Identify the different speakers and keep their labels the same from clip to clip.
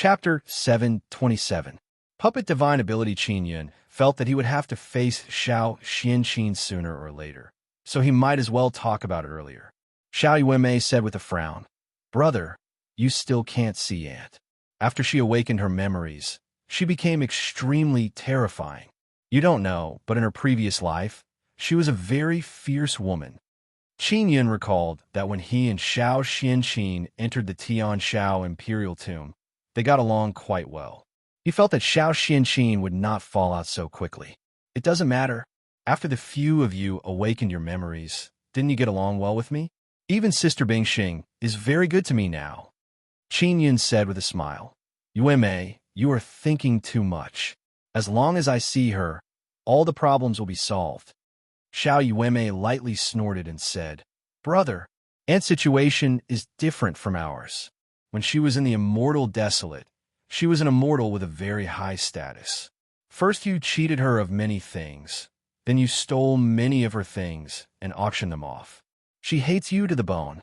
Speaker 1: Chapter 727. Puppet Divine Ability. Qin Yun felt that he would have to face Xiao Xianqin sooner or later, so he might as well talk about it earlier. Xiao Yuanmei said with a frown, "Brother, you still can't see Aunt." After she awakened her memories, she became extremely terrifying. You don't know, but in her previous life, she was a very fierce woman. Qin Yun recalled that when he and Xiao Xianqin entered the Tian Shao Imperial Tomb, they got along quite well. He felt that Xiao Xianqin would not fall out so quickly. It doesn't matter. After the few of you awakened your memories, didn't you get along well with me? Even Sister Bingxing is very good to me now. Qin Yun said with a smile. Yuanmei, you are thinking too much. As long as I see her, all the problems will be solved. Xiao Yuanmei lightly snorted and said, "Brother, Aunt's situation is different from ours. When she was in the Immortal Desolate, she was an immortal with a very high status. First you cheated her of many things, then you stole many of her things and auctioned them off. She hates you to the bone.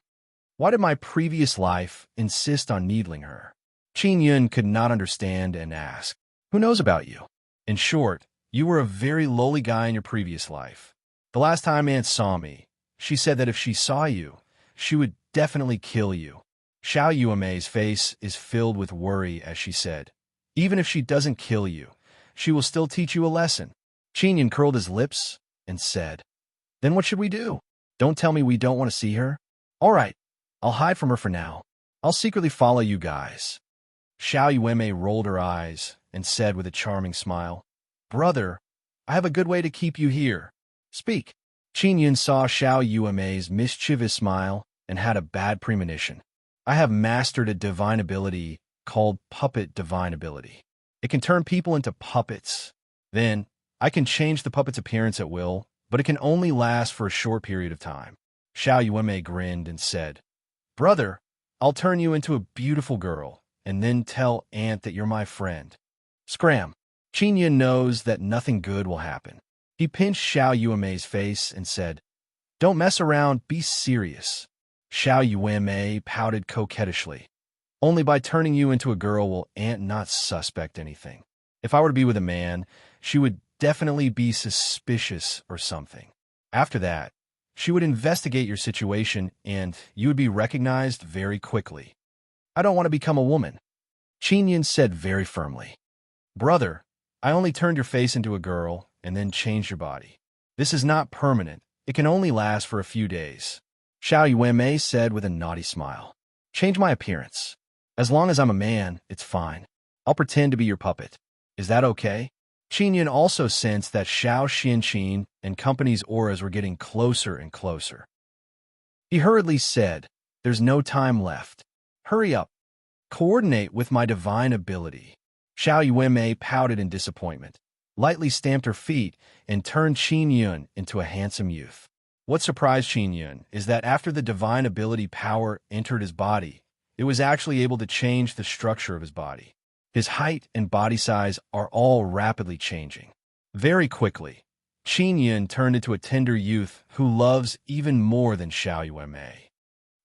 Speaker 1: Why did my previous life insist on needling her?" Qin Yun could not understand and asked, "Who knows about you? In short, you were a very lowly guy in your previous life. The last time Aunt saw me, she said that if she saw you, she would definitely kill you." Xiao Yuanmei's face is filled with worry as she said, "Even if she doesn't kill you, she will still teach you a lesson." Qin Yun curled his lips and said, "Then what should we do? Don't tell me we don't want to see her. All right, I'll hide from her for now. I'll secretly follow you guys." Xiao Yuanmei rolled her eyes and said with a charming smile, "Brother, I have a good way to keep you here. Speak." Qin Yun saw Xiao Yuanmei's mischievous smile and had a bad premonition. "I have mastered a divine ability called Puppet Divine Ability. It can turn people into puppets. Then, I can change the puppet's appearance at will, but it can only last for a short period of time." Xiao Yuanmei grinned and said, "Brother, I'll turn you into a beautiful girl, and then tell Aunt that you're my friend." Scram. Qin Yun knows that nothing good will happen. He pinched Xiao Yuanmei's face and said, "Don't mess around, be serious." Xiao Yuanmei pouted coquettishly. "Only by turning you into a girl will Aunt not suspect anything. If I were to be with a man, she would definitely be suspicious or something. After that, she would investigate your situation and you would be recognized very quickly. I don't want to become a woman." Qin Yun said very firmly, "Brother, I only turned your face into a girl and then changed your body. This is not permanent. It can only last for a few days." Xiao Yuanmei said with a naughty smile, "Change my appearance. As long as I'm a man, it's fine. I'll pretend to be your puppet. Is that okay?" Qin Yun also sensed that Xiao Xianqin and company's auras were getting closer and closer. He hurriedly said, "There's no time left. Hurry up. Coordinate with my divine ability." Xiao Yuanmei pouted in disappointment, lightly stamped her feet, and turned Qin Yun into a handsome youth. What surprised Qin Yun is that after the divine ability power entered his body, it was actually able to change the structure of his body. His height and body size are all rapidly changing. Very quickly, Qin Yun turned into a tender youth who loves even more than Xiao Yuanmei.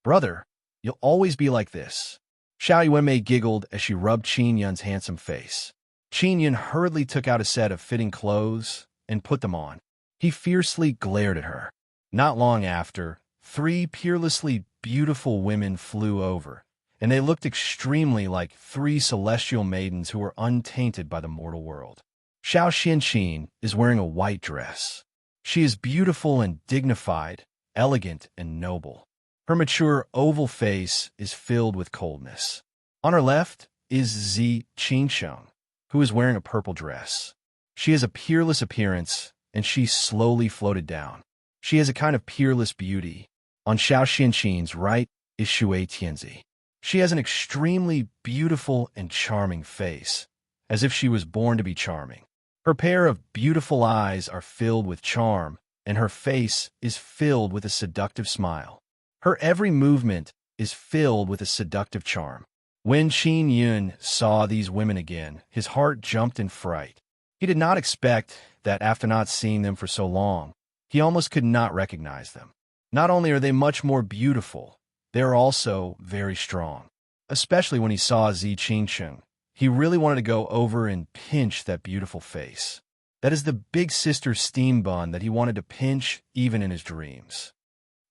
Speaker 1: "Brother, you'll always be like this." Xiao Yuanmei giggled as she rubbed Qin Yun's handsome face. Qin Yun hurriedly took out a set of fitting clothes and put them on. He fiercely glared at her. Not long after, 3 peerlessly beautiful women flew over, and they looked extremely like 3 celestial maidens who were untainted by the mortal world. Xiao Xianqin is wearing a white dress. She is beautiful and dignified, elegant and noble. Her mature oval face is filled with coldness. On her left is Zi Qingsheng, who is wearing a purple dress. She has a peerless appearance, and she slowly floated down. She has a kind of peerless beauty. On Xiao Xianqin's right is Shui Tianzi. She has an extremely beautiful and charming face, as if she was born to be charming. Her pair of beautiful eyes are filled with charm, and her face is filled with a seductive smile. Her every movement is filled with a seductive charm. When Qin Yun saw these women again, his heart jumped in fright. He did not expect that after not seeing them for so long, he almost could not recognize them. Not only are they much more beautiful, they are also very strong. Especially when he saw Zi Qingsheng, He really wanted to go over and pinch that beautiful face. That is the big sister steam bun that he wanted to pinch even in his dreams.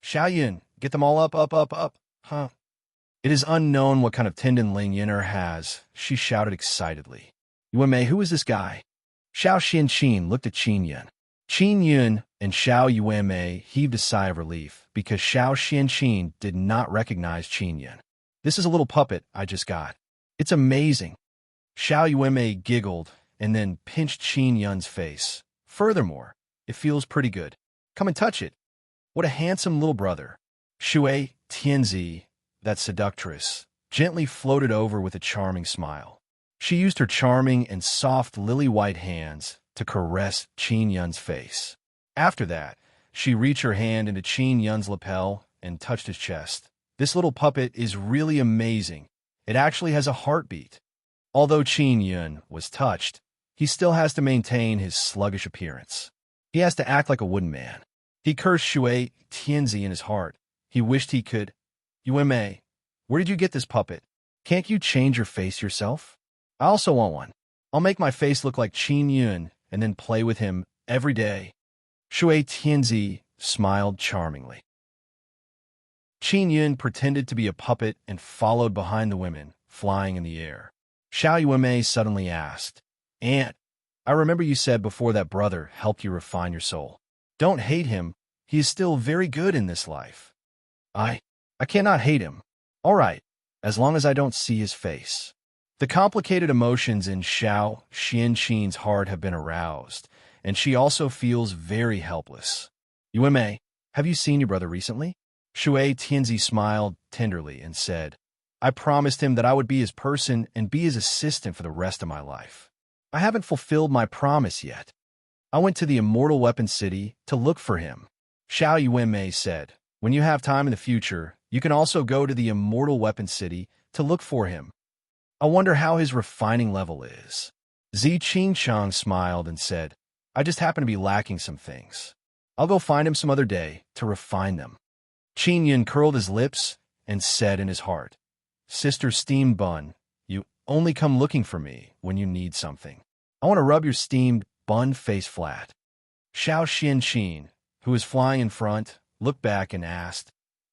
Speaker 1: Xiaoyun, get them all up, up, up, up, huh? It is unknown what kind of tendon Ling Yin'er has, she shouted excitedly. Yuanmei, who is this guy? Xiao Xianqin looked at Qin Yun. Qin Yun and Xiao Yuanmei heaved a sigh of relief because Xiao Xianqin did not recognize Qin Yun. This is a little puppet I just got. It's amazing. Xiao Yuanmei giggled and then pinched Qin Yun's face. Furthermore, it feels pretty good. Come and touch it. What a handsome little brother. Shui Tianzi, that seductress, gently floated over with a charming smile. She used her charming and soft lily-white hands to caress Qin Yun's face. After that, she reached her hand into Qin Yun's lapel and touched his chest. This little puppet is really amazing. It actually has a heartbeat. Although Qin Yun was touched, he still has to maintain his sluggish appearance. He has to act like a wooden man. He cursed Shui Tianzi in his heart. He wished he could. Yuanmei, where did you get this puppet? Can't you change your face yourself? I also want one. I'll make my face look like Qin Yun and then play with him every day. Shui Tianzi smiled charmingly. Qin Yun pretended to be a puppet and followed behind the women, flying in the air. Xiao Yuanmei suddenly asked, Aunt, I remember you said before that brother helped you refine your soul. Don't hate him. He is still very good in this life. I cannot hate him. All right, as long as I don't see his face. The complicated emotions in Xiao Xianqin's heart have been aroused, and she also feels very helpless. Yuanmei, have you seen your brother recently? Shui Tianzi smiled tenderly and said, I promised him that I would be his person and be his assistant for the rest of my life. I haven't fulfilled my promise yet. I went to the Immortal Weapon City to look for him. Xiao Yuanmei said, when you have time in the future, you can also go to the Immortal Weapon City to look for him. I wonder how his refining level is. Zi Qingchang smiled and said, I just happen to be lacking some things. I'll go find him some other day to refine them. Qin Yun curled his lips and said in his heart, Sister Steamed Bun, you only come looking for me when you need something. I want to rub your steamed bun face flat. Xiao Xianqin, who was flying in front, looked back and asked,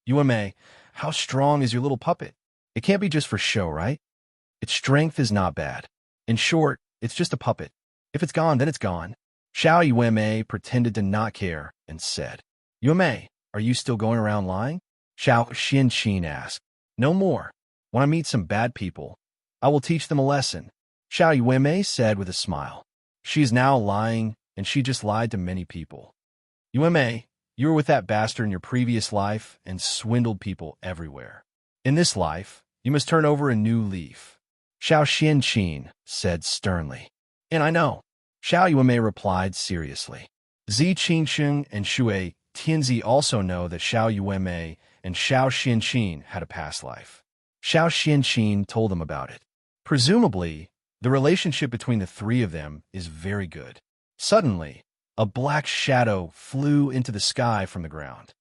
Speaker 1: Yuanmei, how strong is your little puppet? It can't be just for show, right? Its strength is not bad. In short, it's just a puppet. If it's gone, then it's gone. Xiao Yuanmei pretended to not care and said, Yuanmei, are you still going around lying? Xiao Xianqin asked. No more. When I meet some bad people, I will teach them a lesson. Xiao Yuanmei said with a smile. She is now lying, and she just lied to many people. Yuanmei, you were with that bastard in your previous life and swindled people everywhere. In this life, you must turn over a new leaf. Xiao Xianqin said sternly. And I know. Xiao Yuanmei replied seriously. Zi Qingcheng and Shui Tianzi also know that Xiao Yuanmei and Xiao Xianqin had a past life. Xiao Xianqin told them about it. Presumably, the relationship between the three of them is very good. Suddenly, a black shadow flew into the sky from the ground.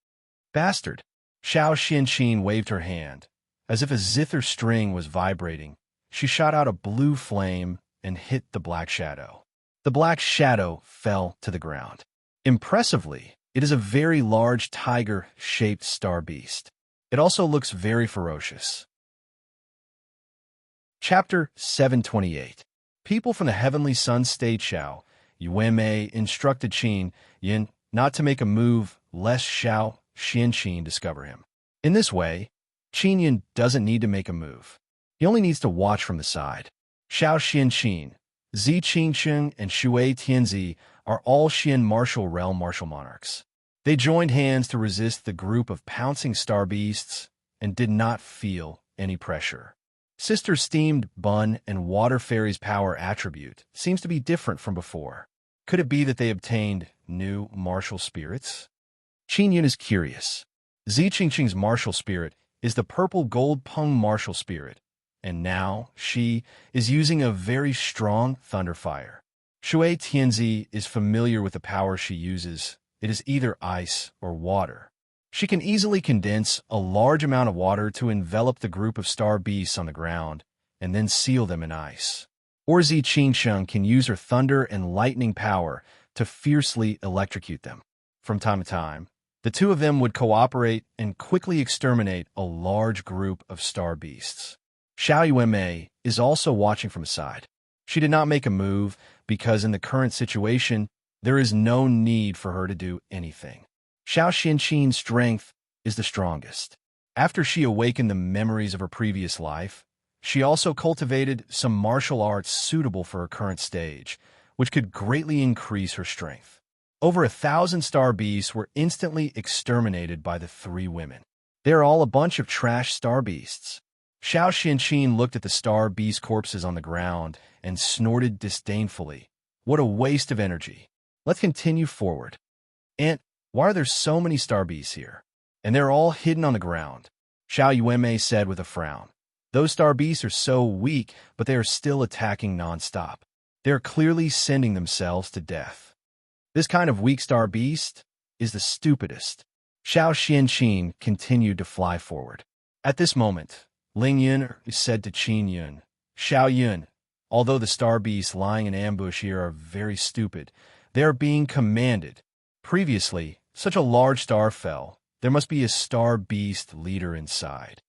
Speaker 1: Bastard! Xiao Xianqin waved her hand. As if a zither string was vibrating, she shot out a blue flame and hit the black shadow. The black shadow fell to the ground. Impressively, it is a very large tiger-shaped star beast. It also looks very ferocious. Chapter 728. People from the Heavenly Sun stayed. Xiao Yuanmei instructed Qin Yun not to make a move lest Xiao Xianqin discover him. In this way, Qin Yun doesn't need to make a move. He only needs to watch from the side. Xiao Xianqin, Zi Qingcheng, and Shui Tianzi are all Xian martial realm martial monarchs. They joined hands to resist the group of pouncing star beasts and did not feel any pressure. Sister Steamed Bun and Water Fairy's power attribute seems to be different from before. Could it be that they obtained new martial spirits? Qin Yun is curious. Zi Qingcheng's martial spirit is the purple gold pung martial spirit, and now she is using a very strong thunder fire. Shui Tianzi is familiar with the power she uses. It is either ice or water. She can easily condense a large amount of water to envelop the group of star beasts on the ground and then seal them in ice. or Zi Qingsheng can use her thunder and lightning power to fiercely electrocute them. From time to time, the two of them would cooperate and quickly exterminate a large group of star beasts. Xiao Yuanmei is also watching from aside. She did not make a move because in the current situation, there is no need for her to do anything. Xiao Xianqin's strength is the strongest. After she awakened the memories of her previous life, she also cultivated some martial arts suitable for her current stage, which could greatly increase her strength. Over 1,000 star beasts were instantly exterminated by the three women. They're all a bunch of trash star beasts. Xiao Xianqin looked at the star beast corpses on the ground and snorted disdainfully. What a waste of energy. Let's continue forward. Aunt, why are there so many star beasts here? And they're all hidden on the ground, Xiao Yuanmei said with a frown. Those star beasts are so weak, but they are still attacking non-stop. They are clearly sending themselves to death. This kind of weak star beast is the stupidest. Xiao Xianqin continued to fly forward. At this moment, Ling Yun said to Qin Yun, Xiao Yun, although the star beasts lying in ambush here are very stupid, they are being commanded. Previously, such a large star fell. There must be a star beast leader inside.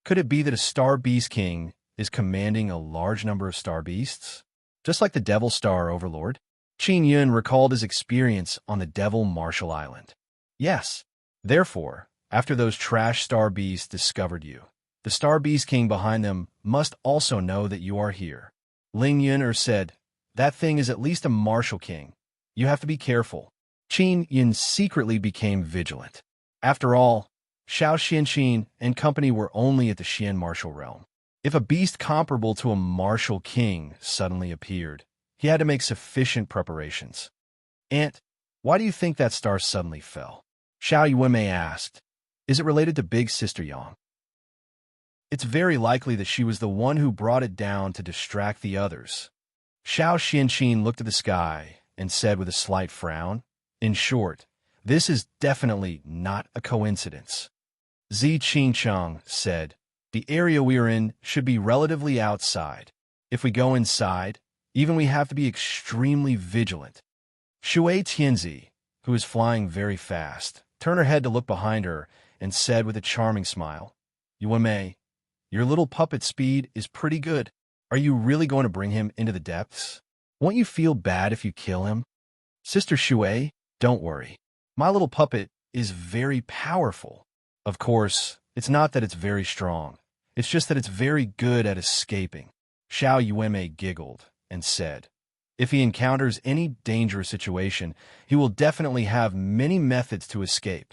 Speaker 1: Could it be that a star beast king is commanding a large number of star beasts? Just like the Devil Star Overlord? Qin Yun recalled his experience on the Devil Marshall Island. Yes. Therefore, after those trash star beasts discovered you, the star beast king behind them must also know that you are here. Ling Yun said, that thing is at least a martial king. You have to be careful. Qin Yun secretly became vigilant. After all, Xiao Xianqin and company were only at the Xian martial realm. If a beast comparable to a martial king suddenly appeared, he had to make sufficient preparations. Aunt, why do you think that star suddenly fell? Xiao Yuanmei asked. Is it related to Big Sister Yang? It's very likely that she was the one who brought it down to distract the others. Xiao Xianqin looked at the sky and said with a slight frown, in short, this is definitely not a coincidence. Zi Qingsheng said, the area we are in should be relatively outside. If we go inside, even we have to be extremely vigilant. Shui Tianzi, who is flying very fast, turned her head to look behind her and said with a charming smile, Yuanmei, your little puppet speed is pretty good. Are you really going to bring him into the depths? Won't you feel bad if you kill him? Sister Shui, don't worry. My little puppet is very powerful. Of course, it's not that it's very strong. It's just that it's very good at escaping. Xiao Yuanmei giggled and said, if he encounters any dangerous situation, he will definitely have many methods to escape.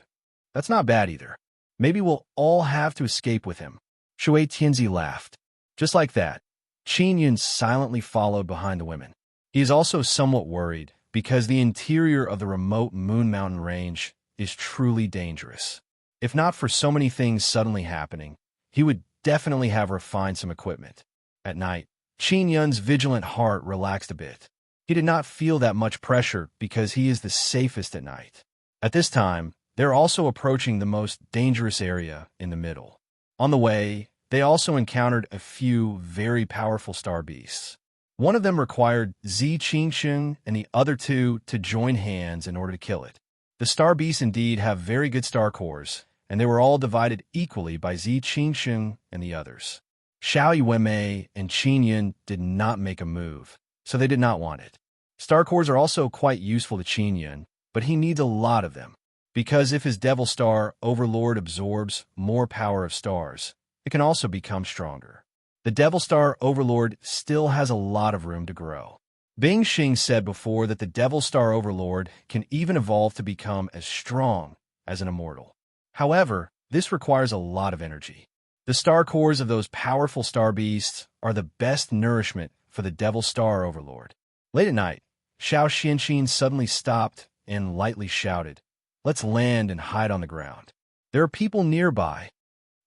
Speaker 1: That's not bad either. Maybe we'll all have to escape with him. Shui Tianzi laughed. Just like that, Qin Yun silently followed behind the women. He is also somewhat worried because the interior of the remote Moon Mountain range is truly dangerous. If not for so many things suddenly happening, he would definitely have refined some equipment. At night, Qin Yun's vigilant heart relaxed a bit. He did not feel that much pressure because he is the safest at night. At this time, they're also approaching the most dangerous area in the middle. On the way, they also encountered a few very powerful star beasts. One of them required Zi Qingsheng and the other two to join hands in order to kill it. The star beasts indeed have very good star cores, and they were all divided equally by Zi Qingsheng and the others. Xiao Yuanmei and Qin Yun did not make a move, so they did not want it. Star cores are also quite useful to Qin Yun, but he needs a lot of them, because if his Devil Star Overlord absorbs more power of stars, it can also become stronger. The Devil Star Overlord still has a lot of room to grow. Bing Xing said before that the Devil Star Overlord can even evolve to become as strong as an immortal. However, this requires a lot of energy. The star cores of those powerful star beasts are the best nourishment for the Devil Star Overlord. Late at night, Xiao Xianqin suddenly stopped and lightly shouted, let's land and hide on the ground. There are people nearby.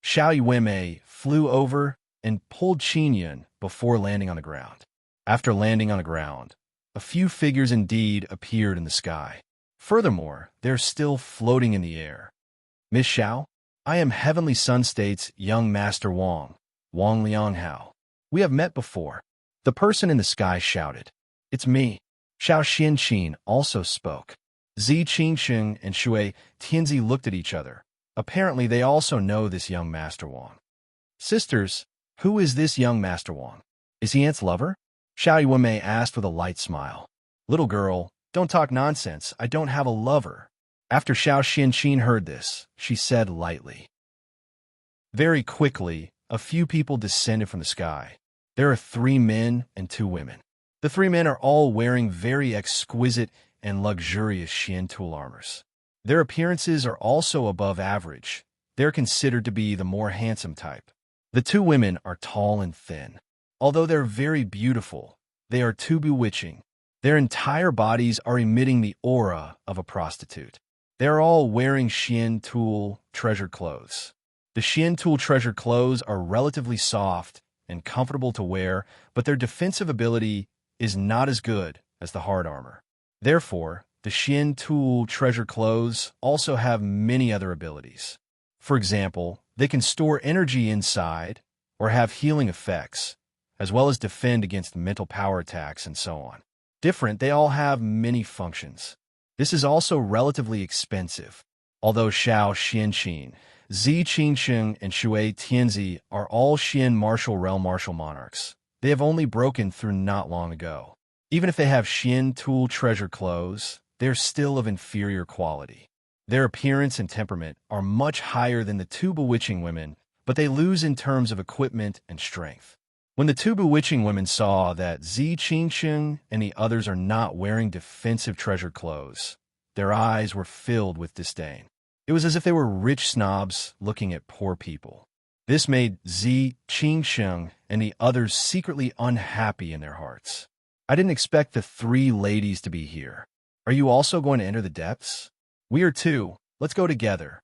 Speaker 1: Xiao Yuanmei flew over and pulled Qin Yun before landing on the ground. After landing on the ground, a few figures indeed appeared in the sky. Furthermore, they're still floating in the air. Miss Xiao, I am Heavenly Sun State's young Master Wang, Wang Lianghao. We have met before. The person in the sky shouted, "It's me." Xiao Xianqin also spoke. Zi Qingsheng and Shui Tianzi looked at each other. Apparently, they also know this young Master Wang. "Sisters, who is this young Master Wang? Is he Aunt's lover?" Xiao Yuanmei asked with a light smile. "Little girl, don't talk nonsense. I don't have a lover." After Xiao Xianqin heard this, she said lightly. Very quickly, a few people descended from the sky. There are 3 men and 2 women. The 3 men are all wearing very exquisite and luxurious Xian tool armors. Their appearances are also above average. They're considered to be the more handsome type. The 2 women are tall and thin. Although they're very beautiful, they are too bewitching. Their entire bodies are emitting the aura of a prostitute. They're all wearing Xian tool treasure clothes. The Xian tool treasure clothes are relatively soft and comfortable to wear, but their defensive ability is not as good as the hard armor. Therefore, the Xian tool treasure clothes also have many other abilities. For example, they can store energy inside or have healing effects, as well as defend against mental power attacks and so on. Different, they all have many functions. This is also relatively expensive. Although Xiao Xianqin, Zi Qingsheng, and Shui Tianzi are all Xian martial realm martial monarchs, they have only broken through not long ago. Even if they have Xian tool treasure clothes, they're still of inferior quality. Their appearance and temperament are much higher than the 2 bewitching women, but they lose in terms of equipment and strength. When the 2 bewitching women saw that Zi Qingsheng and the others are not wearing defensive treasure clothes, their eyes were filled with disdain. It was as if they were rich snobs looking at poor people. This made Zi Qingsheng and the others secretly unhappy in their hearts. "I didn't expect the 3 ladies to be here. Are you also going to enter the depths?" "We are too. Let's go together."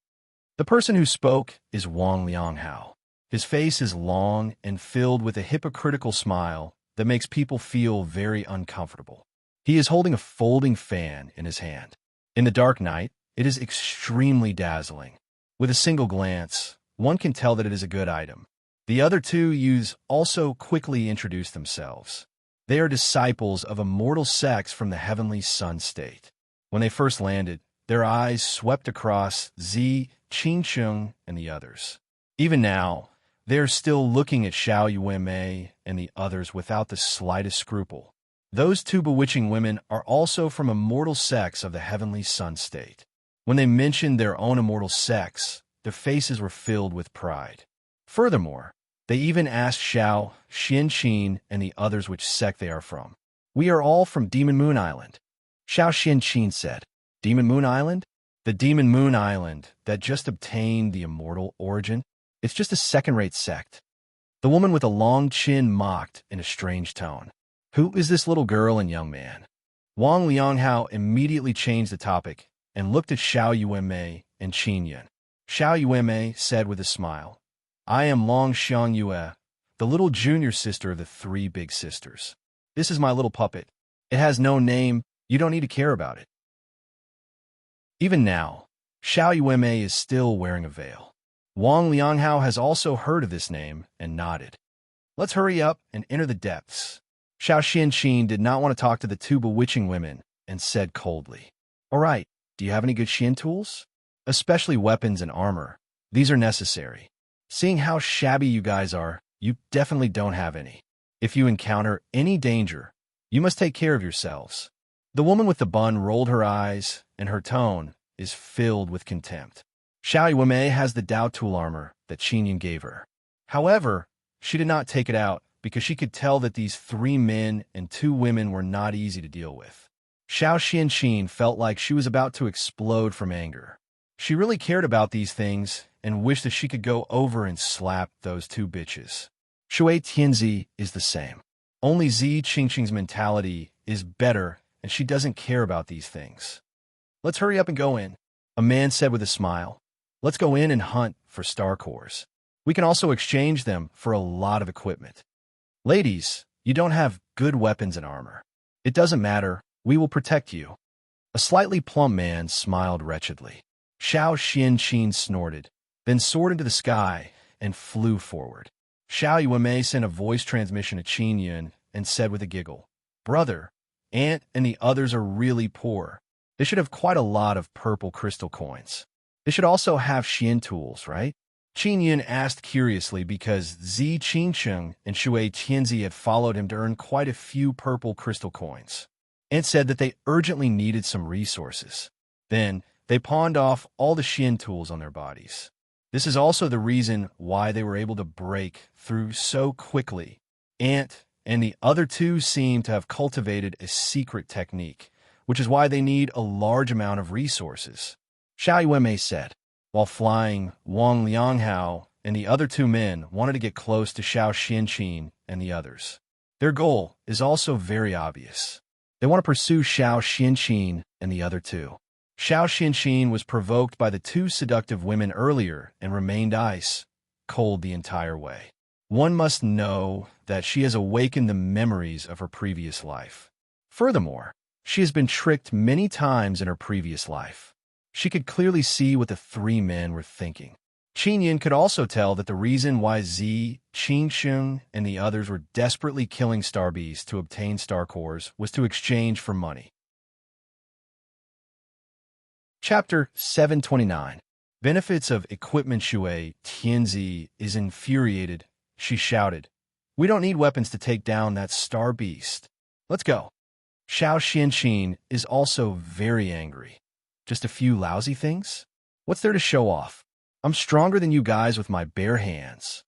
Speaker 1: The person who spoke is Wang Lianghao. His face is long and filled with a hypocritical smile that makes people feel very uncomfortable. He is holding a folding fan in his hand. In the dark night, it is extremely dazzling. With a single glance, one can tell that it is a good item. The other 2 youths also quickly introduce themselves. They are disciples of immortal sects from the heavenly sun state. When they first landed, their eyes swept across Zi Qingsheng and the others. Even now, they are still looking at Xiao Yuanmei and the others without the slightest scruple. Those 2 bewitching women are also from immortal sects of the heavenly sun state. When they mentioned their own immortal sects, their faces were filled with pride. Furthermore, they even asked Xiao Xianqin and the others which sect they are from. "We are all from Demon Moon Island," Xiao Xianqin said. "Demon Moon Island?" "The Demon Moon Island that just obtained the immortal origin? It's just a second-rate sect." The woman with a long chin mocked in a strange tone. "Who is this little girl and young man?" Wang Lianghao immediately changed the topic and looked at Xiao Yuanmei and Qin Yan. Xiao Yuanmei said with a smile, "I am Long Xiang Yue, the little junior sister of the 3 big sisters. This is my little puppet. It has no name. You don't need to care about it." Even now, Xiao Yuanmei is still wearing a veil. Wang Lianghao has also heard of this name and nodded. "Let's hurry up and enter the depths." Xiao Xianqin did not want to talk to the 2 bewitching women and said coldly, "All right, do you have any good Xian tools? Especially weapons and armor. These are necessary. Seeing how shabby you guys are, you definitely don't have any. If you encounter any danger, you must take care of yourselves." The woman with the bun rolled her eyes, and her tone is filled with contempt. Xiao Yuanmei has the Dao tool armor that Qin Yan gave her. However, she did not take it out because she could tell that these 3 men and 2 women were not easy to deal with. Xiao Xianqin felt like she was about to explode from anger. She really cared about these things and wished that she could go over and slap those 2 bitches. Shui Tianzi is the same. Only Zi Qingqing's mentality is better, and she doesn't care about these things. "Let's hurry up and go in," a man said with a smile. "Let's go in and hunt for star cores. We can also exchange them for a lot of equipment." "Ladies, you don't have good weapons and armor. It doesn't matter. We will protect you." A slightly plump man smiled wretchedly. Xiao Xianqin snorted, then soared into the sky and flew forward. Xiao Yuanmei sent a voice transmission to Qin Yan and said with a giggle, "Brother, Aunt and the others are really poor. They should have quite a lot of purple crystal coins. They should also have Xian tools, right?" Qin Yun asked curiously because Zi Qingsheng and Shui Tianzi had followed him to earn quite a few purple crystal coins, and said that they urgently needed some resources. Then, they pawned off all the Xian tools on their bodies. This is also the reason why they were able to break through so quickly. Ant and the other two seem to have cultivated a secret technique, which is why they need a large amount of resources, Xiao Yuanmei said. While flying, Wang Lianghao and the other two men wanted to get close to Xiao Xianqin and the others. Their goal is also very obvious. They want to pursue Xiao Xianqin and the other two. Xiao Xianqin was provoked by the two seductive women earlier and remained ice cold the entire way. One must know that she has awakened the memories of her previous life. Furthermore, she has been tricked many times in her previous life. She could clearly see what the three men were thinking. Qin Yin could also tell that the reason why Zi, Qingsheng, and the others were desperately killing star beasts to obtain star cores was to exchange for money. Chapter 729. Benefits of equipment. Shui Tianzi is infuriated. She shouted, "We don't need weapons to take down that star beast. Let's go." Xiao Xianqin is also very angry. "Just a few lousy things? What's there to show off? I'm stronger than you guys with my bare hands.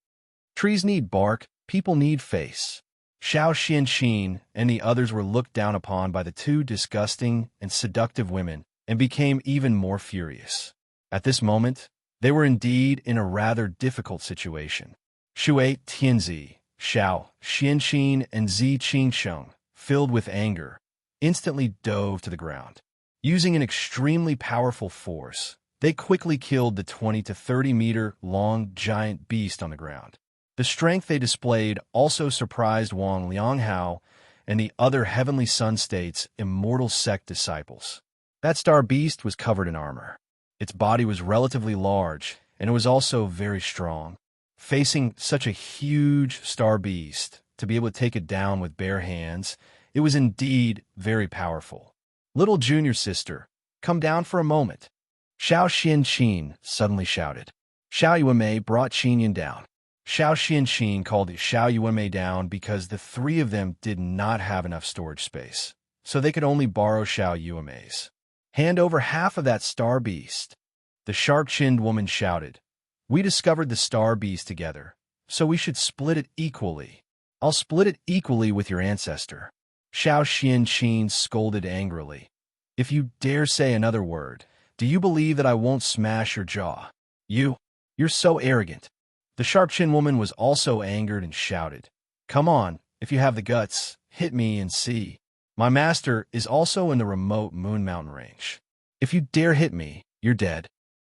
Speaker 1: Trees need bark, people need face." Xiao Xianqin and the others were looked down upon by the two disgusting and seductive women and became even more furious. At this moment, they were indeed in a rather difficult situation. Shui Tianzi, Xiao Xianqin, and Zi Qingsheng, filled with anger, instantly dove to the ground. Using an extremely powerful force, they quickly killed the 20 to 30 meter long giant beast on the ground. The strength they displayed also surprised Wang Lianghao and the other Heavenly Sun State's immortal sect disciples. That star beast was covered in armor. Its body was relatively large, and it was also very strong. Facing such a huge star beast, to be able to take it down with bare hands, it was indeed very powerful. "Little junior sister, come down for a moment," Xiao Xianqin suddenly shouted. Xiao Yuanmei brought Qin Yin down. Xiao Xianqin called Xiao Yuanmei down because the three of them did not have enough storage space, so they could only borrow Xiao Yuanmei's. "Hand over half of that star beast." The sharp-chinned woman shouted, "We discovered the star beast together, so we should split it equally." "I'll split it equally with your ancestor," Xiao Xianqin scolded angrily. "If you dare say another word, do you believe that I won't smash your jaw? You're so arrogant." The sharp-chinned woman was also angered and shouted, "Come on, if you have the guts, hit me and see. My master is also in the remote Moon Mountain range. If you dare hit me, you're dead.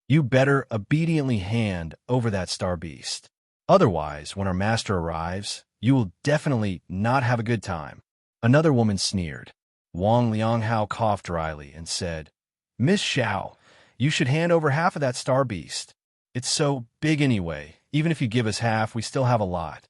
Speaker 1: You better obediently hand over that star beast. Otherwise, when our master arrives, you will definitely not have a good time." Another woman sneered. Wang Lianghao coughed dryly and said, "Miss Xiao, you should hand over half of that star beast. It's so big anyway. Even if you give us half, we still have a lot."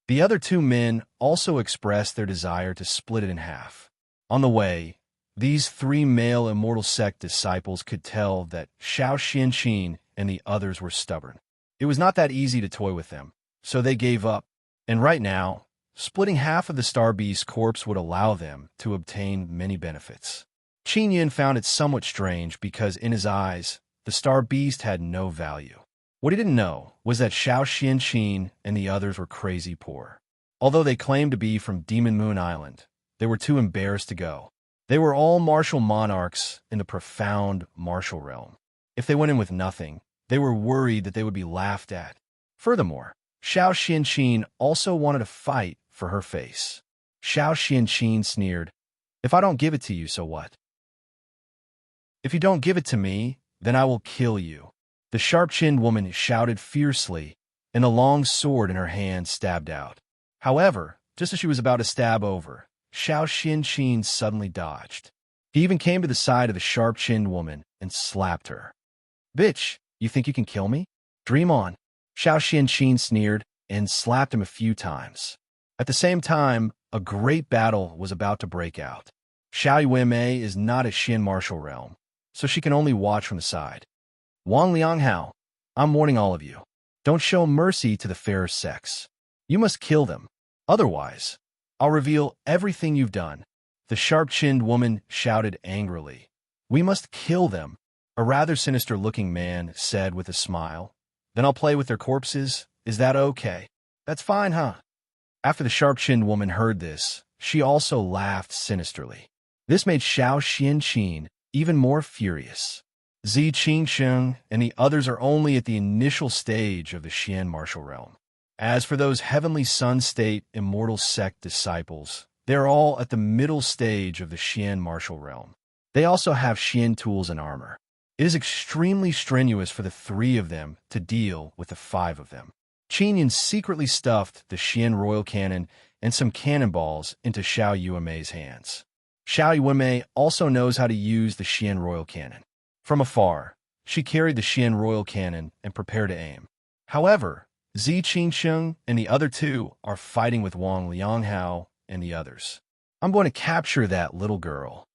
Speaker 1: The other two men also expressed their desire to split it in half. On the way, these three male immortal sect disciples could tell that Xiao Xianqin and the others were stubborn. It was not that easy to toy with them, so they gave up. And right now, splitting half of the star beast's corpse would allow them to obtain many benefits. Qin Yin found it somewhat strange because in his eyes, the star beast had no value. What he didn't know was that Xiao Xianqin and the others were crazy poor. Although they claimed to be from Demon Moon Island, they were too embarrassed to go. They were all martial monarchs in the profound martial realm. If they went in with nothing, they were worried that they would be laughed at. Furthermore, Xiao Xianqin also wanted to fight for her face. Xiao Xianqin sneered, "If I don't give it to you, so what? If you don't give it to me, then I will kill you." The sharp-chinned woman shouted fiercely, and a long sword in her hand stabbed out. However, just as she was about to stab over, Xiao Xianqin suddenly dodged. He even came to the side of the sharp-chinned woman and slapped her. "Bitch, you think you can kill me? Dream on." Xiao Xianqin sneered and slapped him a few times. At the same time, a great battle was about to break out. Xiao Yuanmei is not a Xian martial realm, so she can only watch from the side. Wang Lianghao, I'm warning all of you. Don't show mercy to the fairer sex. You must kill them. Otherwise, I'll reveal everything you've done. The sharp-chinned woman shouted angrily. We must kill them, a rather sinister-looking man said with a smile. Then I'll play with their corpses. Is that okay? That's fine, huh? After the sharp-chinned woman heard this, she also laughed sinisterly. This made Xiao Xianqin even more furious. Zi Qingsheng and the others are only at the initial stage of the Xian martial realm. As for those Heavenly Sun State Immortal Sect disciples, they're all at the middle stage of the Xian martial realm. They also have Xian tools and armor. It is extremely strenuous for the 3 of them to deal with the 5 of them. Qinyan secretly stuffed the Xian royal cannon and some cannonballs into Xiao Yuanmei's hands. Xiao Yuanmei also knows how to use the Xian royal cannon. From afar, she carried the Xian royal cannon and prepared to aim. However, Zi Qingsheng and the other 2 are fighting with Wang Lianghao and the others. I'm going to capture that little girl.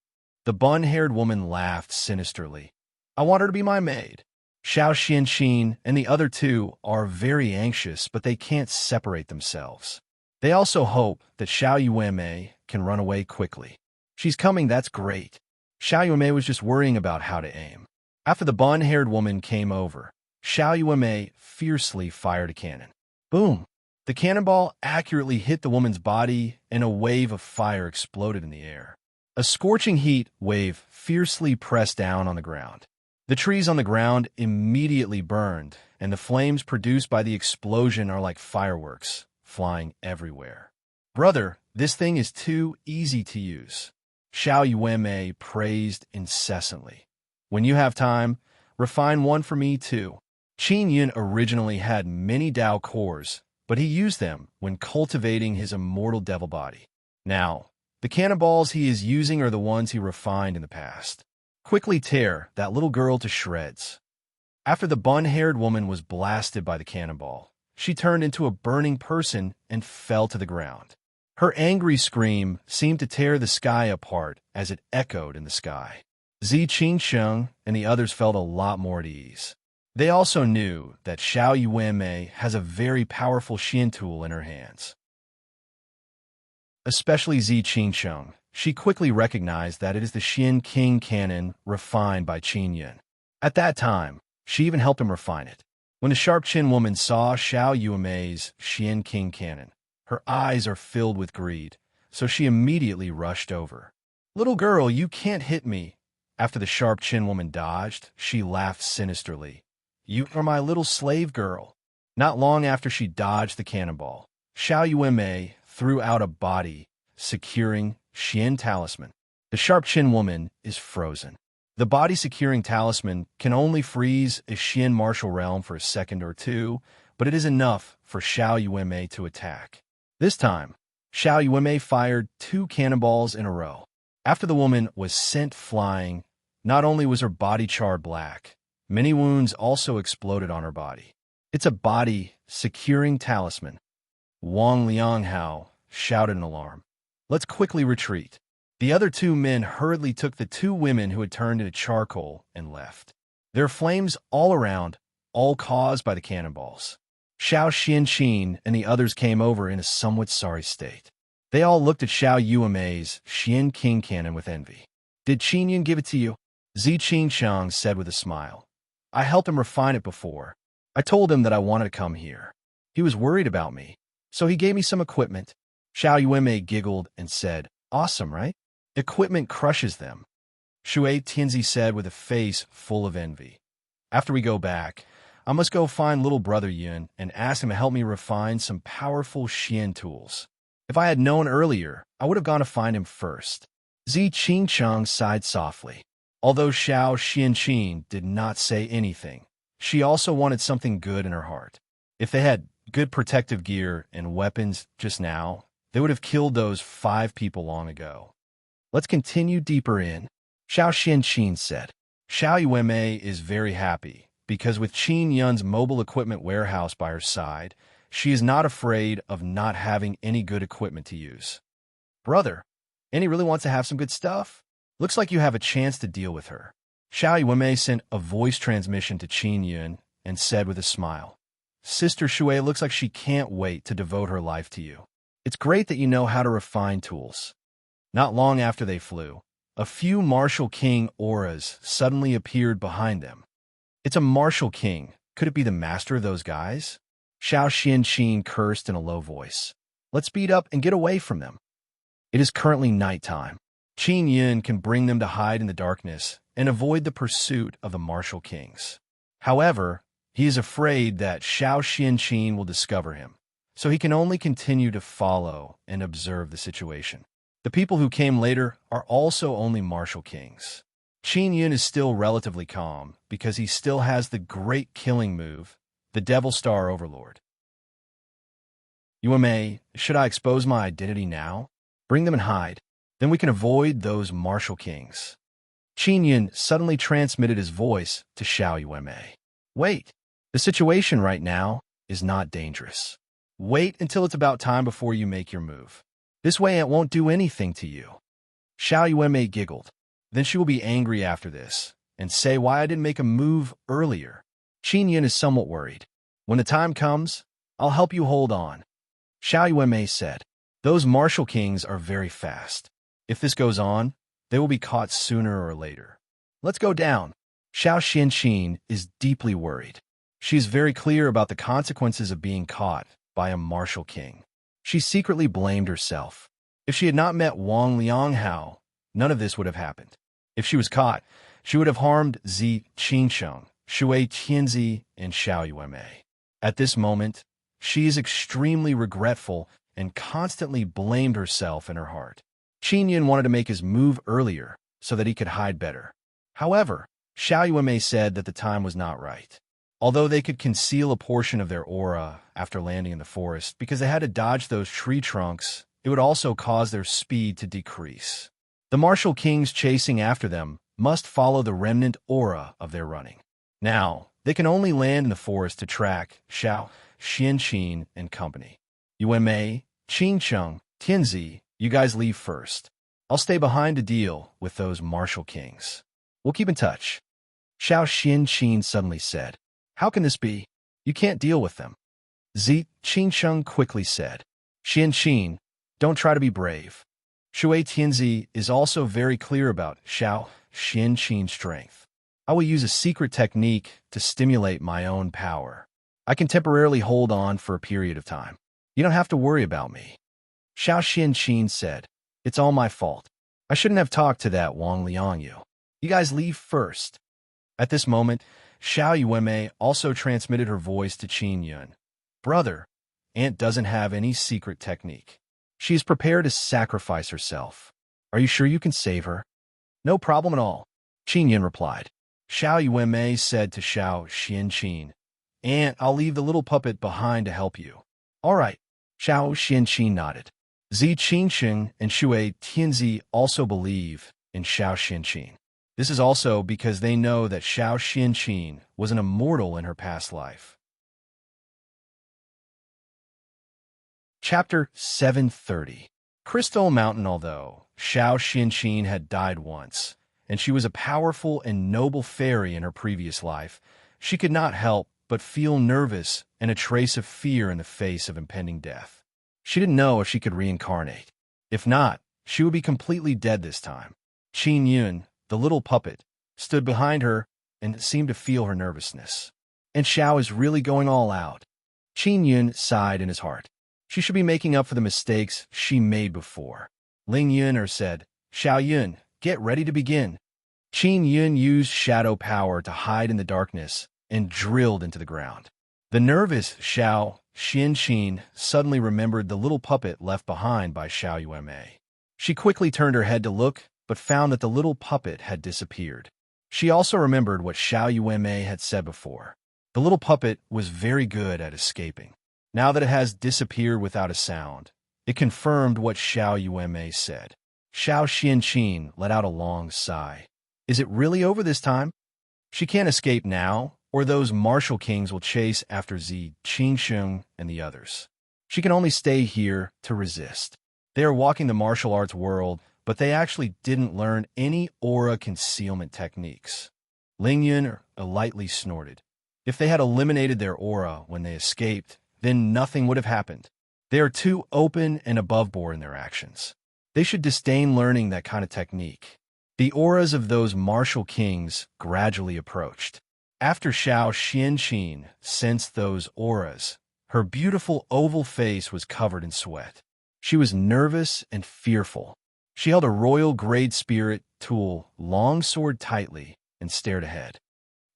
Speaker 1: The bun-haired woman laughed sinisterly. I want her to be my maid. Xiao Xianqin and the other 2 are very anxious, but they can't separate themselves. They also hope that Xiao Yuanmei can run away quickly. She's coming, that's great. Xiao Yuanmei was just worrying about how to aim. After the bun-haired woman came over, Xiao Yuanmei fiercely fired a cannon. Boom! The cannonball accurately hit the woman's body, and a wave of fire exploded in the air. A scorching heat wave fiercely pressed down on the ground. The trees on the ground immediately burned, and the flames produced by the explosion are like fireworks, flying everywhere. Brother, this thing is too easy to use. Xiao Yuanmei praised incessantly. When you have time, refine one for me too. Qin Yun originally had many Dao cores, but he used them when cultivating his immortal devil body. Now, the cannonballs he is using are the ones he refined in the past. Quickly tear that little girl to shreds. After the bun-haired woman was blasted by the cannonball, she turned into a burning person and fell to the ground. Her angry scream seemed to tear the sky apart as it echoed in the sky. Zi Qingsheng and the others felt a lot more at ease. They also knew that Xiao Yuanmei has a very powerful Xian tool in her hands. Especially Zi Qingsheng, she quickly recognized that it is the Xian King cannon refined by Qin Yun. At that time, she even helped him refine it. When the sharp-chinned woman saw Xiao Yuanmei's Xian King cannon, her eyes are filled with greed, so she immediately rushed over. Little girl, you can't hit me. After the sharp-chinned woman dodged, she laughed sinisterly. You are my little slave girl. Not long after she dodged the cannonball, Xiao Yuanmei threw out a body, securing Xian talisman. The sharp-chinned woman is frozen. The body-securing talisman can only freeze a Xian martial realm for a second or two, but it is enough for Xiao Yuanmei to attack. This time, Xiao Yuanmei fired 2 cannonballs in a row. After the woman was sent flying, not only was her body charred black, many wounds also exploded on her body. It's a body-securing talisman. Wang Lianghao shouted in alarm. Let's quickly retreat. The other 2 men hurriedly took the 2 women who had turned into charcoal and left. There are flames all around, all caused by the cannonballs. Xiao Xianqin and the others came over in a somewhat sorry state. They all looked at Xiao Yuanmei's Xian King cannon with envy. Did Qin Yun give it to you? Zi Qingsheng said with a smile. I helped him refine it before. I told him that I wanted to come here. He was worried about me, so he gave me some equipment. Xiao Yuanmei giggled and said, Awesome, right? Equipment crushes them. Shui Tianzi said with a face full of envy. After we go back, I must go find little brother Yun and ask him to help me refine some powerful Xian tools. If I had known earlier, I would have gone to find him first. Zi Qingsheng sighed softly. Although Xiao Xianqin did not say anything, she also wanted something good in her heart. If they had good protective gear and weapons just now, they would have killed those 5 people long ago. Let's continue deeper in. Xiao Xianqin said. Xiao Yuanmei is very happy, because with Qin Yun's mobile equipment warehouse by her side, she is not afraid of not having any good equipment to use. Brother, Annie really wants to have some good stuff? Looks like you have a chance to deal with her. Xiao Yuanmei sent a voice transmission to Qin Yun and said with a smile, Sister Shui looks like she can't wait to devote her life to you. It's great that you know how to refine tools. Not long after they flew, a few Martial King auras suddenly appeared behind them. It's a Martial King. Could it be the master of those guys? Xiao Xianqin cursed in a low voice. Let's speed up and get away from them. It is currently nighttime. Qin Yun can bring them to hide in the darkness and avoid the pursuit of the Martial Kings. However, he is afraid that Xiao Xianqin will discover him, so he can only continue to follow and observe the situation. The people who came later are also only Martial Kings. Qin Yun is still relatively calm because he still has the great killing move, the Devil Star Overlord. Yuanmei, should I expose my identity now? Bring them and hide. Then we can avoid those Martial Kings. Qin Yun suddenly transmitted his voice to Xiao Yuanmei. Wait, the situation right now is not dangerous. Wait until it's about time before you make your move. This way it won't do anything to you. Xiao Yuanmei giggled. Then she will be angry after this and say why I didn't make a move earlier. Qin Yun is somewhat worried. When the time comes, I'll help you hold on. Xiao Yuanmei said, those Martial Kings are very fast. If this goes on, they will be caught sooner or later. Let's go down. Xiao Xianqin is deeply worried. She is very clear about the consequences of being caught by a Martial King. She secretly blamed herself. If she had not met Wang Lianghao, none of this would have happened. If she was caught, she would have harmed Zi Qingsheng, Shui Tianzi, and Xiao Yuanmei. At this moment, she is extremely regretful and constantly blamed herself in her heart. Qin Yun wanted to make his move earlier so that he could hide better. However, Xiao Yuanmei said that the time was not right. Although they could conceal a portion of their aura after landing in the forest because they had to dodge those tree trunks, it would also cause their speed to decrease. The Martial Kings chasing after them must follow the remnant aura of their running. Now, they can only land in the forest to track Xiao Xianqin and company. Yuanmei, Qingsheng, Tianzi, you guys leave first. I'll stay behind to deal with those Martial Kings. We'll keep in touch. Xiao Xianqin suddenly said, how can this be? You can't deal with them. Zi Qingsheng quickly said, Xianqin, don't try to be brave. Shui Tianzi is also very clear about Xiao Xianqin's strength. I will use a secret technique to stimulate my own power. I can temporarily hold on for a period of time. You don't have to worry about me. Xiao Xianqin said, it's all my fault. I shouldn't have talked to that Wang Liangyu. You guys leave first. At this moment, Xiao Yuanmei also transmitted her voice to Qin Yun. Brother, Aunt doesn't have any secret technique. She is prepared to sacrifice herself. Are you sure you can save her? No problem at all, Qin Yun replied. Xiao Yuanmei said to Xiao Xianqin, Aunt, I'll leave the little puppet behind to help you. All right, Xiao Xianqin nodded. Zi Qingsheng and Shui Tianzi also believe in Xiao Xianqin. This is also because they know that Xiao Xianqin was an immortal in her past life. Chapter 730. Crystal Mountain. Although Xiao Xianqin had died once, and she was a powerful and noble fairy in her previous life, she could not help but feel nervous and a trace of fear in the face of impending death. She didn't know if she could reincarnate. If not, she would be completely dead this time. Qin Yun, the little puppet, stood behind her and seemed to feel her nervousness. And Xiao is really going all out. Qin Yun sighed in his heart. She should be making up for the mistakes she made before. Ling Yun said, Xiao Yun, get ready to begin. Qin Yun used shadow power to hide in the darkness and drilled into the ground. The nervous Xiao Xianqin suddenly remembered the little puppet left behind by Xiao Yuanmei. She quickly turned her head to look, but found that the little puppet had disappeared. She also remembered what Xiao Yuanmei had said before. The little puppet was very good at escaping. Now that it has disappeared without a sound, it confirmed what Xiao Yuanmei said. Xiao Xianqin let out a long sigh. Is it really over this time? She can't escape now, or those Martial Kings will chase after Zi Qingsheng and the others. She can only stay here to resist. They are walking the martial arts world, but they actually didn't learn any aura concealment techniques. Ling Yun lightly snorted. If they had eliminated their aura when they escaped, then nothing would have happened. They are too open and above-board in their actions. They should disdain learning that kind of technique. The auras of those martial kings gradually approached. After Xiao Xianqin sensed those auras, her beautiful oval face was covered in sweat. She was nervous and fearful. She held a royal grade spirit tool long sword tightly and stared ahead.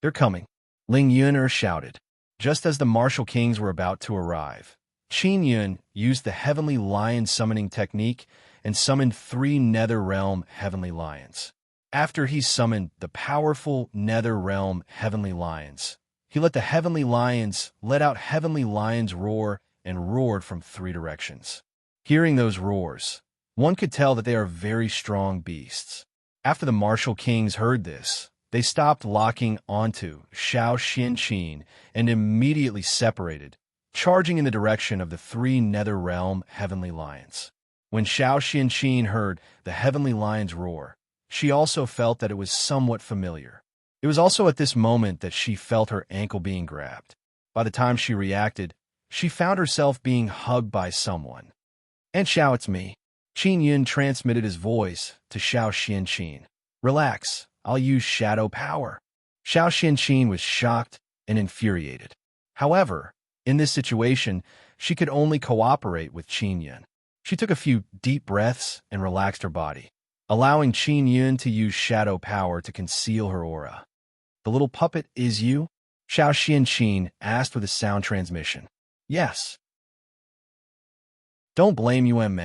Speaker 1: "They're coming," Ling Yun shouted. Just as the martial kings were about to arrive, Qin Yun used the Heavenly Lion summoning technique and summoned 3 Nether Realm Heavenly Lions. After he summoned the powerful Nether Realm Heavenly Lions, he let the Heavenly Lions let out Heavenly Lions roar and roared from 3 directions. Hearing those roars, one could tell that they are very strong beasts. After the martial kings heard this, they stopped locking onto Xiao Xianqin and immediately separated, charging in the direction of the 3 Nether Realm Heavenly Lions. When Xiao Xianqin heard the Heavenly Lions roar, she also felt that it was somewhat familiar. It was also at this moment that she felt her ankle being grabbed. By the time she reacted, she found herself being hugged by someone. "And Xiao, it's me." Qin Yun transmitted his voice to Xiao Xianqin. "Relax, I'll use shadow power." Xiao Xianqin was shocked and infuriated. However, in this situation, she could only cooperate with Qin Yun. She took a few deep breaths and relaxed her body, allowing Qin Yun to use shadow power to conceal her aura. "The little puppet is you?" Xiao Xianqin asked with a sound transmission. "Yes." "Don't blame Yuan.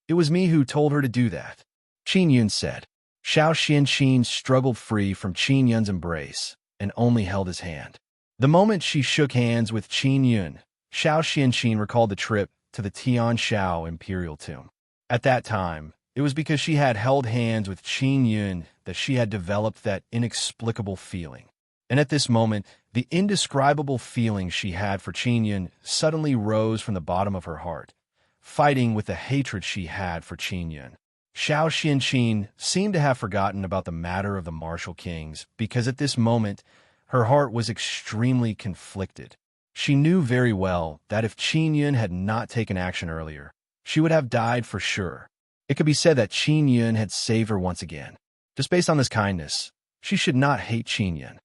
Speaker 1: It was me who told her to do that," Qin Yun said. Xiao Xianqin struggled free from Qin Yun's embrace and only held his hand. The moment she shook hands with Qin Yun, Xiao Xianqin recalled the trip to the Tianshao Imperial Tomb. At that time, it was because she had held hands with Qin Yun that she had developed that inexplicable feeling. And at this moment, the indescribable feeling she had for Qin Yun suddenly rose from the bottom of her heart, fighting with the hatred she had for Qin Yun. Xiao Xianqin seemed to have forgotten about the matter of the martial kings because at this moment, her heart was extremely conflicted. She knew very well that if Qin Yun had not taken action earlier, she would have died for sure. It could be said that Qin Yun had saved her once again. Just based on this kindness, she should not hate Qin Yun.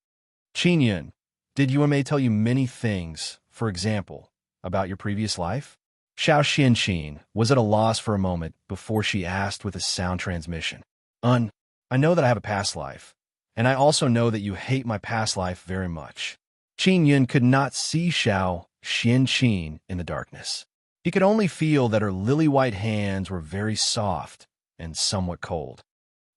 Speaker 1: "Qin Yun, did Yuan tell you many things, for example, about your previous life?" Xiao Xianqin was at a loss for a moment before she asked with a sound transmission. I know that I have a past life, and I also know that you hate my past life very much." Qin Yun could not see Xiao Xianqin in the darkness. He could only feel that her lily-white hands were very soft and somewhat cold.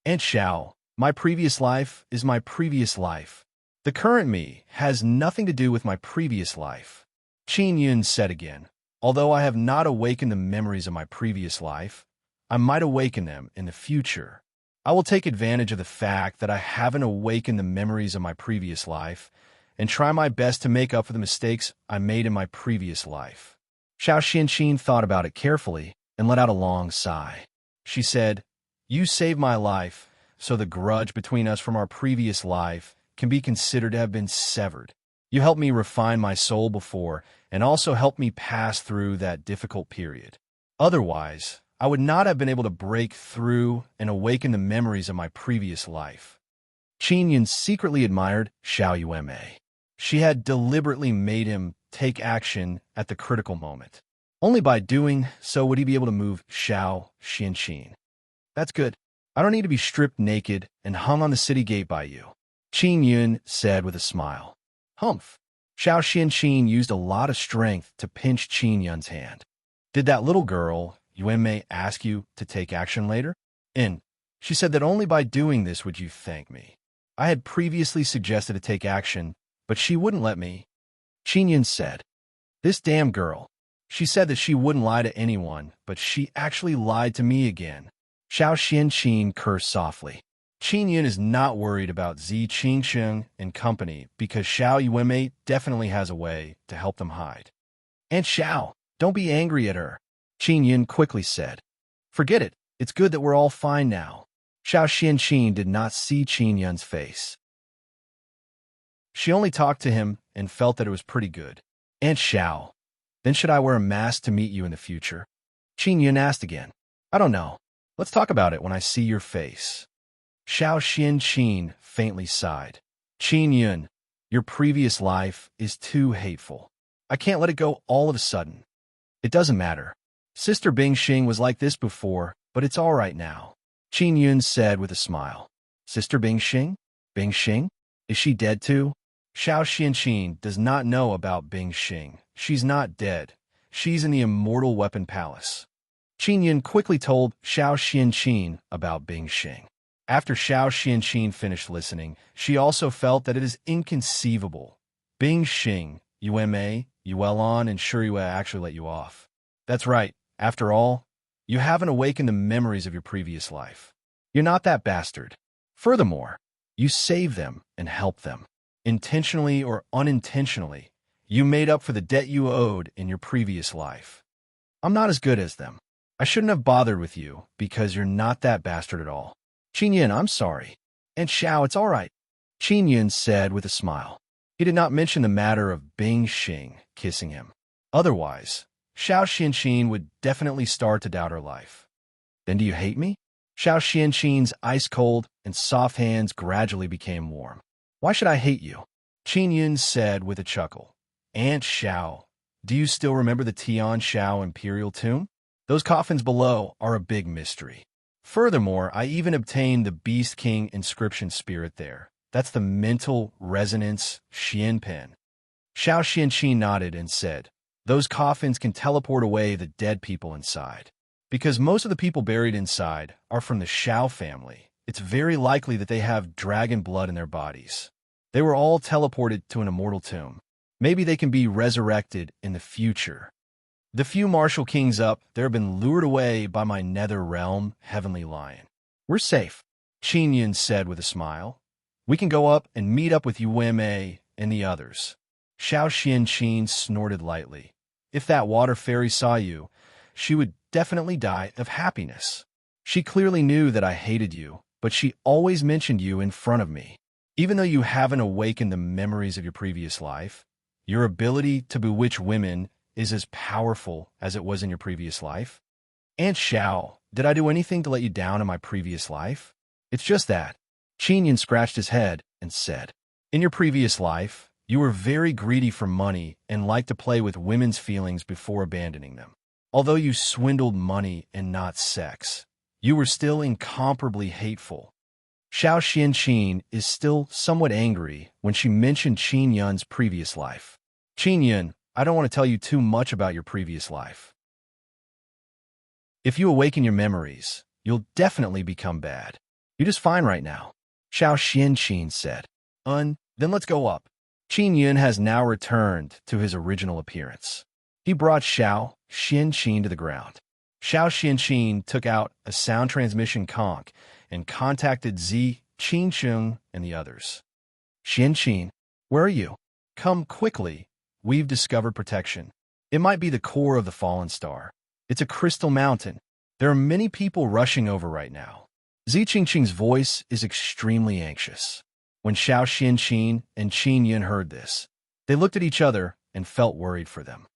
Speaker 1: "And Xiao, my previous life is my previous life. The current me has nothing to do with my previous life," Qin Yun said again. "Although I have not awakened the memories of my previous life, I might awaken them in the future. I will take advantage of the fact that I haven't awakened the memories of my previous life and try my best to make up for the mistakes I made in my previous life." Xiao Xianqin thought about it carefully and let out a long sigh. She said, "You saved my life, so the grudge between us from our previous life can be considered to have been severed. You helped me refine my soul before and also helped me pass through that difficult period. Otherwise, I would not have been able to break through and awaken the memories of my previous life." Qin Yun secretly admired Xiao Yuan. She had deliberately made him take action at the critical moment. Only by doing so would he be able to move Xiao Xianqin. "That's good. I don't need to be stripped naked and hung on the city gate by you," Qin Yun said with a smile. "Humph." Xiao Xianqin used a lot of strength to pinch Qin Yun's hand. "Did that little girl, Yuan, ask you to take action later?" She said that only by doing this would you thank me. I had previously suggested to take action, but she wouldn't let me," Qin Yun said. "This damn girl. She said that she wouldn't lie to anyone, but she actually lied to me again." Xiao Xianqin cursed softly. Qin Yun is not worried about Zi Qingsheng and company because Xiao Yuan definitely has a way to help them hide. "And Xiao, don't be angry at her," Qin Yun quickly said. Forget it. It's good that we're all fine now. Xiao Xianqin did not see Qin Yun's face. She only talked to him and felt that it was pretty good. Aunt Xiao, then should I wear a mask to meet you in the future? Qin Yun asked again. I don't know. Let's talk about it when I see your face. Xiao Xianqin faintly sighed. Qin Yun, your previous life is too hateful. I can't let it go all of a sudden. It doesn't matter. Sister Bingxing was like this before, but it's all right now. Qin Yun said with a smile. Sister Bingxing? Bingxing? Is she dead too? Xiao Xianqin does not know about Bingxing. She's not dead. She's in the Immortal Weapon Palace. Qin Yun quickly told Xiao Xianqin about Bingxing. After Xiao Xianqin finished listening, she also felt that it is inconceivable. Bingxing, Yue Yuelon, and Shuriyue actually let you off. That's right. After all, you haven't awakened the memories of your previous life. You're not that bastard. Furthermore, you saved them and helped them. Intentionally or unintentionally, you made up for the debt you owed in your previous life. I'm not as good as them. I shouldn't have bothered with you because you're not that bastard at all. Qin Yun, I'm sorry. And Xiao, it's all right. Qin Yun said with a smile. He did not mention the matter of Bingxing kissing him. Otherwise, Xiao Xianqin would definitely start to doubt her life. Then do you hate me? Xiao Xianqin's ice-cold and soft hands gradually became warm. Why should I hate you? Qin Yun said with a chuckle. Aunt Xiao, do you still remember the Tian Xiao Imperial tomb? Those coffins below are a big mystery. Furthermore, I even obtained the Beast King inscription spirit there. That's the mental resonance Xian pen. Xiao Xianqin nodded and said, those coffins can teleport away the dead people inside. Because most of the people buried inside are from the Xiao family, it's very likely that they have dragon blood in their bodies. They were all teleported to an immortal tomb. Maybe they can be resurrected in the future. The few martial kings up there have been lured away by my nether realm, Heavenly Lion. We're safe, Qin Yun said with a smile. We can go up and meet up with Yue and the others. Xiao Xianqin snorted lightly. If that water fairy saw you, she would definitely die of happiness. She clearly knew that I hated you, but she always mentioned you in front of me. Even though you haven't awakened the memories of your previous life, your ability to bewitch women is as powerful as it was in your previous life. Aunt Xiao, did I do anything to let you down in my previous life? It's just that. Qin Yun scratched his head and said, in your previous life, you were very greedy for money and liked to play with women's feelings before abandoning them. Although you swindled money and not sex, you were still incomparably hateful. Xiao Xianqin is still somewhat angry when she mentioned Qin Yun's previous life. Qin Yun, I don't want to tell you too much about your previous life. If you awaken your memories, you'll definitely become bad. You're just fine right now, Xiao Xianqin said. Then let's go up. Qin Yun has now returned to his original appearance. He brought Xiao Xianqin to the ground. Xiao Xianqin took out a sound transmission conch and contacted Zi Qingsheng and the others. Xianqin, where are you? Come quickly. We've discovered protection. It might be the core of the fallen star. It's a crystal mountain. There are many people rushing over right now. Zi Qingsheng's voice is extremely anxious. When Xiao Xianqin and Qin Yun heard this, they looked at each other and felt worried for them.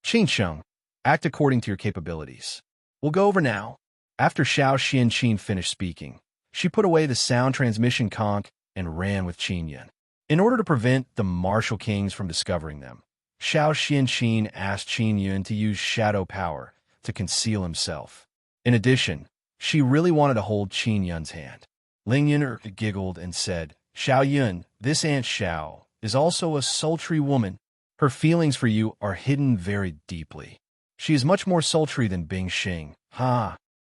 Speaker 1: Qingsheng, act according to your capabilities. We'll go over now. After Xiao Xianqin finished speaking, she put away the sound transmission conch and ran with Qin Yun. In order to prevent the martial kings from discovering them, Xiao Xianqin asked Qin Yun to use shadow power to conceal himself. In addition, she really wanted to hold Qin Yun's hand. Ling Yun giggled and said, Xiao Yun, this Aunt Xiao is also a sultry woman. Her feelings for you are hidden very deeply. She is much more sultry than Bingxing.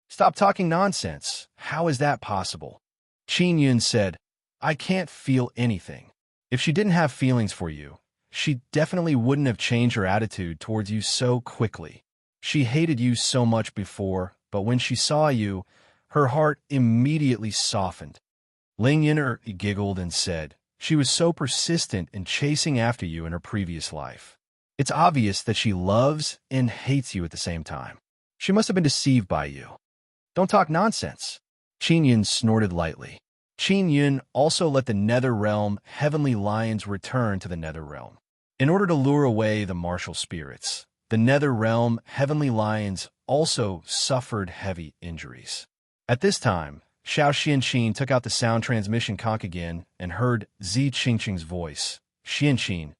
Speaker 1: Stop talking nonsense. How is that possible? Qin Yun said, I can't feel anything. If she didn't have feelings for you, she definitely wouldn't have changed her attitude towards you so quickly. She hated you so much before, but when she saw you, her heart immediately softened. Ling Yin'er giggled and said, she was so persistent in chasing after you in her previous life. It's obvious that she loves and hates you at the same time. She must have been deceived by you. Don't talk nonsense. Qin Yun snorted lightly. Qin Yun also let the Nether Realm heavenly lions return to the Nether Realm. In order to lure away the martial spirits, the Nether Realm heavenly lions also suffered heavy injuries. At this time, Xiao Xianqin took out the sound transmission conch again and heard Zi Qingqing's voice. Xianqin,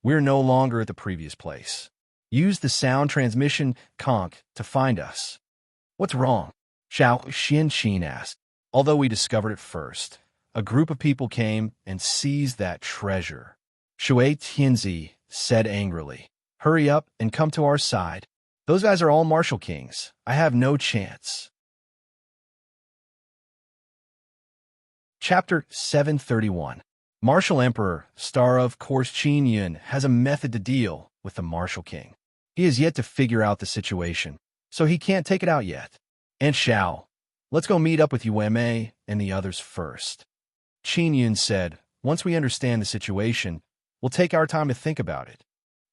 Speaker 1: we're no longer at the previous place. Use the sound transmission conch to find us. What's wrong? Xiao Xianqin asked. Although we discovered it first, a group of people came and seized that treasure. Shui Tianzi said angrily. Hurry up and come to our side. Those guys are all martial kings. I have no chance. Chapter 731. Martial Emperor, star of course Qin Yun, has a method to deal with the martial king. He has yet to figure out the situation, so he can't take it out yet. And Xiao, let's go meet up with Yueme and the others first. Qin Yun said, once we understand the situation, we'll take our time to think about it.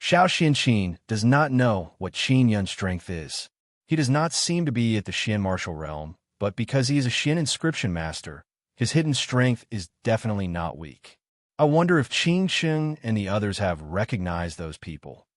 Speaker 1: Xiao Xianqin does not know what Qin Yun's strength is. He does not seem to be at the Xian martial realm, but because he is a Xian inscription master, his hidden strength is definitely not weak. I wonder if Qin Sheng and the others have recognized those people.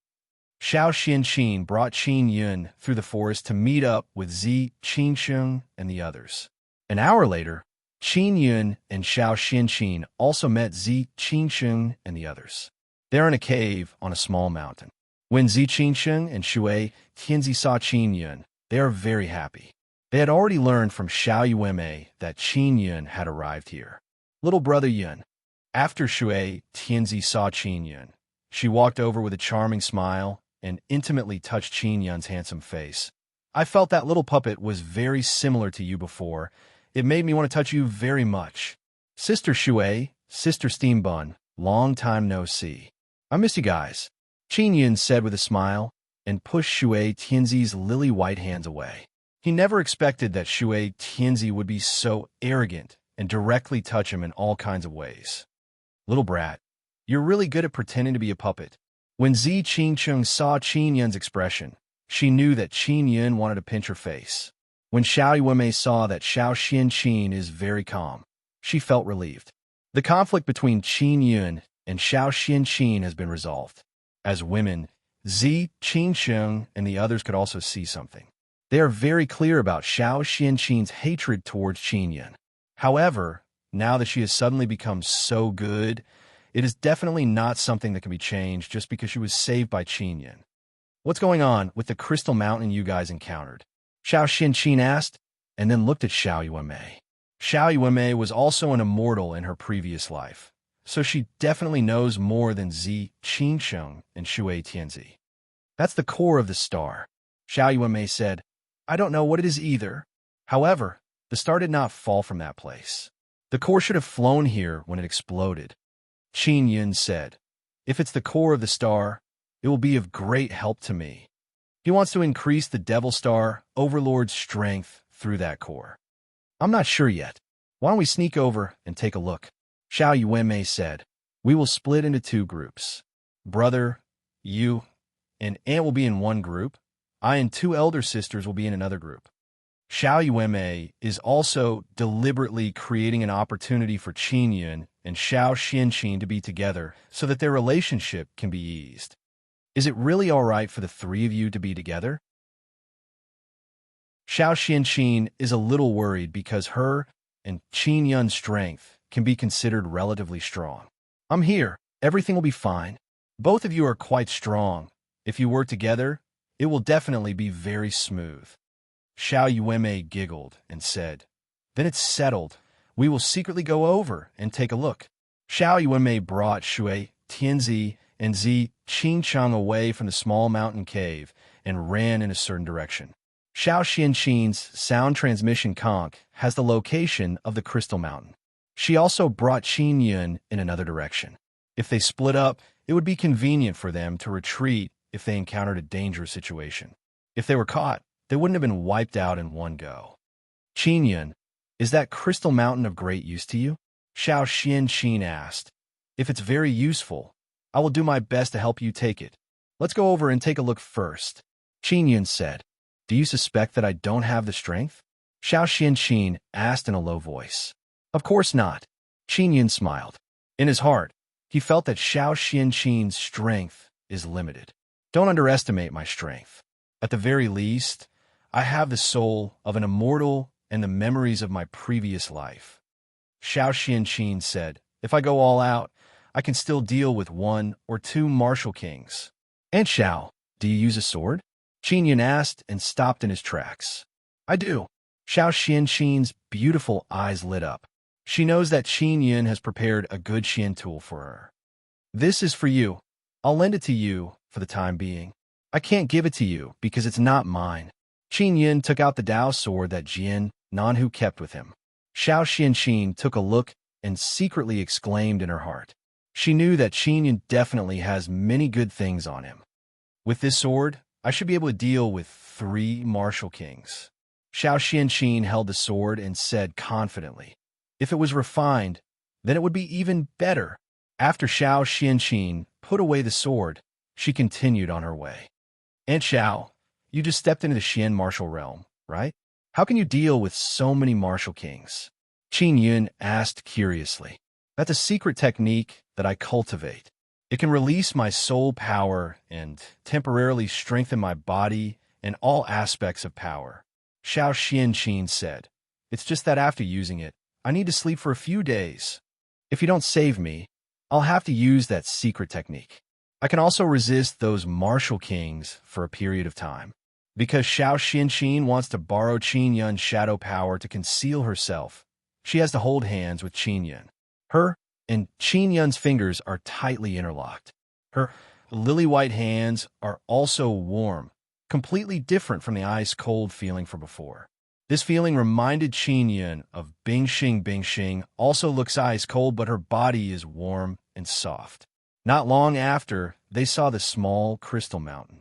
Speaker 1: Xiao Xianqin brought Qin Yun through the forest to meet up with Zi Qingsheng and the others. An hour later, Qin Yun and Xiao Xianqin also met Zi Qingsheng and the others. They're in a cave on a small mountain. When Zi Qingsheng and Shui Tianzi saw Qin Yun, they are very happy. They had already learned from Xiao Yueme that Qin Yun had arrived here. Little brother Yun. After Shui Tianzi saw Qin Yun, she walked over with a charming smile and intimately touched Qin Yun's handsome face. I felt that little puppet was very similar to you before. It made me want to touch you very much. Sister Shui, Sister Steam Bun, long time no see. I miss you guys, Qin Yun said with a smile and pushed Shui Tianzi's lily-white hands away. He never expected that Shui Tianzi would be so arrogant and directly touch him in all kinds of ways. Little brat, you're really good at pretending to be a puppet. When Zi Qingsheng saw Qin Yun's expression, she knew that Qin Yun wanted to pinch her face. When Xiao Yueme saw that Xiao Xianqin is very calm, she felt relieved. The conflict between Qin Yun and Xiao Xianqin has been resolved. As women, Zi Qingsheng and the others could also see something. They are very clear about Xiao Xianqin's hatred towards Qin Yun. However, now that she has suddenly become so good, it is definitely not something that can be changed just because she was saved by Qin Yun. What's going on with the crystal mountain you guys encountered? Xiao Xianqin asked, and then looked at Xiao Yueme. Xiao Yueme was also an immortal in her previous life, so she definitely knows more than Zi Qingsheng and Shui Tianzi. That's the core of the star. Xiao Yueme said, I don't know what it is either. However, the star did not fall from that place. The core should have flown here when it exploded. Qin Yun said, if it's the core of the star, it will be of great help to me. He wants to increase the Devil Star Overlord's strength through that core. I'm not sure yet. Why don't we sneak over and take a look? Xiao Yueme said, we will split into two groups. Brother, you, and Aunt will be in one group. I and two elder sisters will be in another group. Xiao Yueme is also deliberately creating an opportunity for Qin Yun and Xiao Xianqin to be together so that their relationship can be eased. Is it really all right for the three of you to be together? Xiao Xianqin is a little worried because her and Qin Yun's strength can be considered relatively strong. I'm here. Everything will be fine. Both of you are quite strong. If you work together, it will definitely be very smooth. Xiao Yueme giggled and said, then it's settled. We will secretly go over and take a look. Xiao Yueme brought Shui Tianzi and Zi Qingsheng away from the small mountain cave and ran in a certain direction. Xiao Xianqin's sound transmission conch has the location of the crystal mountain. She also brought Qin Yun in another direction. If they split up, it would be convenient for them to retreat if they encountered a dangerous situation. If they were caught, they wouldn't have been wiped out in one go. Qin Yun, is that crystal mountain of great use to you? Xiao Xianqin asked. If it's very useful, I will do my best to help you take it. Let's go over and take a look first. Qin Yun said, do you suspect that I don't have the strength? Xiao Xianqin asked in a low voice. Of course not. Qin Yun smiled. In his heart, he felt that Xiao Xianqin's strength is limited. Don't underestimate my strength. At the very least, I have the soul of an immortal and the memories of my previous life. Xiao Xianqin said, if I go all out, I can still deal with 1 or 2 martial kings. And Xiao, do you use a sword? Qin Yun asked and stopped in his tracks. I do. Xiao Xianqin's beautiful eyes lit up. She knows that Qin Yun has prepared a good Xian tool for her. This is for you. I'll lend it to you for the time being. I can't give it to you because it's not mine. Qin Yun took out the Dao sword that Jian Nanhu kept with him. Xiao Xianqin took a look and secretly exclaimed in her heart. She knew that Qin Yun definitely has many good things on him. With this sword, I should be able to deal with 3 martial kings. Xiao Xianqin held the sword and said confidently, if it was refined, then it would be even better. After Xiao Xianqin put away the sword, she continued on her way. Aunt Xiao, you just stepped into the Xian martial realm, right? How can you deal with so many martial kings? Qin Yun asked curiously. That's a secret technique that I cultivate. It can release my soul power and temporarily strengthen my body and all aspects of power. Xiao Xianqin said, it's just that after using it, I need to sleep for a few days. If you don't save me, I'll have to use that secret technique. I can also resist those martial kings for a period of time. Because Xiao Xianqin wants to borrow Qin Yun's shadow power to conceal herself, she has to hold hands with Qin Yun. Her and Qin Yun's fingers are tightly interlocked. Her lily-white hands are also warm, completely different from the ice-cold feeling from before. This feeling reminded Qin Yun of Bingxing. Bingxing also looks ice-cold, but her body is warm and soft. Not long after, they saw the small crystal mountain.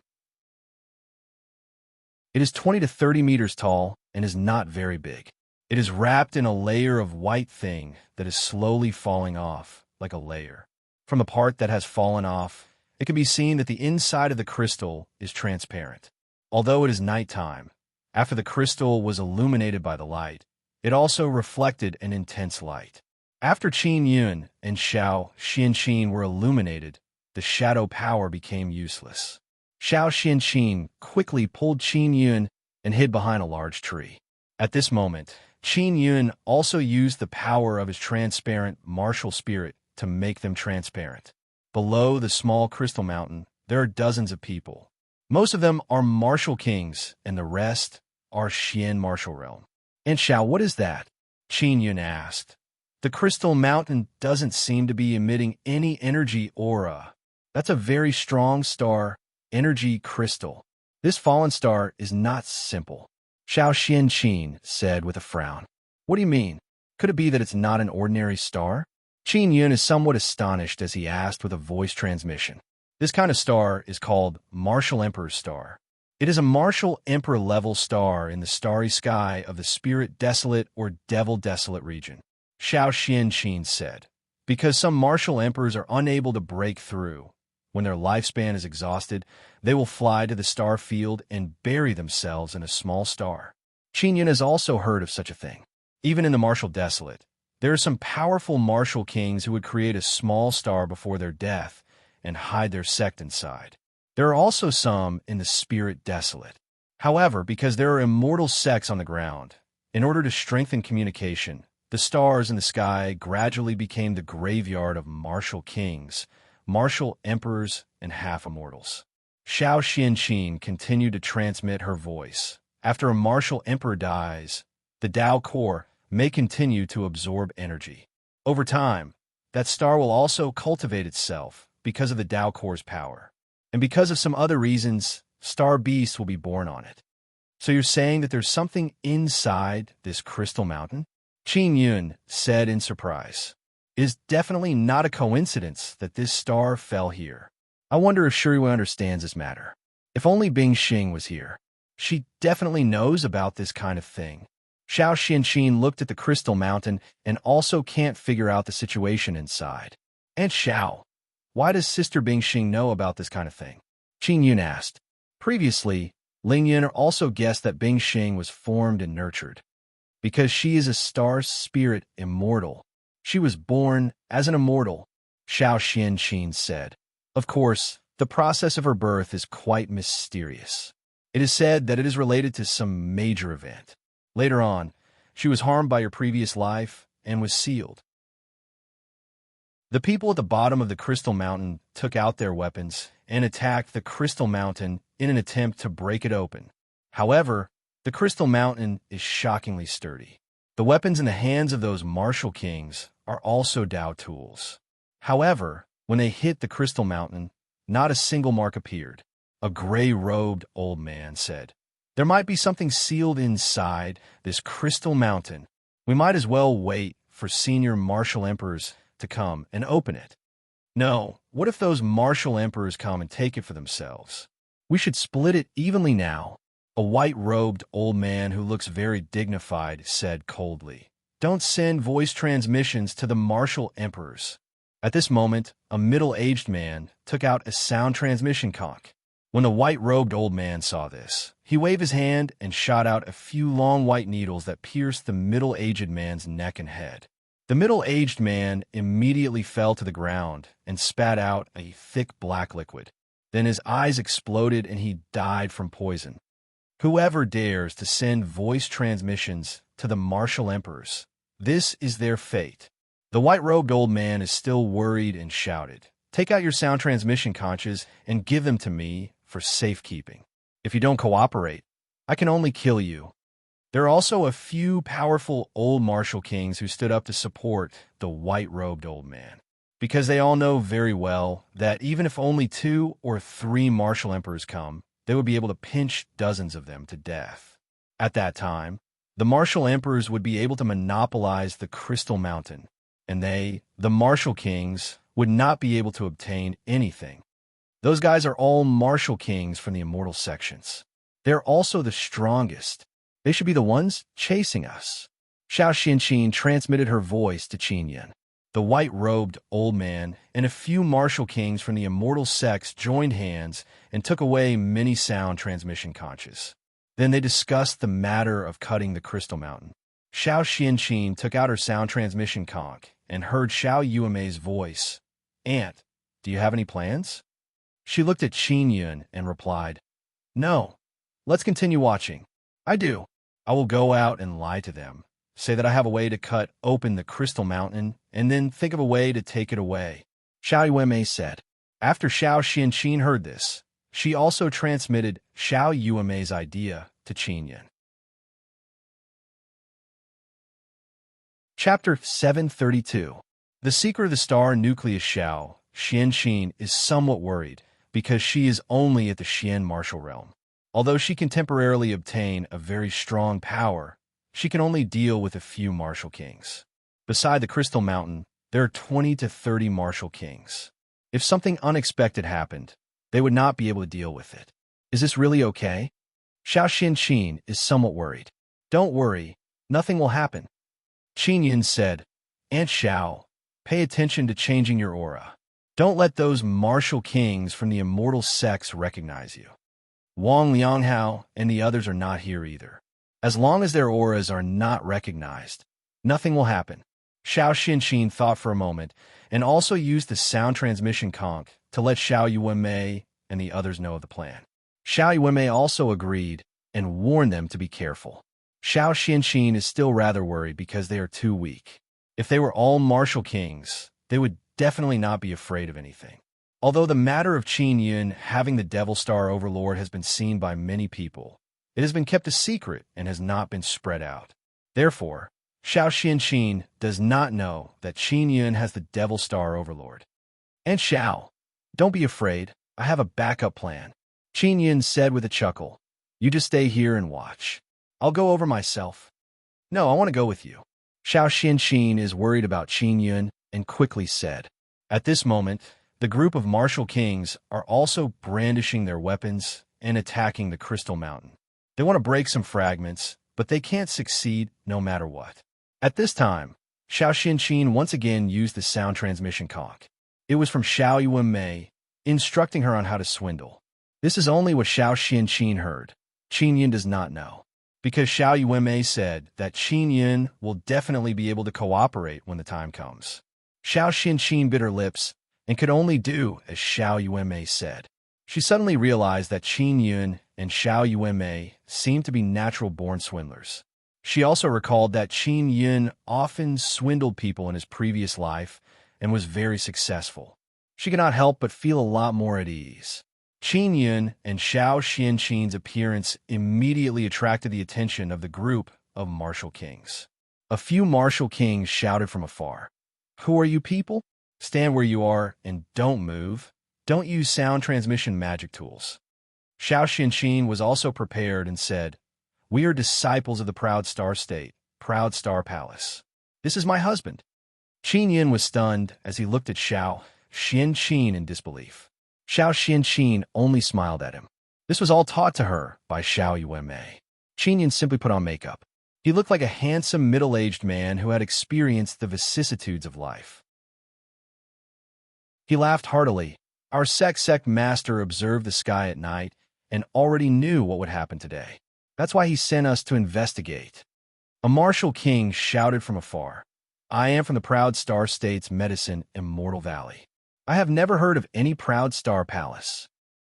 Speaker 1: It is 20 to 30 meters tall and is not very big. It is wrapped in a layer of white thing that is slowly falling off, like a layer. From the part that has fallen off, it can be seen that the inside of the crystal is transparent. Although it is nighttime, after the crystal was illuminated by the light, it also reflected an intense light. After Qin Yun and Xiao Xianqin were illuminated, the shadow power became useless. Xiao Xianqin quickly pulled Qin Yun and hid behind a large tree. At this moment, Qin Yun also used the power of his transparent martial spirit to make them transparent. Below the small crystal mountain, there are dozens of people. Most of them are martial kings, and the rest are Xian martial realm. And Xiao, what is that? Qin Yun asked. The crystal mountain doesn't seem to be emitting any energy aura. That's a very strong star, energy crystal. This fallen star is not simple. Xiao Xianqin said with a frown. What do you mean? Could it be that it's not an ordinary star? Qin Yun is somewhat astonished as he asked with a voice transmission. This kind of star is called Martial Emperor's Star. It is a Martial Emperor level star in the starry sky of the Spirit Desolate or Devil Desolate region. Xiao Xianqin said, because some Martial Emperors are unable to break through. When their lifespan is exhausted, they will fly to the star field and bury themselves in a small star. Qin Yun has also heard of such a thing. Even in the Martial Desolate, there are some powerful martial kings who would create a small star before their death and hide their sect inside. There are also some in the Spirit Desolate. However, because there are immortal sects on the ground, in order to strengthen communication, the stars in the sky gradually became the graveyard of martial kings, martial emperors, and half-immortals. Xiao Xianqin continued to transmit her voice. After a martial emperor dies, the Dao core may continue to absorb energy. Over time, that star will also cultivate itself because of the Dao core's power. And because of some other reasons, star beasts will be born on it. So you're saying that there's something inside this crystal mountain? Qin Yun said in surprise. It is definitely not a coincidence that this star fell here. I wonder if Shuriwei understands this matter. If only Bingxing was here. She definitely knows about this kind of thing. Xiao Xianqin looked at the crystal mountain and also can't figure out the situation inside. And Xiao, why does Sister Bingxing know about this kind of thing? Qin Yun asked. Previously, Ling Yun also guessed that Bingxing was formed and nurtured. because she is a star spirit immortal. She was born as an immortal, Xiao Xianqin said. Of course, the process of her birth is quite mysterious. It is said that it is related to some major event. Later on, she was harmed by her previous life and was sealed. The people at the bottom of the Crystal Mountain took out their weapons and attacked the Crystal Mountain in an attempt to break it open. However, the Crystal Mountain is shockingly sturdy. The weapons in the hands of those martial kings are also Dao tools. However, when they hit the Crystal Mountain, not a single mark appeared. A gray-robed old man said, "There might be something sealed inside this Crystal Mountain. We might as well wait for senior martial emperors to come and open it." "No, what if those martial emperors come and take it for themselves? We should split it evenly now," a white-robed old man who looks very dignified said coldly. "Don't send voice transmissions to the martial emperors." At this moment, a middle-aged man took out a sound transmission conch. When the white-robed old man saw this, he waved his hand and shot out a few long white needles that pierced the middle-aged man's neck and head. The middle-aged man immediately fell to the ground and spat out a thick black liquid. Then his eyes exploded and he died from poison. Whoever dares to send voice transmissions to the martial emperors, this is their fate. The white-robed old man is still worried and shouted, "Take out your sound transmission conches and give them to me for safekeeping. If you don't cooperate, I can only kill you." There are also a few powerful old martial kings who stood up to support the white-robed old man, because they all know very well that even if only 2 or 3 martial emperors come, they would be able to pinch dozens of them to death. At that time, the martial emperors would be able to monopolize the Crystal Mountain, and they, the martial kings, would not be able to obtain anything. Those guys are all martial kings from the immortal sections. They're also the strongest. They should be the ones chasing us. Xiao Xianqin transmitted her voice to Qinyan. The white-robed old man and a few martial kings from the immortal sects joined hands and took away many sound transmission conches. Then they discussed the matter of cutting the Crystal Mountain. Xiao Xianqin took out her sound transmission conch and heard Xiao Yuemei's voice. "Aunt, do you have any plans?" She looked at Qinyan and replied, "No. Let's continue watching." "I do. I will go out and lie to them. Say that I have a way to cut open the Crystal Mountain, and then think of a way to take it away," Xiao Yuemei said. After Xiao Xianqin heard this, she also transmitted Xiao Yuemei's idea to Qinyan. Chapter 732. The Seeker of the Star Nucleus. Xiao Xianqin is somewhat worried because she is only at the Xian martial realm. Although she can temporarily obtain a very strong power, she can only deal with a few martial kings. Beside the Crystal Mountain, there are 20 to 30 martial kings. If something unexpected happened, they would not be able to deal with it. Is this really okay? Xiao Xianqin is somewhat worried. "Don't worry, nothing will happen." Qinyan said, "Aunt Xiao, pay attention to changing your aura. Don't let those martial kings from the immortal sects recognize you. Wang Lianghao and the others are not here either. As long as their auras are not recognized, nothing will happen." Xiao Xianqin thought for a moment and also used the sound transmission conch to let Xiao Yuemei and the others know of the plan. Xiao Yuemei also agreed and warned them to be careful. Xiao Xianqin is still rather worried because they are too weak. If they were all martial kings, they would definitely not be afraid of anything. Although the matter of Qinyan having the Devil Star Overlord has been seen by many people, it has been kept a secret and has not been spread out. Therefore, Xiao Xianqin does not know that Qinyan has the Devil Star Overlord. "And Xiao, don't be afraid. I have a backup plan," Qinyan said with a chuckle. "You just stay here and watch. I'll go over myself." "No, I want to go with you." Xiao Xianqin is worried about Qinyan and quickly said. At this moment, the group of martial kings are also brandishing their weapons and attacking the Crystal Mountain. They want to break some fragments, but they can't succeed no matter what. At this time, Xiao Xianqin once again used the sound transmission conch. It was from Xiao Yuemei, instructing her on how to swindle. This is only what Xiao Xianqin heard. Qinyan does not know. because Xiao Yuanmei said that Qin Yun will definitely be able to cooperate when the time comes. Xiao Xianqin bit her lips and could only do as Xiao Yuanmei said. She suddenly realized that Qin Yun and Xiao Yuanmei seemed to be natural-born swindlers. She also recalled that Qin Yun often swindled people in his previous life and was very successful. She could not help but feel a lot more at ease. Qin Yun and Xiao Xianqin's appearance immediately attracted the attention of the group of martial kings. A few martial kings shouted from afar, "Who are you people? Stand where you are and don't move. Don't use sound transmission magic tools." Xiao Xianqin was also prepared and said, "We are disciples of the Proud Star State, Proud Star Palace. This is my husband." Qin Yun was stunned as he looked at Xiao Xianqin in disbelief. Xiao Xianqin only smiled at him. This was all taught to her by Xiao Yuanmei. Qin Yun simply put on makeup. He looked like a handsome middle-aged man who had experienced the vicissitudes of life. He laughed heartily. Our sect master observed the sky at night and already knew what would happen today. That's why he sent us to investigate. A martial king shouted from afar, "I am from the Proud Star State's Medicine Immortal Valley. I have never heard of any Proud Star Palace.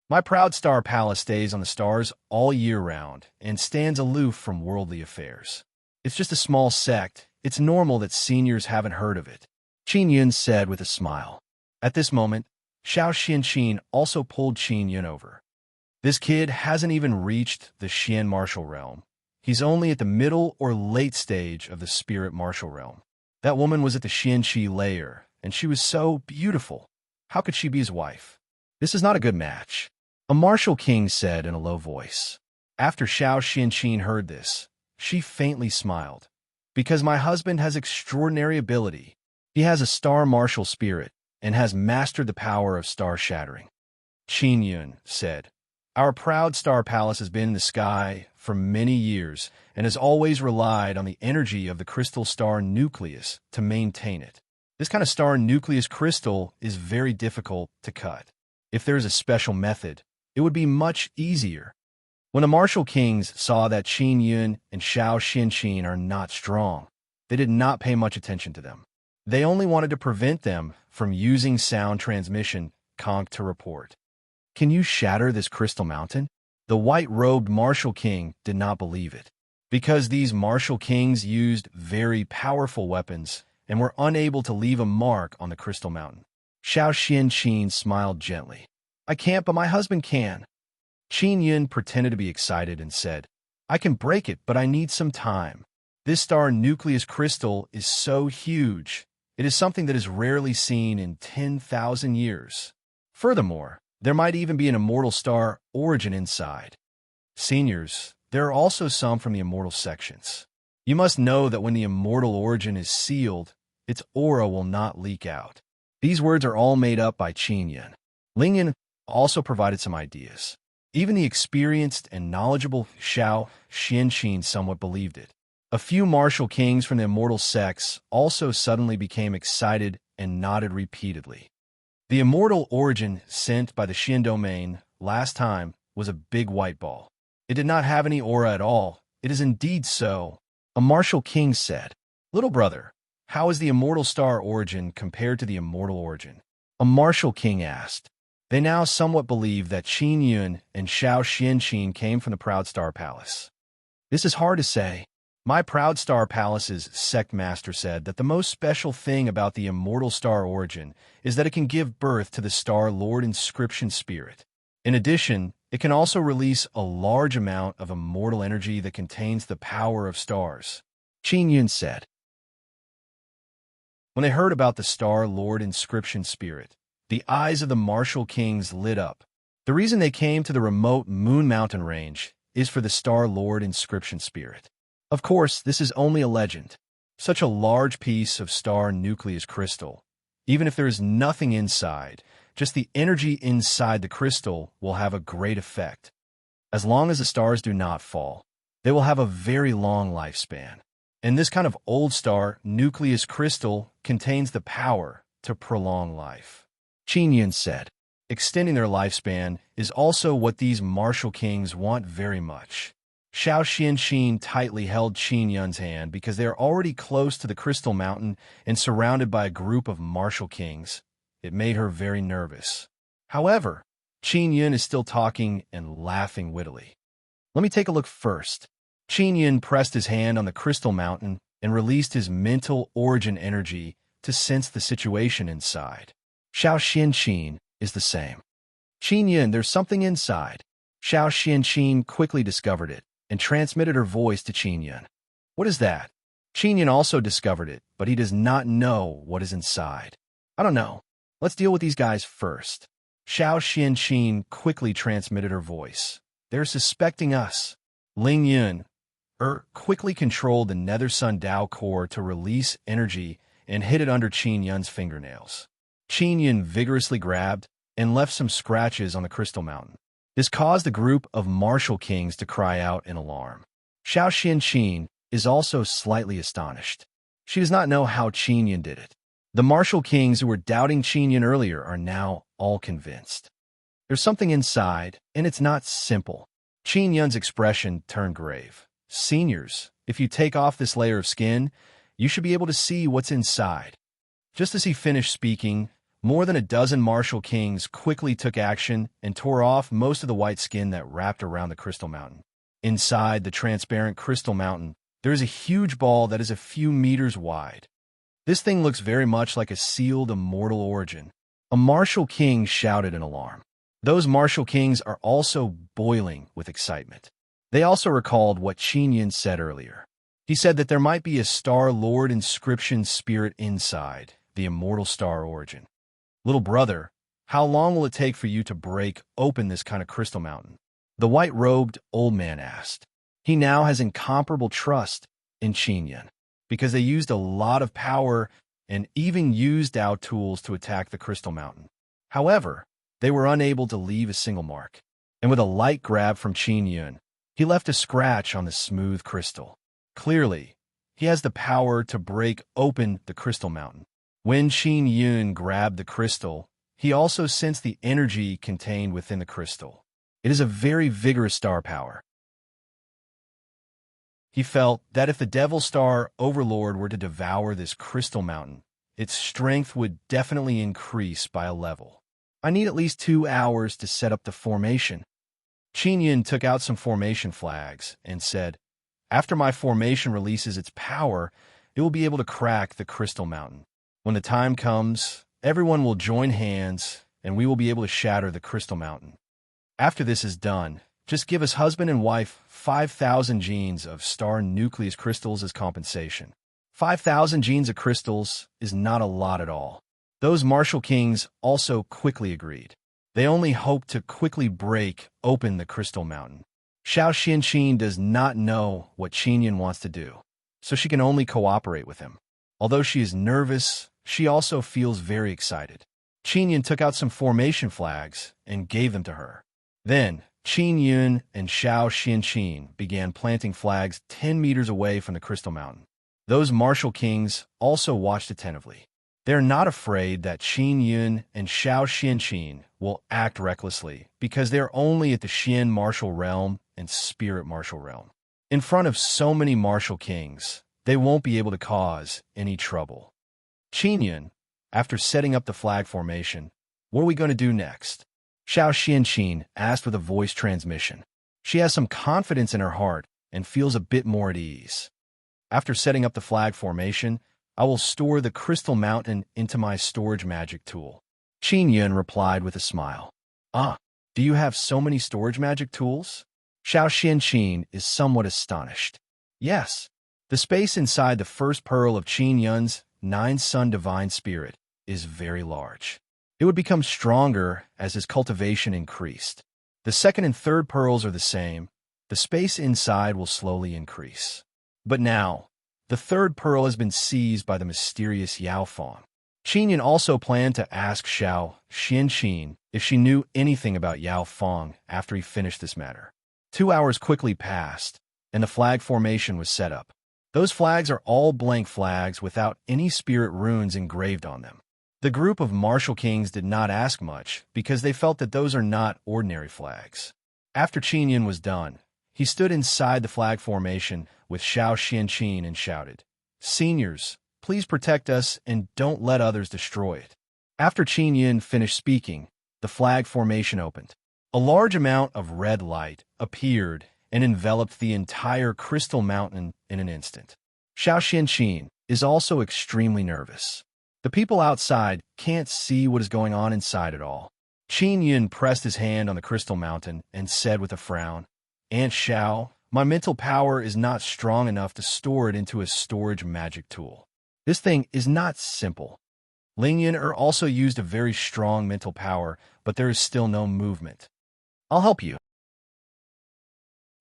Speaker 1: My Proud Star Palace stays on the stars all year round and stands aloof from worldly affairs. It's just a small sect. It's normal that seniors haven't heard of it," Qin Yun said with a smile. At this moment, Xiao Xianqin also pulled Qin Yun over. This kid hasn't even reached the Xian martial realm. He's only at the middle or late stage of the spirit martial realm. That woman was at the Xianqi layer, and she was so beautiful. How could she be his wife? This is not a good match, a martial king said in a low voice. After Xiao Xianqin heard this, she faintly smiled. "Because my husband has extraordinary ability. He has a star martial spirit and has mastered the power of star shattering," Qin Yun said. "Our Proud Star Palace has been in the sky for many years and has always relied on the energy of the crystal star nucleus to maintain it. This kind of star nucleus crystal is very difficult to cut. If there is a special method, it would be much easier." When the martial kings saw that Qin Yun and Xiao Xianqin are not strong, they did not pay much attention to them. They only wanted to prevent them from using sound transmission, conch to report. "Can you shatter this crystal mountain?" The white-robed martial king did not believe it, because these martial kings used very powerful weapons and were unable to leave a mark on the crystal mountain. Xiao Xianqin smiled gently. "I can't, but my husband can." Qin Yun pretended to be excited and said, "I can break it, but I need some time. This star nucleus crystal is so huge. It is something that is rarely seen in 10,000 years. Furthermore, there might even be an immortal star origin inside. Seniors, there are also some from the immortal sections. You must know that when the immortal origin is sealed, its aura will not leak out." These words are all made up by Qin Yun. Ling Yun also provided some ideas. Even the experienced and knowledgeable Xiao Xianqin somewhat believed it. A few martial kings from the immortal sects also suddenly became excited and nodded repeatedly. The immortal origin sent by the Xian domain last time was a big white ball. It did not have any aura at all. "It is indeed so," a martial king said. "Little brother, how is the immortal star origin compared to the immortal origin?" a martial king asked. They now somewhat believed that Qin Yun and Xiao Xianqin came from the Proud Star Palace. "This is hard to say. My Proud Star Palace's sect master said that the most special thing about the immortal star origin is that it can give birth to the Star Lord Inscription Spirit. In addition, it can also release a large amount of immortal energy that contains the power of stars," Qin Yun said. When they heard about the Star Lord Inscription Spirit, the eyes of the martial kings lit up. The reason they came to the remote Moon Mountain range is for the Star Lord Inscription Spirit. Of course, this is only a legend. Such a large piece of star nucleus crystal, even if there is nothing inside, just the energy inside the crystal will have a great effect. As long as the stars do not fall, they will have a very long lifespan. And this kind of old star nucleus crystal contains the power to prolong life, Qin Yun said. Extending their lifespan is also what these martial kings want very much. Xiao Xianxin tightly held Qin Yun's hand because they are already close to the Crystal Mountain and surrounded by a group of martial kings. It made her very nervous. However, Qin Yun is still talking and laughing wittily. Let me take a look first. Qin Yun pressed his hand on the Crystal Mountain and released his mental origin energy to sense the situation inside. Xiao Xianxin is the same. Qin Yun, there's something inside. Xiao Xianxin quickly discovered it and transmitted her voice to Qin Yun. What is that? Qin Yun also discovered it, but he does not know what is inside. I don't know. Let's deal with these guys first. Xiao Xianxin quickly transmitted her voice. They're suspecting us. Ling Yun quickly controlled the Nether Sun Dao core to release energy and hid it under Qin Yun's fingernails. Qin Yun vigorously grabbed and left some scratches on the Crystal Mountain. This caused the group of martial kings to cry out in alarm. Xiao Xianxin is also slightly astonished. She does not know how Qin Yun did it. The martial kings who were doubting Qin Yun earlier are now all convinced. There's something inside, and it's not simple. Qin Yun's expression turned grave. Seniors, if you take off this layer of skin, you should be able to see what's inside. Just as he finished speaking, more than a dozen martial kings quickly took action and tore off most of the white skin that wrapped around the Crystal Mountain. Inside the transparent Crystal Mountain, there is a huge ball that is a few meters wide. This thing looks very much like a sealed immortal origin. A martial king shouted in alarm. Those martial kings are also boiling with excitement. They also recalled what Qin Yun said earlier. He said that there might be a Star Lord inscription spirit inside the immortal star origin. Little brother, how long will it take for you to break open this kind of Crystal Mountain? The white-robed old man asked. He now has incomparable trust in Qin Yun, because they used a lot of power and even used Dao tools to attack the Crystal Mountain. However, they were unable to leave a single mark, and with a light grab from Qin Yun, he left a scratch on the smooth crystal. Clearly, he has the power to break open the Crystal Mountain. When Qin Yun grabbed the crystal, he also sensed the energy contained within the crystal. It is a very vigorous star power. He felt that if the Devil Star Overlord were to devour this Crystal Mountain, its strength would definitely increase by a level. I need at least 2 hours to set up the formation. Qin Yun took out some formation flags and said, after my formation releases its power, it will be able to crack the Crystal Mountain. When the time comes, everyone will join hands and we will be able to shatter the Crystal Mountain. After this is done, just give us husband and wife 5,000 genes of star nucleus crystals as compensation. 5,000 genes of crystals is not a lot at all. Those martial kings also quickly agreed. They only hoped to quickly break open the Crystal Mountain. Xiao Xianxin does not know what Qin Yun wants to do, so she can only cooperate with him. Although she is nervous, she also feels very excited. Qin Yun took out some formation flags and gave them to her. Then, Qin Yun and Xiao Xianxin began planting flags 10 meters away from the Crystal Mountain. Those martial kings also watched attentively. They are not afraid that Qin Yun and Xiao Xianxin will act recklessly because they are only at the Xian martial realm and spirit martial realm. In front of so many martial kings, they won't be able to cause any trouble. Qin Yun, after setting up the flag formation, what are we going to do next? Xiao Xianxin asked with a voice transmission. She has some confidence in her heart and feels a bit more at ease. After setting up the flag formation, I will store the Crystal Mountain into my storage magic tool. Qin Yun replied with a smile. Do you have so many storage magic tools? Xiao Xianxin is somewhat astonished. Yes, the space inside the first pearl of Qin Yun's 9-sun divine spirit is very large. It would become stronger as his cultivation increased. The second and third pearls are the same. The space inside will slowly increase. But now, the third pearl has been seized by the mysterious Yao Fang. Qin Yun also planned to ask Xiao Xianxin if she knew anything about Yao Fang after he finished this matter. 2 hours quickly passed, and the flag formation was set up. Those flags are all blank flags without any spirit runes engraved on them. The group of martial kings did not ask much because they felt that those are not ordinary flags. After Qin Yun was done, He stood inside the flag formation with Xiao Xianqin and shouted, "Seniors, please protect us and don't let others destroy it." After Qin Yun finished speaking, the flag formation opened. A large amount of red light appeared and enveloped the entire crystal mountain in an instant. Xiao Xianqin is also extremely nervous. The people outside can't see what is going on inside at all. Qin Yun pressed his hand on the crystal mountain and said with a frown, "Aunt Xiao, my mental power is not strong enough to store it into a storage magic tool. This thing is not simple." Ling Yun also used a very strong mental power, but there is still no movement. "I'll help you."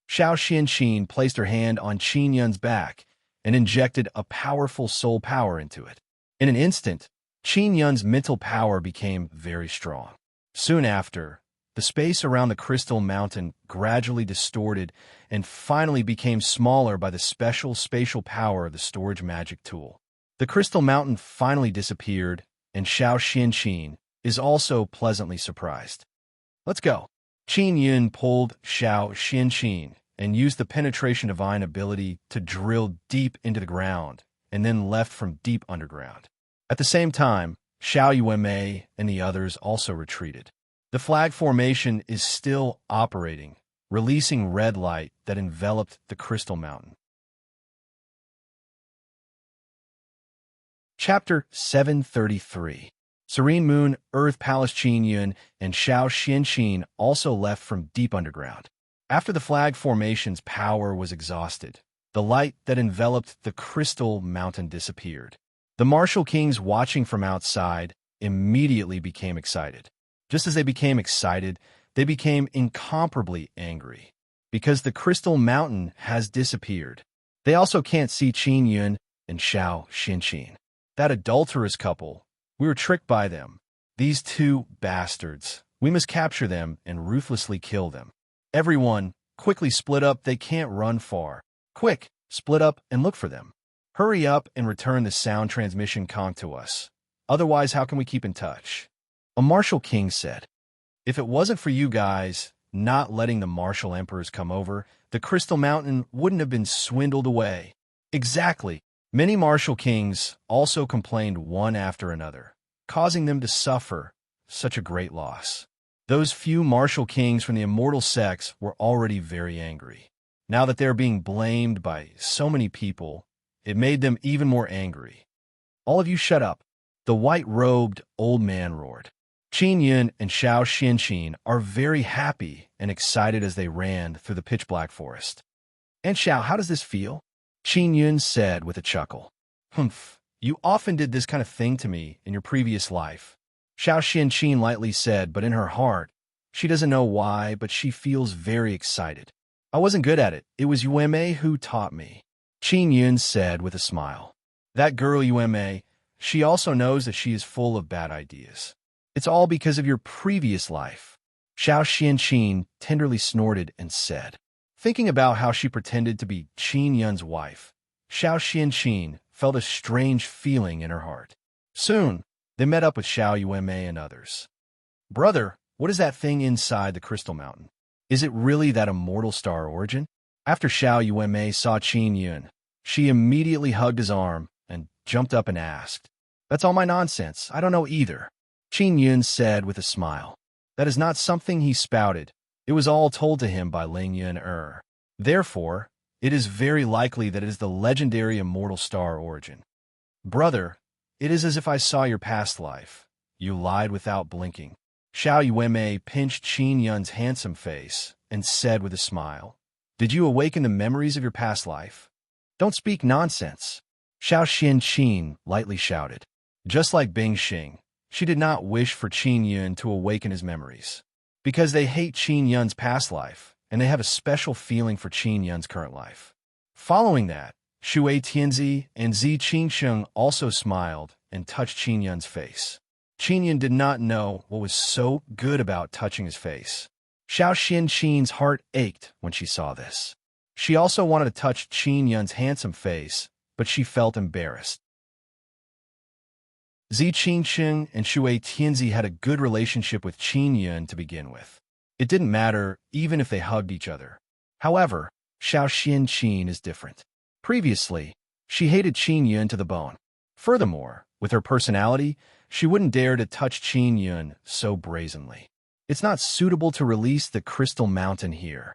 Speaker 1: Xiao Xianqin placed her hand on Qin Yun's back and injected a powerful soul power into it. In an instant, Qin Yun's mental power became very strong. Soon after, the space around the crystal mountain gradually distorted and finally became smaller by the special spatial power of the storage magic tool. The crystal mountain finally disappeared, and Xiao Xianqin is also pleasantly surprised. "Let's go." Qin Yun pulled Xiao Xianqin and used the penetration divine ability to drill deep into the ground and then left from deep underground. At the same time, Xiao Yuanmei and the others also retreated. The flag formation is still operating, releasing red light that enveloped the crystal mountain. Chapter 733. Serene Moon, Earth Palace. Qin Yun and Xiao Xianqin also left from deep underground. After the flag formation's power was exhausted, the light that enveloped the crystal mountain disappeared. The martial kings watching from outside immediately became excited. Just as they became excited, they became incomparably angry, because the crystal mountain has disappeared. They also can't see Qin Yun and Xiao Xianqin. That adulterous couple, we were tricked by them. These two bastards, we must capture them and ruthlessly kill them. Everyone, quickly split up, they can't run far. Quick, split up and look for them. Hurry up and return the sound transmission conch to us. Otherwise, how can we keep in touch? A martial king said, "If it wasn't for you guys not letting the martial emperors come over, the crystal mountain wouldn't have been swindled away." Exactly. Many martial kings also complained one after another, causing them to suffer such a great loss. Those few martial kings from the immortal sex were already very angry. Now that they're being blamed by so many people, it made them even more angry. "All of you shut up," the white-robed old man roared. Qin Yun and Xiao Xianqin are very happy and excited as they ran through the pitch-black forest. "And Xiao, how does this feel?" Qin Yun said with a chuckle. "Humph, you often did this kind of thing to me in your previous life," Xiao Xianqin lightly said, but in her heart, she doesn't know why, but she feels very excited. "I wasn't good at it. It was Yuanmei who taught me," Qin Yun said with a smile. "That girl Yuanmei, she also knows that she is full of bad ideas. It's all because of your previous life," Xiao Xianqin tenderly snorted and said. Thinking about how she pretended to be Qin Yun's wife, Xiao Xianqin felt a strange feeling in her heart. Soon, they met up with Xiao Yuanmei and others. "Brother, what is that thing inside the crystal mountain? Is it really that immortal star origin?" After Xiao Yuanmei saw Qin Yun, she immediately hugged his arm and jumped up and asked, "That's all my nonsense. I don't know either," Qin Yun said with a smile. That is not something he spouted. It was all told to him by Ling Yun. Therefore, it is very likely that it is the legendary immortal star origin. "Brother, it is as if I saw your past life. You lied without blinking." Xiao Yuanmei pinched Qin Yun's handsome face and said with a smile, "Did you awaken the memories of your past life?" "Don't speak nonsense," Xiao Xianqin lightly shouted. Just like Bing Xing, she did not wish for Qin Yun to awaken his memories, because they hate Qin Yun's past life, and they have a special feeling for Qin Yun's current life. Following that, Shui Tianzi and Zi Qingsheng also smiled and touched Qin Yun's face. Qin Yun did not know what was so good about touching his face. Xiao Xianqin's heart ached when she saw this. She also wanted to touch Qin Yun's handsome face, but she felt embarrassed. Zi Qingsheng and Shui Tianzi had a good relationship with Qin Yun to begin with. It didn't matter even if they hugged each other. However, Xiao Xianqin is different. Previously, she hated Qin Yun to the bone. Furthermore, with her personality, she wouldn't dare to touch Qin Yun so brazenly. It's not suitable to release the crystal mountain here.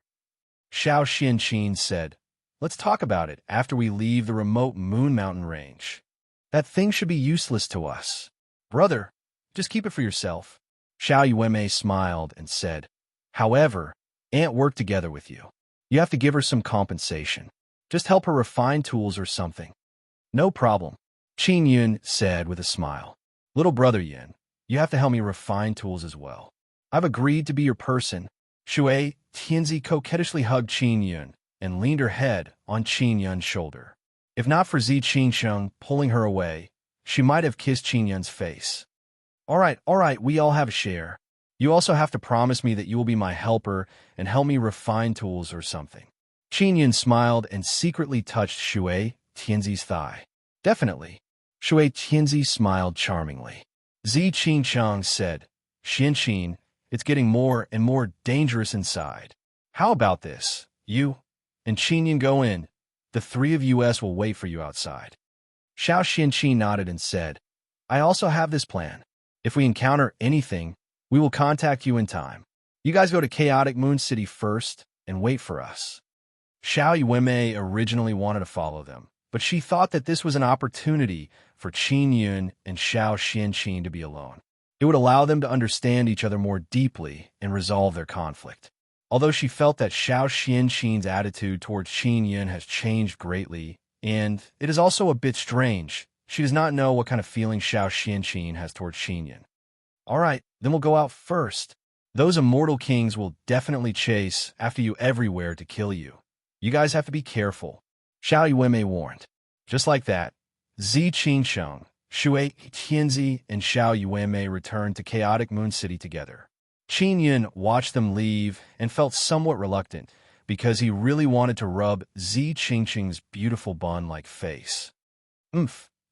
Speaker 1: Xiao Xianqin said, let's talk about it after we leave the remote moon mountain range. That thing should be useless to us. Brother, just keep it for yourself. Xiao Yuemei smiled and said, however, Aunt worked together with you. You have to give her some compensation. Just help her refine tools or something. No problem, Qin Yun said with a smile. Little brother Yin, you have to help me refine tools as well. I've agreed to be your person. Shui Tianzi coquettishly hugged Qin Yun and leaned her head on Qin Yun's shoulder. If not for Zi Qingsheng pulling her away, she might have kissed Qin Yun's face. All right, we all have a share. You also have to promise me that you will be my helper and help me refine tools or something. Qin Yun smiled and secretly touched Shui Tianzi's thigh. Definitely. Shui Tianzi smiled charmingly. Zi Qingsheng said, Xianqin, it's getting more and more dangerous inside. How about this? You and Qin Yun go in. The three of us will wait for you outside. Xiao Xianqin nodded and said, I also have this plan. If we encounter anything, we will contact you in time. You guys go to Chaotic Moon City first and wait for us. Xiao Yuemei originally wanted to follow them, but she thought that this was an opportunity for Qin Yun and Xiao Xianqin to be alone. It would allow them to understand each other more deeply and resolve their conflict. Although she felt that Xiao Xianqin's attitude towards Qin Yun has changed greatly, and it is also a bit strange, she does not know what kind of feeling Xiao Xianqin has towards Qin Yun. All right, then we'll go out first. Those immortal kings will definitely chase after you everywhere to kill you. You guys have to be careful, Xiao Yuemei warned. Just like that, Zi Qingsheng, Shui Tianzi, and Xiao Yuemei returned to Chaotic Moon City together. Qin Yun watched them leave and felt somewhat reluctant because he really wanted to rub Zi Qingsheng's beautiful bun-like face.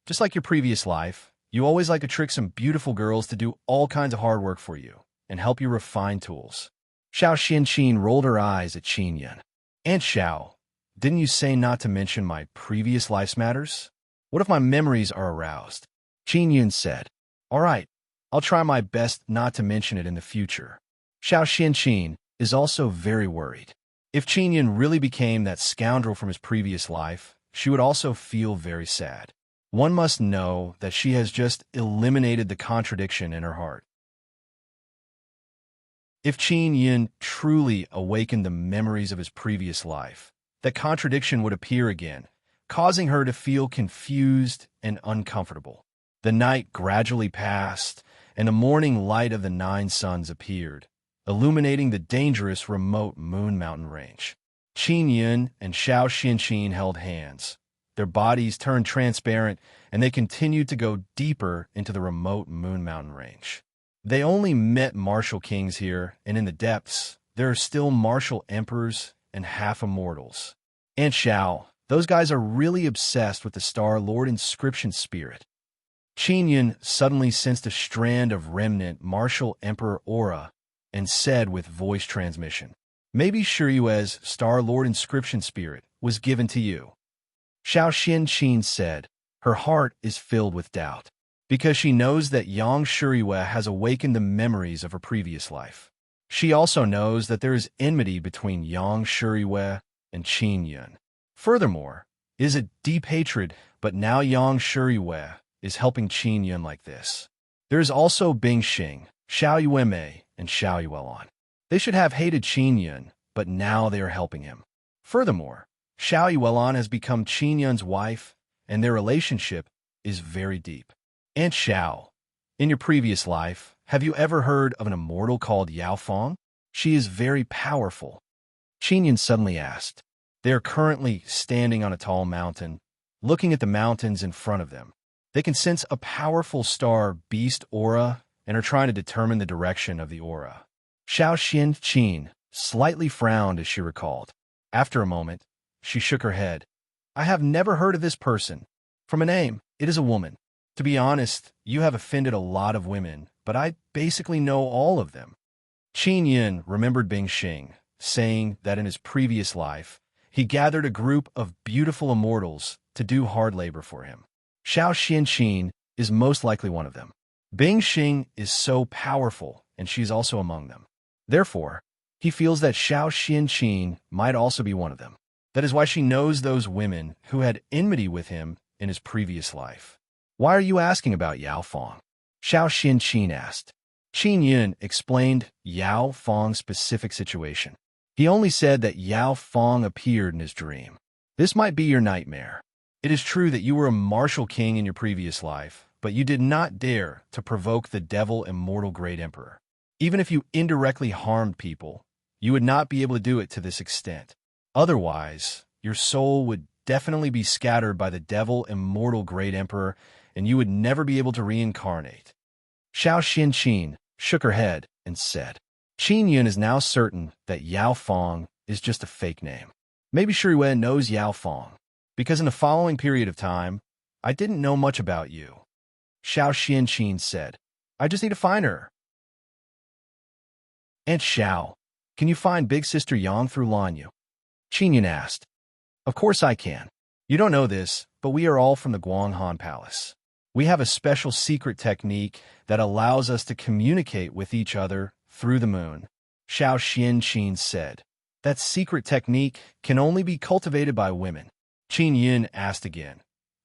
Speaker 1: Just like your previous life, you always like to trick some beautiful girls to do all kinds of hard work for you and help you refine tools. Xiao Xianqin rolled her eyes at Qin Yun. Aunt Xiao, didn't you say not to mention my previous life's matters? What if my memories are aroused? Qin Yun said, all right, I'll try my best not to mention it in the future. Xiao Xianqin is also very worried. If Qin Yun really became that scoundrel from his previous life, she would also feel very sad. One must know that she has just eliminated the contradiction in her heart. If Qin Yun truly awakened the memories of his previous life, that contradiction would appear again, causing her to feel confused and uncomfortable. The night gradually passed, and the morning light of the 9 suns appeared, illuminating the dangerous remote moon mountain range. Qin Yun and Xiao Xianqin held hands. Their bodies turned transparent, and they continued to go deeper into the remote moon mountain range. They only met martial kings here, and in the depths, there are still martial emperors and half-immortals. And Xiao, those guys are really obsessed with the Star Lord inscription spirit. Qin Yun suddenly sensed a strand of remnant martial emperor aura and said with voice transmission, maybe Shiyue's Star Lord inscription spirit was given to you. Xiao Xianqin said, her heart is filled with doubt, because she knows that Yang Shiyue has awakened the memories of her previous life. She also knows that there is enmity between Yang Shiyue and Qin Yun. Furthermore, it is a deep hatred, but now Yang Shiyue is helping Qin Yun like this. There is also Bing Xing, Xiao Yuemei, and Xiao Yuelon. They should have hated Qin Yun, but now they are helping him. Furthermore, Xiao Yuelon has become Qin Yun's wife, and their relationship is very deep. Aunt Xiao, in your previous life, have you ever heard of an immortal called Yao Fong? She is very powerful. Qin Yun suddenly asked. They are currently standing on a tall mountain, looking at the mountains in front of them. They can sense a powerful star beast aura and are trying to determine the direction of the aura. Xiao Xianqin slightly frowned as she recalled. After a moment, she shook her head. I have never heard of this person. From a name, it is a woman. To be honest, you have offended a lot of women, but I basically know all of them. Qin Yun remembered Bing Xing, saying that in his previous life, he gathered a group of beautiful immortals to do hard labor for him. Xiao Xianqin is most likely one of them. Bing Xing is so powerful, and she is also among them. Therefore, he feels that Xiao Xianqin might also be one of them. That is why she knows those women who had enmity with him in his previous life. Why are you asking about Yao Fong? Xiao Xianqin asked. Qin Yun explained Yao Fong's specific situation. He only said that Yao Fong appeared in his dream. This might be your nightmare. It is true that you were a martial king in your previous life, but you did not dare to provoke the devil immortal great emperor. Even if you indirectly harmed people, you would not be able to do it to this extent. Otherwise, your soul would definitely be scattered by the devil immortal great emperor, and you would never be able to reincarnate. Xiao Xianqin shook her head and said, Qin Yun is now certain that Yao Fong is just a fake name. Maybe Shuriwen knows Yao Fong, because in the following period of time, I didn't know much about you. Xiao Xianqin said, I just need to find her. Aunt Xiao, can you find Big Sister Yang through Lanyu? Qin Yun asked. Of course I can. You don't know this, but we are all from the Guanghan Palace. We have a special secret technique that allows us to communicate with each other through the moon. Xiao Xianqin said. That secret technique can only be cultivated by women. Qin Yun asked again.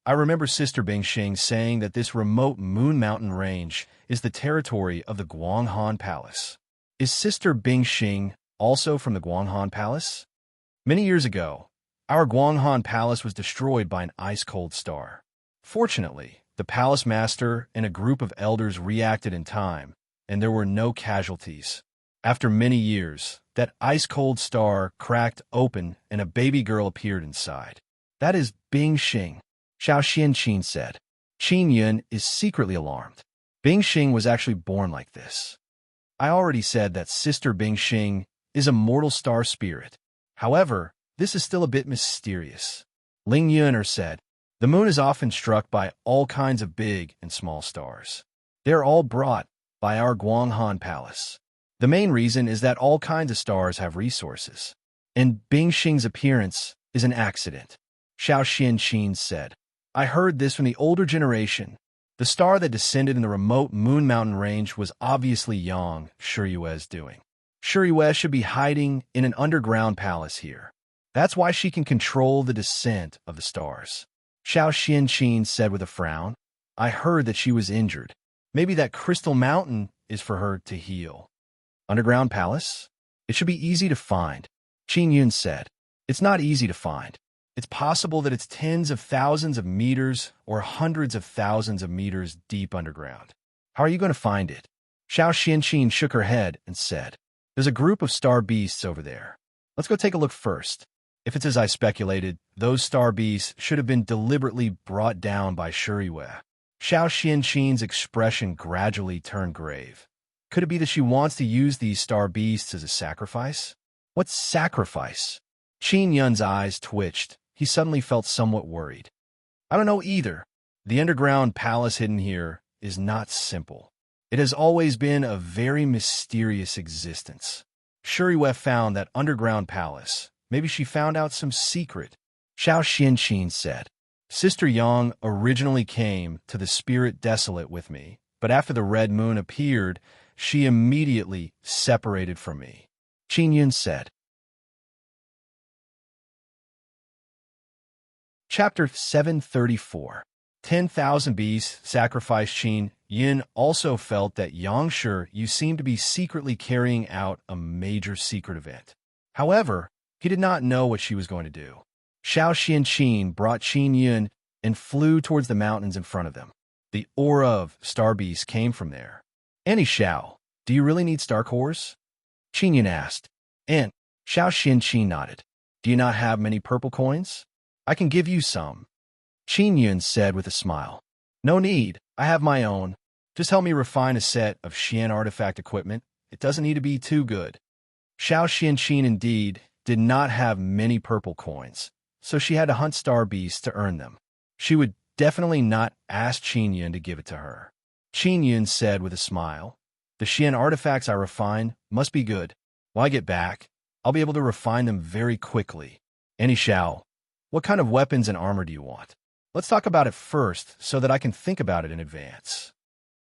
Speaker 1: I remember Sister Bingxing saying that this remote moon mountain range is the territory of the Guanghan Palace. Is Sister Bingxing also from the Guanghan Palace? Many years ago, our Guanghan Palace was destroyed by an ice-cold star. Fortunately, the palace master and a group of elders reacted in time, and there were no casualties. After many years, that ice-cold star cracked open and a baby girl appeared inside. That is Bingxing, Xiao Xianqin said. Qin Yun is secretly alarmed. Bingxing was actually born like this. I already said that Sister Bingxing is a mortal star spirit. However, this is still a bit mysterious. Ling Yuner said, the moon is often struck by all kinds of big and small stars. They are all brought by our Guanghan Palace. The main reason is that all kinds of stars have resources, and Bingxing's appearance is an accident. Xiao Xianqin said, I heard this from the older generation. The star that descended in the remote moon mountain range was obviously Yang Shuyue's doing. Shuyue should be hiding in an underground palace here. That's why she can control the descent of the stars. Xiao Xianqin said with a frown, I heard that she was injured. Maybe that crystal mountain is for her to heal. Underground palace? It should be easy to find. Qin Yun said, it's not easy to find. It's possible that it's tens of thousands of meters or hundreds of thousands of meters deep underground. How are you going to find it? Xiao Xianqin shook her head and said, there's a group of star beasts over there. Let's go take a look first. If it's as I speculated, those star beasts should have been deliberately brought down by Shuriwe. Xiao Xianqin's expression gradually turned grave. Could it be that she wants to use these star beasts as a sacrifice? What sacrifice? Qin Yun's eyes twitched. He suddenly felt somewhat worried. I don't know either. The underground palace hidden here is not simple. It has always been a very mysterious existence. Shuriwe found that underground palace. Maybe she found out some secret. Xiao Xianqin said, Sister Yang originally came to the Spirit Desolate with me, but after the red moon appeared, she immediately separated from me. Qin Yun said. Chapter 734. 10,000 beasts sacrificed. Qin Yun also felt that Yang Shi, you seemed to be secretly carrying out a major secret event. However, he did not know what she was going to do. Xiao Xianqin brought Qin Yun and flew towards the mountains in front of them. The aura of star beasts came from there. Annie Xiao, do you really need star cores? Qin Yun asked. And Xiao Xianqin nodded. Do you not have many purple coins? I can give you some. Qin Yun said with a smile. No need, I have my own. Just help me refine a set of Xian artifact equipment. It doesn't need to be too good. Xiao Xianqin indeed did not have many purple coins, so she had to hunt star beasts to earn them. She would definitely not ask Qin Yun to give it to her. Qin Yun said with a smile, the Xian artifacts I refine must be good. When I get back, I'll be able to refine them very quickly. Any Xiao, what kind of weapons and armor do you want? Let's talk about it first so that I can think about it in advance.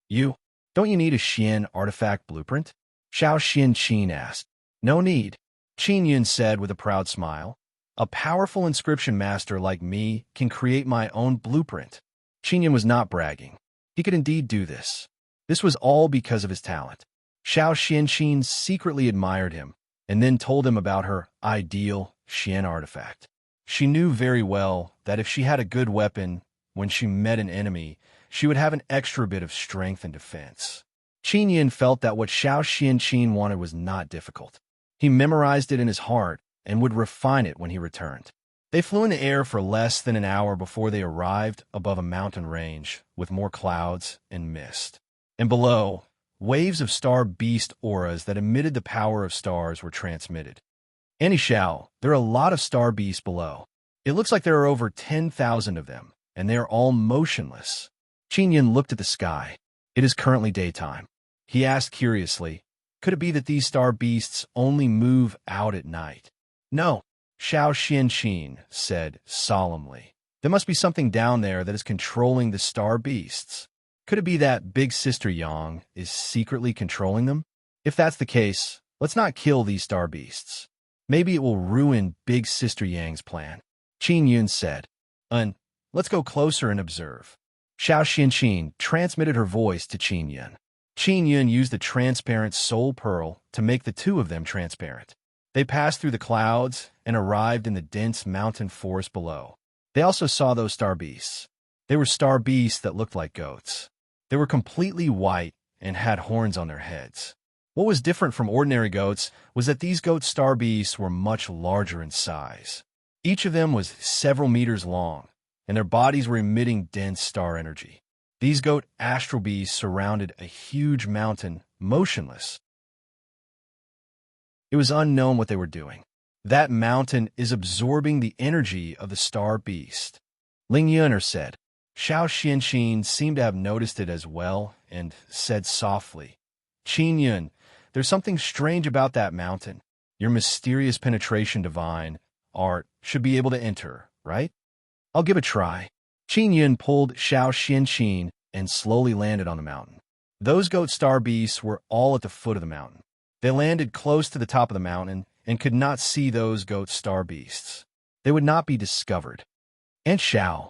Speaker 1: Don't you need a Xian artifact blueprint? Xiao Xianqin asked. No need, Qin Yun said with a proud smile. A powerful inscription master like me can create my own blueprint. Qin Yun was not bragging. He could indeed do this. This was all because of his talent. Xiao Xianqin secretly admired him and then told him about her ideal Xian artifact. She knew very well that if she had a good weapon, when she met an enemy, she would have an extra bit of strength and defense. Qin Yin felt that what Xiao Xianqin wanted was not difficult. He memorized it in his heart and would refine it when he returned. They flew in the air for less than an hour before they arrived above a mountain range with more clouds and mist. And below, waves of star beast auras that emitted the power of stars were transmitted. Annie Xiao, there are a lot of star beasts below. It looks like there are over 10,000 of them, and they are all motionless. Qin Yin looked at the sky. It is currently daytime. He asked curiously, could it be that these star beasts only move out at night? No, Xiao Xianqin said solemnly. There must be something down there that is controlling the star beasts. Could it be that Big Sister Yang is secretly controlling them? If that's the case, let's not kill these star beasts. Maybe it will ruin Big Sister Yang's plan. Qin Yun said. Let's go closer and observe. Xiao Xianqin transmitted her voice to Qin Yun. Qin Yun used the transparent soul pearl to make the two of them transparent. They passed through the clouds and arrived in the dense mountain forest below. They also saw those star beasts. They were star beasts that looked like goats. They were completely white and had horns on their heads. What was different from ordinary goats was that these goat star beasts were much larger in size. Each of them was several meters long, and their bodies were emitting dense star energy. These goat astral beasts surrounded a huge mountain, motionless. It was unknown what they were doing. That mountain is absorbing the energy of the star beast. Ling Yuner said. Xiao Xianqin seemed to have noticed it as well and said softly, Qin Yun, there's something strange about that mountain. Your mysterious penetration divine art should be able to enter, right? I'll give a try. Qin Yun pulled Xiao Xianqin and slowly landed on the mountain. Those goat star beasts were all at the foot of the mountain. They landed close to the top of the mountain and could not see those goat star beasts. They would not be discovered. Aunt Xiao,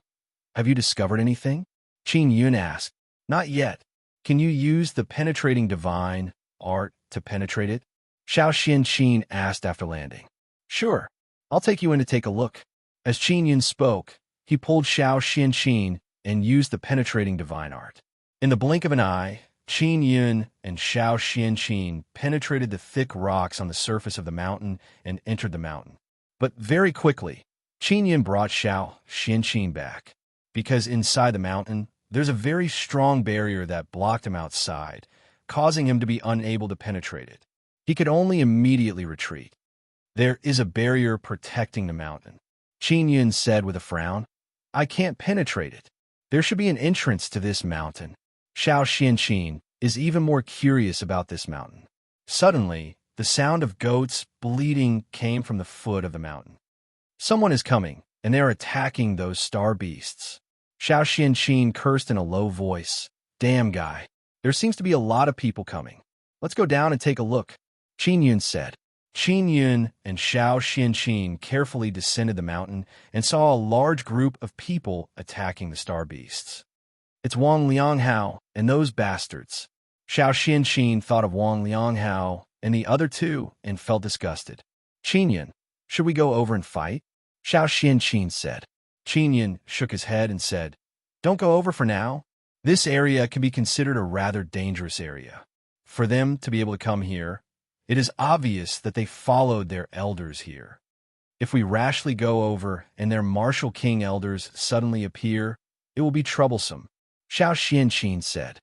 Speaker 1: have you discovered anything? Qin Yun asked. Not yet. Can you use the penetrating divine art to penetrate it? Xiao Xianqin asked after landing. Sure. I'll take you in to take a look. As Qin Yun spoke, he pulled Xiao Xianqin and used the penetrating divine art. In the blink of an eye, Qin Yun and Xiao Xianqin penetrated the thick rocks on the surface of the mountain and entered the mountain. But very quickly, Qin Yun brought Xiao Xianqin back, because inside the mountain, there's a very strong barrier that blocked him outside, causing him to be unable to penetrate it. He could only immediately retreat. There is a barrier protecting the mountain, Qin Yun said with a frown. I can't penetrate it. There should be an entrance to this mountain. Xiao Xianqin is even more curious about this mountain. Suddenly, the sound of goats bleating came from the foot of the mountain. Someone is coming, and they are attacking those star beasts. Xiao Xianqin cursed in a low voice. Damn guy. There seems to be a lot of people coming. Let's go down and take a look, Qin Yun said. Qin Yun and Xiao Xianqin carefully descended the mountain and saw a large group of people attacking the star beasts. It's Wang Lianghao and those bastards. Xiao Xianqin thought of Wang Lianghao and the other two and felt disgusted. Qin Yun, should we go over and fight? Xiao Xianqin said. Qin Yun shook his head and said, Don't go over for now. This area can be considered a rather dangerous area. For them to be able to come here, it is obvious that they followed their elders here. If we rashly go over and their martial king elders suddenly appear, it will be troublesome, Xiao Xianqin said.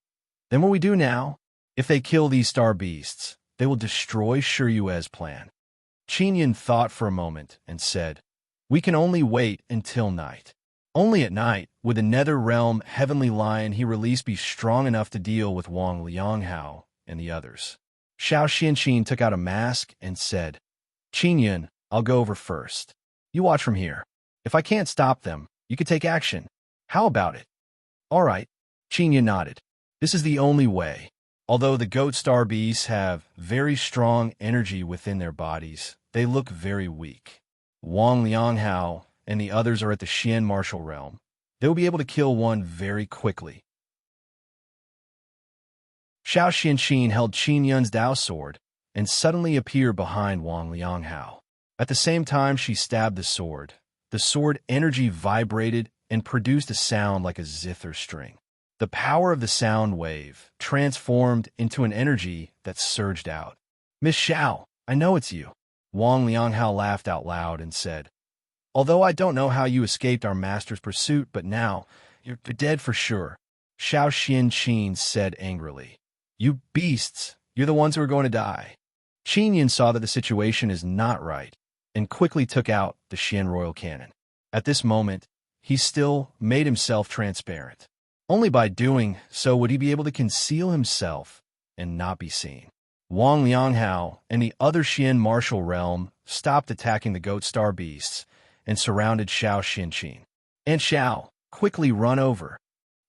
Speaker 1: Then what we do now? If they kill these star beasts, they will destroy Shiyue's plan. Qin Yun thought for a moment and said, We can only wait until night. Only at night would the nether realm heavenly lion he released be strong enough to deal with Wang Lianghao and the others. Xiao Xianqin took out a mask and said, Qin Yun, I'll go over first. You watch from here. If I can't stop them, you could take action. How about it? All right. Qin Yun nodded. This is the only way. Although the goat star beasts have very strong energy within their bodies, they look very weak. Wang Lianghao and the others are at the Xian martial realm. They will be able to kill one very quickly. Xiao Xianqin held Qin Yun's Dao sword and suddenly appeared behind Wang Lianghao. At the same time she stabbed the sword energy vibrated and produced a sound like a zither string. The power of the sound wave transformed into an energy that surged out. Miss Xiao, I know it's you. Wang Lianghao laughed out loud and said, although I don't know how you escaped our master's pursuit, but now you're dead for sure. Xiao Xianqin said angrily. You beasts, you're the ones who are going to die. Qin Yun saw that the situation is not right and quickly took out the Xian royal cannon. At this moment, he still made himself transparent. Only by doing so would he be able to conceal himself and not be seen. Wang Lianghao and the other Xian martial realm stopped attacking the goat star beasts and surrounded Xiao Xianqin. And Xiao, quickly run over.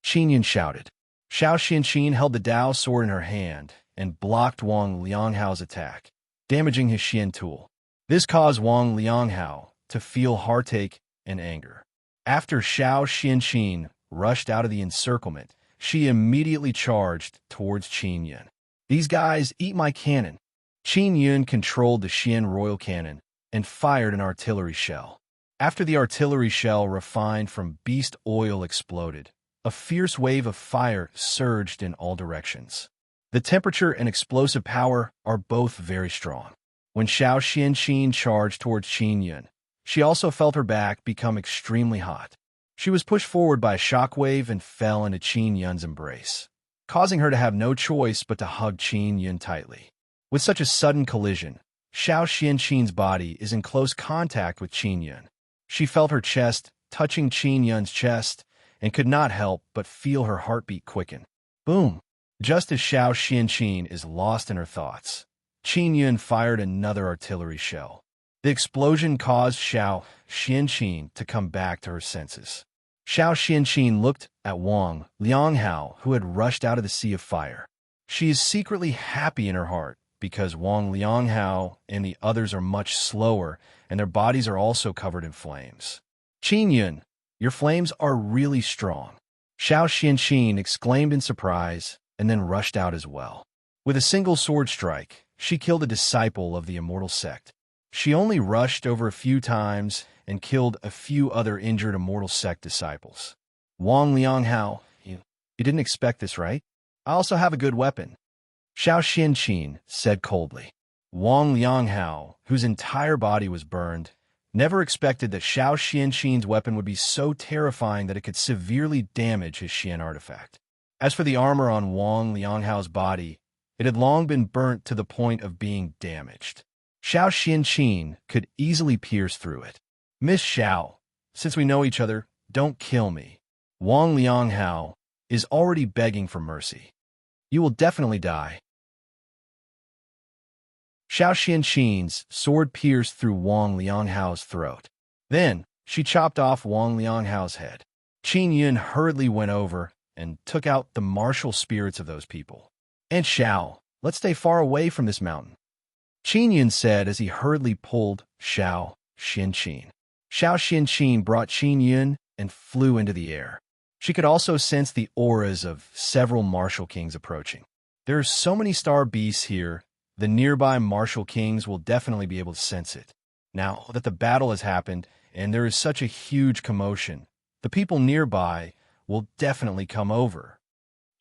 Speaker 1: Qin Yun shouted. Xiao Xianqin held the Dao sword in her hand and blocked Wang Lianghao's attack, damaging his Xian tool. This caused Wang Lianghao to feel heartache and anger. After Xiao Xianqin rushed out of the encirclement, she immediately charged towards Qin Yun. These guys eat my cannon. Qin Yun controlled the Xian royal cannon and fired an artillery shell. After the artillery shell refined from beast oil exploded, a fierce wave of fire surged in all directions. The temperature and explosive power are both very strong. When Xiao Xianqin charged towards Qin Yun, she also felt her back become extremely hot. She was pushed forward by a shockwave and fell into Qin Yun's embrace, causing her to have no choice but to hug Qin Yun tightly. With such a sudden collision, Xiao Xianqin's body is in close contact with Qin Yun. She felt her chest touching Qin Yun's chest and could not help but feel her heartbeat quicken. Boom! Just as Xiao Xianqin is lost in her thoughts, Qin Yun fired another artillery shell. The explosion caused Xiao Xianqin to come back to her senses. Xiao Xianqin looked at Wang Lianghao, who had rushed out of the sea of fire. She is secretly happy in her heart because Wang Lianghao and the others are much slower and their bodies are also covered in flames. Qin Yun, your flames are really strong. Xiao Xianqin exclaimed in surprise and then rushed out as well. With a single sword strike, she killed a disciple of the immortal sect. She only rushed over a few times and killed a few other injured immortal sect disciples. Wang Lianghao, you didn't expect this, right? I also have a good weapon. Xiao Xianqin said coldly. Wang Lianghao, whose entire body was burned, never expected that Xiao Xianqin's weapon would be so terrifying that it could severely damage his Xian artifact. As for the armor on Wang Lianghao's body, it had long been burnt to the point of being damaged. Xiao Xianqin could easily pierce through it. Miss Xiao, since we know each other, don't kill me. Wang Lianghao is already begging for mercy. You will definitely die. Xiao Xianqin's sword pierced through Wang Lianghao's throat. Then, she chopped off Wang Lianghao's head. Qin Yun hurriedly went over and took out the martial spirits of those people. And Xiao, let's stay far away from this mountain. Qin Yun said as he hurriedly pulled Xiao Xianqin. Xiao Xianqin brought Qin Yun and flew into the air. She could also sense the auras of several martial kings approaching. There are so many star beasts here, the nearby martial kings will definitely be able to sense it. Now that the battle has happened and there is such a huge commotion, the people nearby will definitely come over.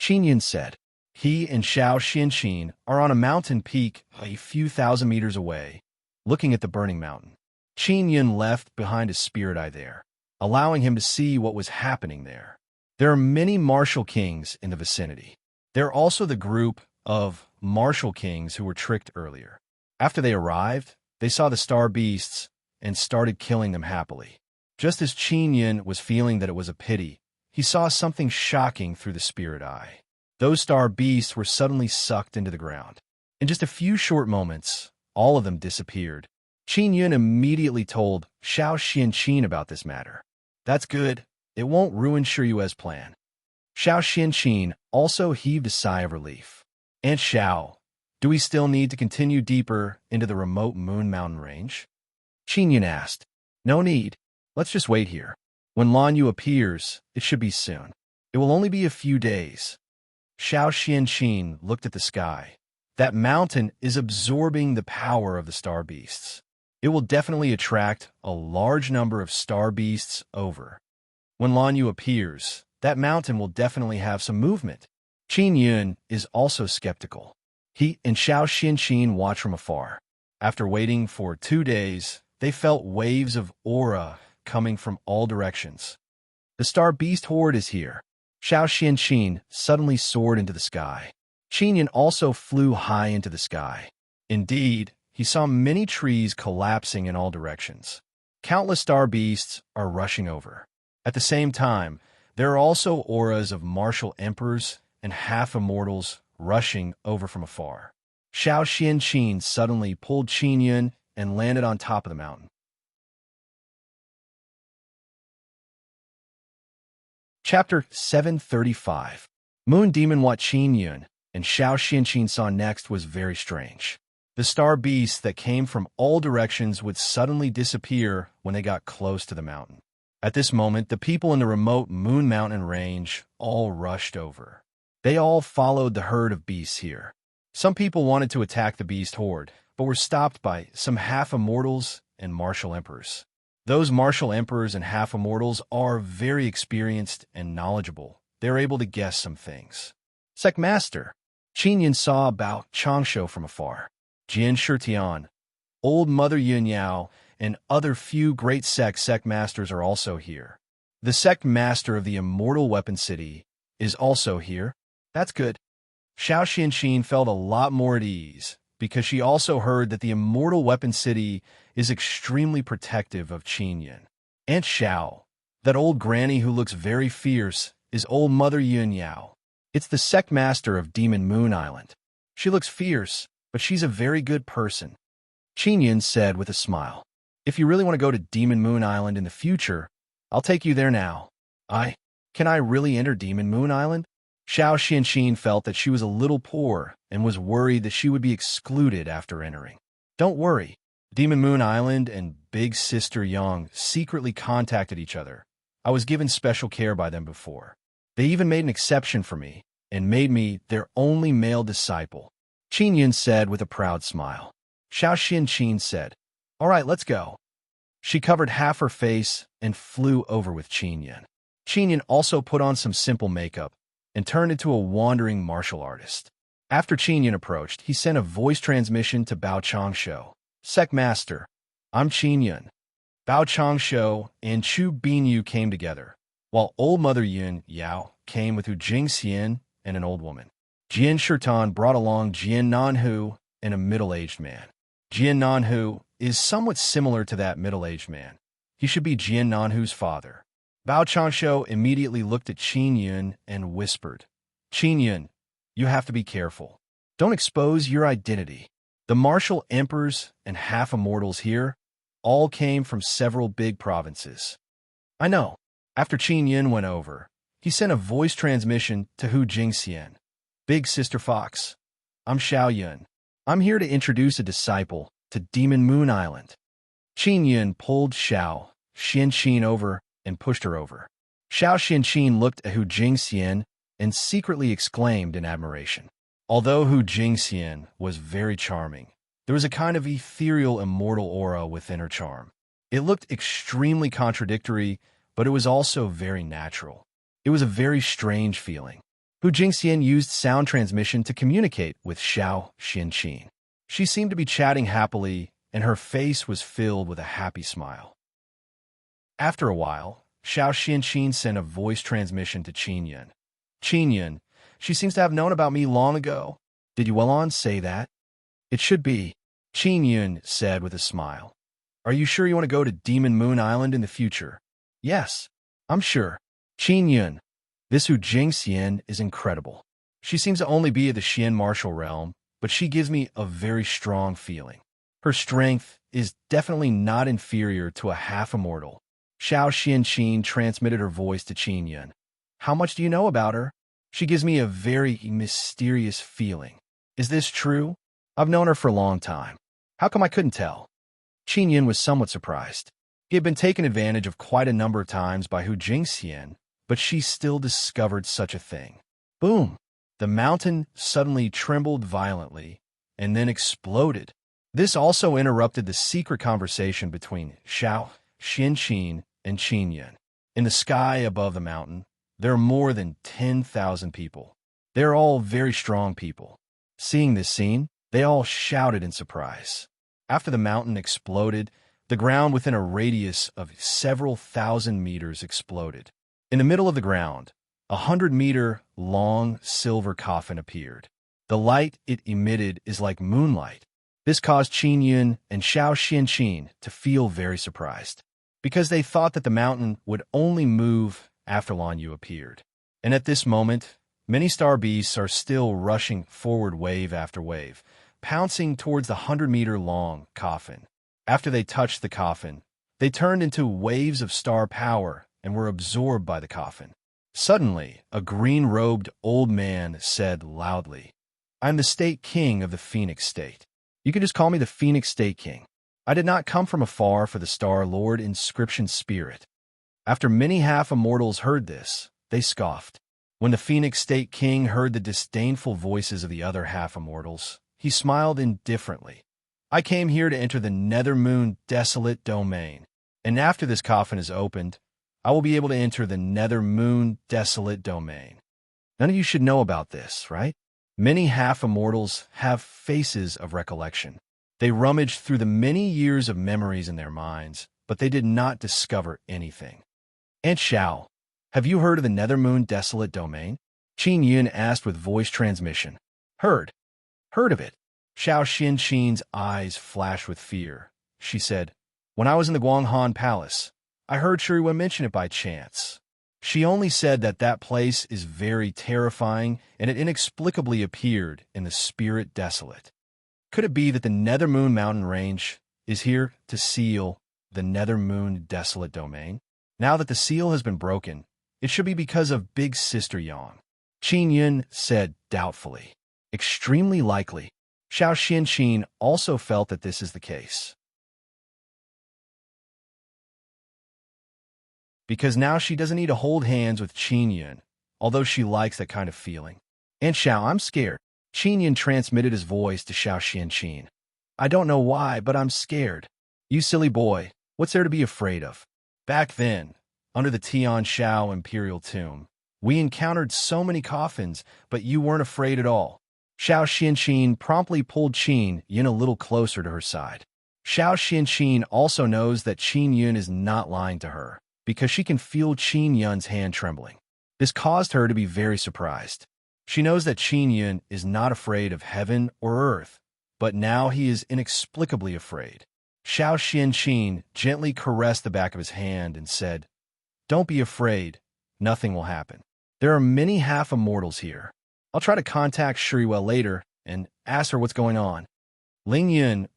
Speaker 1: Qin Yun said. He and Xiao Xianqin are on a mountain peak a few thousand meters away, looking at the burning mountain. Qin Yun left behind his spirit eye there, allowing him to see what was happening there. There are many martial kings in the vicinity. There are also the group of martial kings who were tricked earlier. After they arrived, they saw the star beasts and started killing them happily. Just as Qin Yun was feeling that it was a pity, he saw something shocking through the spirit eye. Those star beasts were suddenly sucked into the ground. In just a few short moments, all of them disappeared, Qin Yun immediately told Xiao Xianqin about this matter. That's good. It won't ruin Shiyue's plan. Xiao Xianqin also heaved a sigh of relief. Aunt Xiao, do we still need to continue deeper into the remote Moon Mountain range? Qin Yun asked. No need. Let's just wait here. When Lan Yu appears, it should be soon. It will only be a few days. Xiao Xianqin looked at the sky. That mountain is absorbing the power of the star beasts. It will definitely attract a large number of star beasts over. When Lan Yu appears, that mountain will definitely have some movement. Qin Yun is also skeptical. He and Xiao Xianqin watch from afar. After waiting for 2 days, they felt waves of aura coming from all directions. The star beast horde is here. Xiao Xianqin suddenly soared into the sky. Qin Yun also flew high into the sky. Indeed, he saw many trees collapsing in all directions. Countless star beasts are rushing over. At the same time, there are also auras of martial emperors and half-immortals rushing over from afar. Xiao Xianqin suddenly pulled Qin Yun and landed on top of the mountain. Chapter 735. Moon Demon. What Qin Yun and Xiao Xianqin saw next was very strange. The star beasts that came from all directions would suddenly disappear when they got close to the mountain. At this moment, the people in the remote Moon Mountain range all rushed over. They all followed the herd of beasts here. Some people wanted to attack the beast horde, but were stopped by some half-immortals and martial emperors. Those martial emperors and half-immortals are very experienced and knowledgeable. They're able to guess some things. Sect Master. Qin Yun saw Bao Changshu from afar. Jian Shitian, Old Mother Yun Yao, and other few great sect masters are also here. The sect master of the Immortal Weapon City is also here. That's good. Xiao Xianqin felt a lot more at ease, because she also heard that the Immortal Weapon City is extremely protective of Qin Yun. Aunt Xiao, that old granny who looks very fierce, is Old Mother Yun Yao. It's the sect master of Demon Moon Island. She looks fierce, but she's a very good person. Qin Yun said with a smile. If you really want to go to Demon Moon Island in the future, I'll take you there now. Can I really enter Demon Moon Island? Xiao Xianqin felt that she was a little poor and was worried that she would be excluded after entering. Don't worry. Demon Moon Island and Big Sister Yang secretly contacted each other. I was given special care by them before. They even made an exception for me and made me their only male disciple. Qin Yun said with a proud smile. Xiao Xianqin said, All right, let's go. She covered half her face and flew over with Qin Yun. Qin Yun also put on some simple makeup and turned into a wandering martial artist. After Qin Yun approached, he sent a voice transmission to Bao Changshu. Sect Master, I'm Qin Yun. Bao Changshu and Chu Binyu came together, while Old Mother Yun Yao came with Hu Jingxian and an old woman. Jian Shirtan brought along Jian Nanhu and a middle-aged man. Jian Nanhu is somewhat similar to that middle-aged man. He should be Jian Nanhu's father. Bao Changshu immediately looked at Qin Yun and whispered, Qin Yun, you have to be careful. Don't expose your identity. The martial emperors and half-immortals here all came from several big provinces. I know. After Qin Yun went over, he sent a voice transmission to Hu Jingxian. Big Sister Fox, I'm Xiao Yun. I'm here to introduce a disciple to Demon Moon Island. Qin Yun pulled Xiao Xianqin over and pushed her over. Xiao Xianqin looked at Hu Jingxian and secretly exclaimed in admiration. Although Hu Jingxian was very charming, there was a kind of ethereal immortal aura within her charm. It looked extremely contradictory, but it was also very natural. It was a very strange feeling. Hu Jingxian used sound transmission to communicate with Xiao Xianqin. She seemed to be chatting happily, and her face was filled with a happy smile. After a while, Xiao Xianqin sent a voice transmission to Qin Yun. Qin Yun, she seems to have known about me long ago. Did Yuelon say that? It should be, Qin Yun said with a smile. Are you sure you want to go to Demon Moon Island in the future? Yes, I'm sure. Qin Yun, this Hu Jingxian is incredible. She seems to only be of the Xian martial realm, but she gives me a very strong feeling. Her strength is definitely not inferior to a half-immortal. Xiao Xianqin transmitted her voice to Qin Yun. How much do you know about her? She gives me a very mysterious feeling. Is this true? I've known her for a long time. How come I couldn't tell? Qin Yun was somewhat surprised. He had been taken advantage of quite a number of times by Hu Jingxian, but she still discovered such a thing. Boom! The mountain suddenly trembled violently and then exploded. This also interrupted the secret conversation between Xiao Xianqin and Qin Yun. In the sky above the mountain, there are more than 10,000 people. They are all very strong people. Seeing this scene, they all shouted in surprise. After the mountain exploded, the ground within a radius of several thousand meters exploded. In the middle of the ground, 100-meter-long silver coffin appeared. The light it emitted is like moonlight. This caused Qin Yun and Xiao Xianqin to feel very surprised, because they thought that the mountain would only move after Lan Yu appeared. And at this moment, many star beasts are still rushing forward wave after wave, pouncing towards the 100-meter-long coffin. After they touched the coffin, they turned into waves of star power and were absorbed by the coffin. Suddenly, a green-robed old man said loudly, "I am the State King of the Phoenix State. You can just call me the Phoenix State King. I did not come from afar for the Star Lord inscription spirit." After many half-immortals heard this, they scoffed. When the Phoenix State King heard the disdainful voices of the other half-immortals, he smiled indifferently. "I came here to enter the Nethermoon Desolate Domain, and after this coffin is opened, I will be able to enter the Nethermoon Desolate Domain." None of you should know about this, right? Many half-immortals have faces of recollection. They rummaged through the many years of memories in their minds, but they did not discover anything. "Aunt Xiao, have you heard of the Nethermoon Desolate Domain?" Qin Yun asked with voice transmission. Heard of it." Xiao Xianqin's eyes flashed with fear. She said, "When I was in the Guanghan Palace, I heard Shuriwen mention it by chance. She only said that that place is very terrifying, and it inexplicably appeared in the Spirit Desolate. Could it be that the Nethermoon mountain range is here to seal the Nethermoon Desolate Domain? Now that the seal has been broken, it should be because of Big Sister Yang." Qin Yun said doubtfully. "Extremely likely." Xiao Xianqin also felt that this is the case, because now she doesn't need to hold hands with Qin Yun, although she likes that kind of feeling. "Aunt Xiao, I'm scared." Qin Yun transmitted his voice to Xiao Xianqin. "I don't know why, but I'm scared." "You silly boy, what's there to be afraid of? Back then, under the Tian Shao Imperial Tomb, we encountered so many coffins, but you weren't afraid at all." Xiao Xianqin promptly pulled Qin Yun a little closer to her side. Xiao Xianqin also knows that Qin Yun is not lying to her, because she can feel Qin Yun's hand trembling. This caused her to be very surprised. She knows that Qin Yun is not afraid of heaven or earth, but now he is inexplicably afraid. Xiao Xianqin gently caressed the back of his hand and said, "Don't be afraid. Nothing will happen. There are many half-immortals here. I'll try to contact Shuriwell later and ask her what's going on." Ling Yun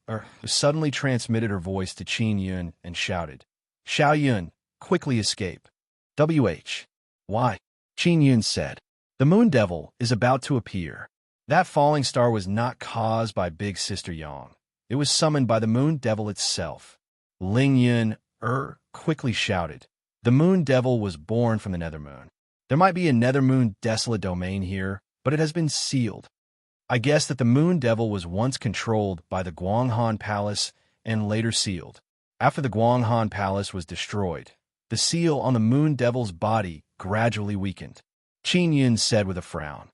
Speaker 1: suddenly transmitted her voice to Qin Yun and shouted, "Xiao Yun, quickly escape." Why? Qin Yun said, "The Moon Devil is about to appear. That falling star was not caused by Big Sister Yang. It was summoned by the Moon Devil itself." Ling Yun quickly shouted, "The Moon Devil was born from the Nethermoon. There might be a Nethermoon Desolate Domain here, but it has been sealed. I guess that the Moon Devil was once controlled by the Guanghan Palace and later sealed. After the Guanghan Palace was destroyed, the seal on the Moon Devil's body gradually weakened." Qin Yun said with a frown,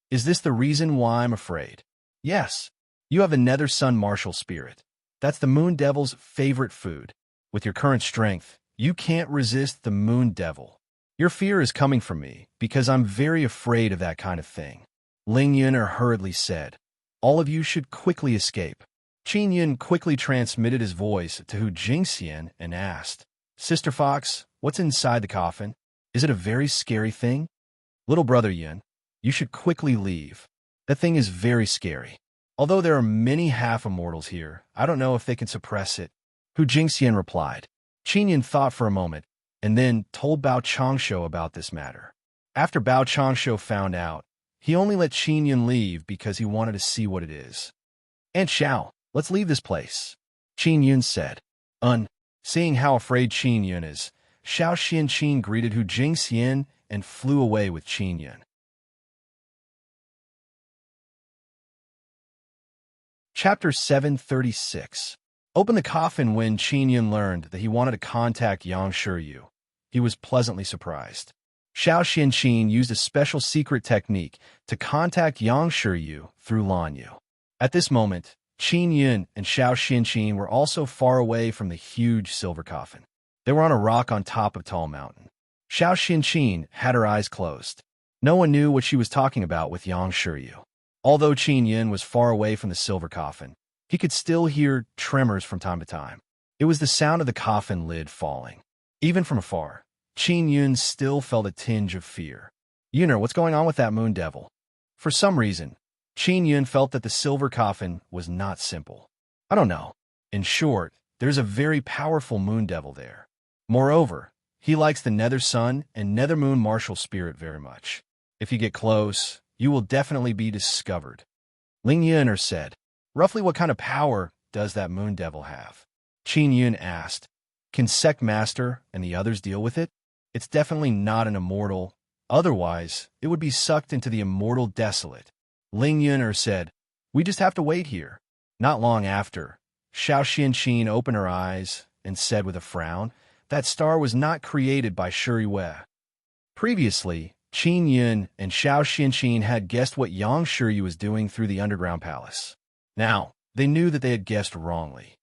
Speaker 1: "Is this the reason why I'm afraid?" "Yes. You have the Nether Sun Martial Spirit. That's the Moon Devil's favorite food. With your current strength, you can't resist the Moon Devil. Your fear is coming from me, because I'm very afraid of that kind of thing." Ling Yun hurriedly said, "All of you should quickly escape." Qin Yun quickly transmitted his voice to Hu Jingxian and asked, "Sister Fox, what's inside the coffin? Is it a very scary thing?" "Little brother Yun, you should quickly leave. That thing is very scary. Although there are many half-immortals here, I don't know if they can suppress it Hu Jingxian replied. Qin Yun thought for a moment, and then told Bao Changshu about this matter. After Bao Changshu found out, he only let Qin Yun leave because he wanted to see what it is. Aunt Xiao, let's leave this place, Qin Yun said. Seeing how afraid Qin Yun is, Xiao Xianqin greeted Hu Jingxian and flew away with Qin Yun. Chapter 736. Open the coffin. When Qin Yun learned that he wanted to contact Yang Shiryu, he was pleasantly surprised. Xiao Xianqin used a special secret technique to contact Yang Shiryu through Lanyu. At this moment, Qin Yun and Xiao Xianqin were also far away from the huge silver coffin. They were on a rock on top of Tall Mountain. Xiao Xianqin had her eyes closed. No one knew what she was talking about with Yang Shiryu. Although Qin Yun was far away from the silver coffin, he could still hear tremors from time to time. It was the sound of the coffin lid falling. Even from afar, Qin Yun still felt a tinge of fear. Yuner, what's going on with that moon devil? For some reason, Qin Yun felt that the silver coffin was not simple. I don't know. In short, there's a very powerful moon devil there. Moreover, he likes the nether sun and nether moon martial spirit very much. If you get close, you will definitely be discovered. Ling Yuner said. Roughly what kind of power does that moon devil have? Qin Yun asked. Can Sect Master and the others deal with it? It's definitely not an immortal. Otherwise, it would be sucked into the immortal desolate. Ling Yuner said. We just have to wait here. Not long after, Xiao Xianqin opened her eyes and said with a frown, that star was not created by Shuri Wei. Previously, Qin Yun and Xiao Xianqin had guessed what Yang Shiryu was doing through the underground palace. Now, they knew that they had guessed wrongly.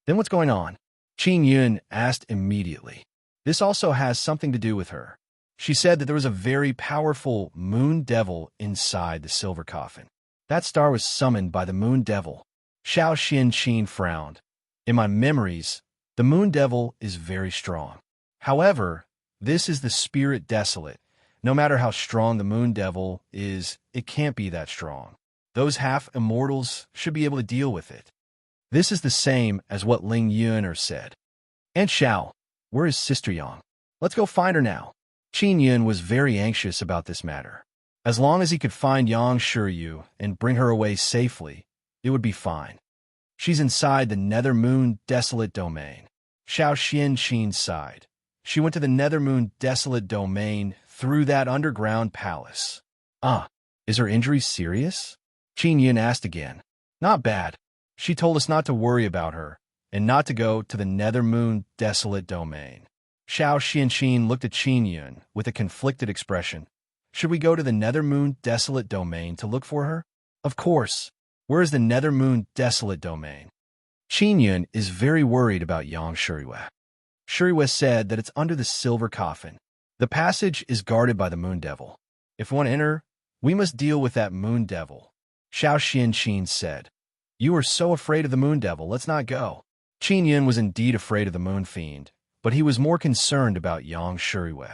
Speaker 1: Then what's going on? Qin Yun asked immediately. This also has something to do with her. She said that there was a very powerful moon devil inside the silver coffin. That star was summoned by the moon devil. Xiao Xianqin frowned. In my memories, the moon devil is very strong. However, this is the spirit desolate. No matter how strong the moon devil is, it can't be that strong. Those half-immortals should be able to deal with it. This is the same as what Ling Yuner said. Aunt Xiao, where is Sister Yang? Let's go find her now. Qin Yun was very anxious about this matter. As long as he could find Yang Shiryu and bring her away safely, it would be fine. She's inside the Nether Moon Desolate Domain. Xiao Xianqin sighed. She went to the Nether Moon Desolate Domain through that underground palace. Is her injury serious? Qin Yun asked again. Not bad. She told us not to worry about her, and not to go to the Nether Moon Desolate Domain. Xiao Xianqin looked at Qin Yun with a conflicted expression. Should we go to the Nether Moon Desolate Domain to look for her? Of course. Where is the Nether Moon Desolate Domain? Qin Yun is very worried about Yang Shiryu. Shiryu said that it's under the silver coffin. The passage is guarded by the moon devil. If we want to enter, we must deal with that moon devil. Xiao Xianqin said. You are so afraid of the moon devil, let's not go. Qin Yun was indeed afraid of the moon fiend, but he was more concerned about Yang Shiryu.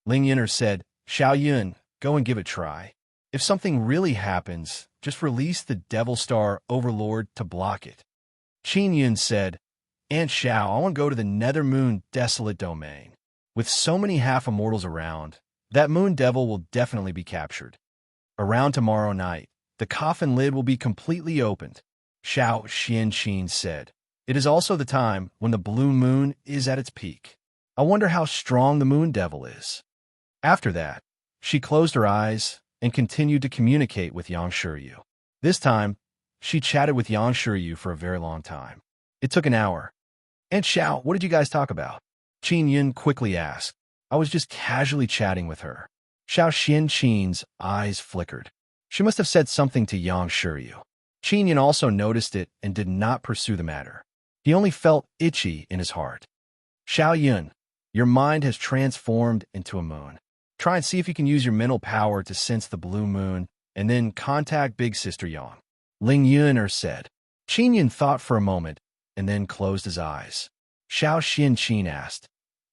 Speaker 1: Ling Yuner said, Xiao Yun, go and give it a try. If something really happens, just release the Devil Star Overlord to block it. Qin Yun said, Aunt Xiao, I want to go to the Nether Moon Desolate Domain. With so many half-immortals around, that moon devil will definitely be captured. Around tomorrow night, the coffin lid will be completely opened, Xiao Xianqin said. It is also the time when the blue moon is at its peak. I wonder how strong the moon devil is. After that, she closed her eyes and continued to communicate with Yang Shiryu. This time, she chatted with Yang Shiryu for a very long time. It took an hour. Aunt Xiao, what did you guys talk about? Qin Yun quickly asked. I was just casually chatting with her. Xiao Xianqin's eyes flickered. She must have said something to Yang Shiryu. Qin Yun also noticed it and did not pursue the matter. He only felt itchy in his heart. Xiao Yun, your mind has transformed into a moon. Try and see if you can use your mental power to sense the blue moon and then contact Big Sister Yang. Ling Yuner said. Qin Yun thought for a moment and then closed his eyes. Xiao Xianqin asked.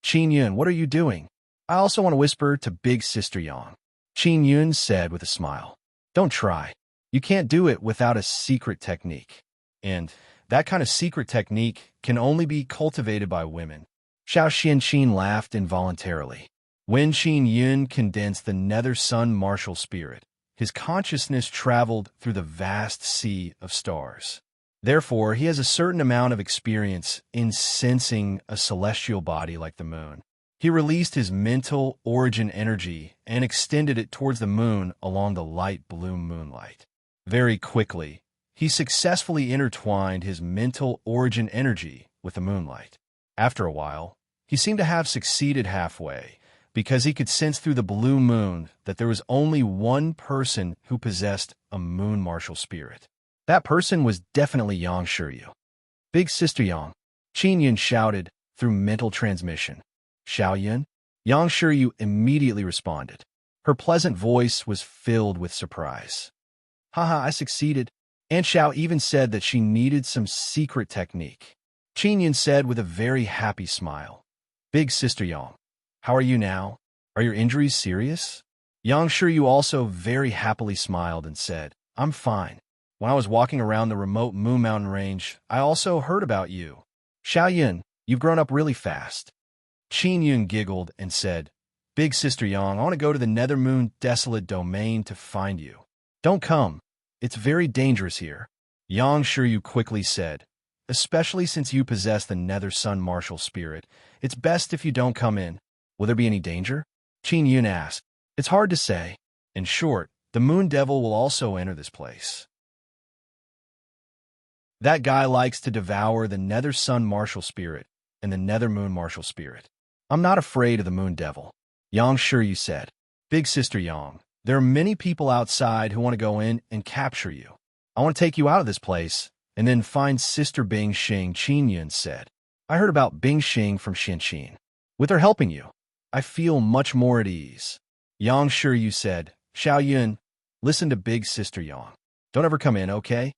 Speaker 1: Qin Yun, what are you doing? I also want to whisper to Big Sister Yang. Qin Yun said with a smile. Don't try. You can't do it without a secret technique. And That kind of secret technique can only be cultivated by women. Xiao Xianqin laughed involuntarily. When Qin Yun condensed the nether sun martial spirit, his consciousness traveled through the vast sea of stars. Therefore, he has a certain amount of experience in sensing a celestial body like the moon. He released his mental origin energy and extended it towards the moon along the light blue moonlight. Very quickly, he successfully intertwined his mental origin energy with the moonlight. After a while, he seemed to have succeeded halfway, because he could sense through the blue moon that there was only one person who possessed a moon martial spirit. That person was definitely Yang Shiryu. Big Sister Yang, Qin Yun shouted through mental transmission. Xiao Yun? Yang Shiryu immediately responded. Her pleasant voice was filled with surprise. Haha, I succeeded. And Xiao even said that she needed some secret technique. Qin Yun said with a very happy smile. Big Sister Yang, how are you now? Are your injuries serious? Yang Shiryu also very happily smiled and said, I'm fine. When I was walking around the remote Moon Mountain range, I also heard about you. Xiao Yun, you've grown up really fast. Qin Yun giggled and said, Big Sister Yang, I want to go to the Nether Moon Desolate Domain to find you. Don't come. It's very dangerous here. Yang Shiryu quickly said, especially since you possess the Nether Sun martial spirit, it's best if you don't come in. Will there be any danger? Qin Yun asked. It's hard to say. In short, the Moon Devil will also enter this place. That guy likes to devour the Nether Sun martial spirit and the Nether Moon martial spirit. I'm not afraid of the Moon Devil. Yang Shiryu said. Big Sister Yang, there are many people outside who want to go in and capture you. I want to take you out of this place and then find Sister Bing Xing, Qin Yun said. I heard about Bing Xing from Xianqin. With her helping you, I feel much more at ease. Yang Shiryu said, Xiao Yun, listen to Big Sister Yang. Don't ever come in, okay?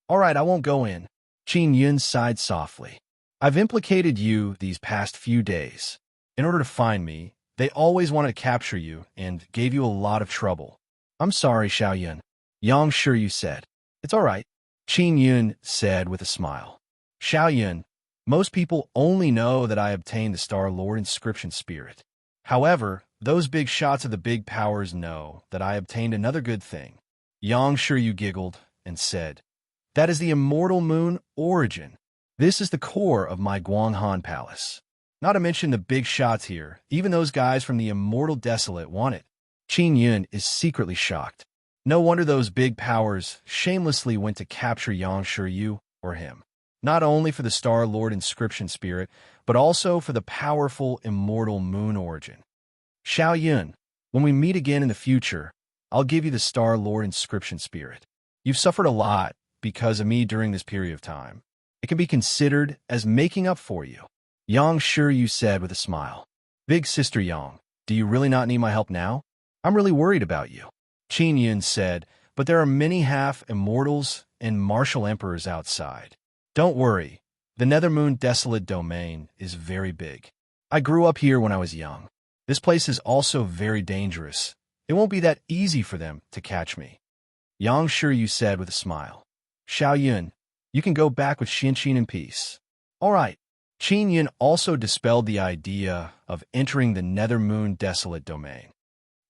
Speaker 1: All right, I won't go in. Qin Yun sighed softly. I've implicated you these past few days. In order to find me, they always wanted to capture you and gave you a lot of trouble. I'm sorry, Xiao Yun. Yang Shiryu said. It's all right. Qin Yun said with a smile. Xiao Yun, most people only know that I obtained the Star Lord inscription spirit. However, those big shots of the big powers know that I obtained another good thing. Yang Shiryu giggled and said, That is the immortal moon origin. This is the core of my Guanghan Palace. Not to mention the big shots here, even those guys from the Immortal Desolate want it. Qin Yun is secretly shocked. No wonder those big powers shamelessly went to capture Yang Shiryu or him. Not only for the Star Lord inscription spirit, but also for the powerful immortal moon origin. Xiao Yun, when we meet again in the future, I'll give you the Star Lord inscription spirit. You've suffered a lot because of me during this period of time. It can be considered as making up for you. Yang Shiryu said with a smile. Big Sister Yang, do you really not need my help now? I'm really worried about you. Qin Yun said, but there are many half-immortals and martial emperors outside. Don't worry, the Nethermoon Desolate Domain is very big. I grew up here when I was young. This place is also very dangerous. It won't be that easy for them to catch me. Yang Shiryu said with a smile. Xiao Yun, you can go back with Xianqin in peace. All right. Qin Yun also dispelled the idea of entering the Nethermoon Desolate Domain.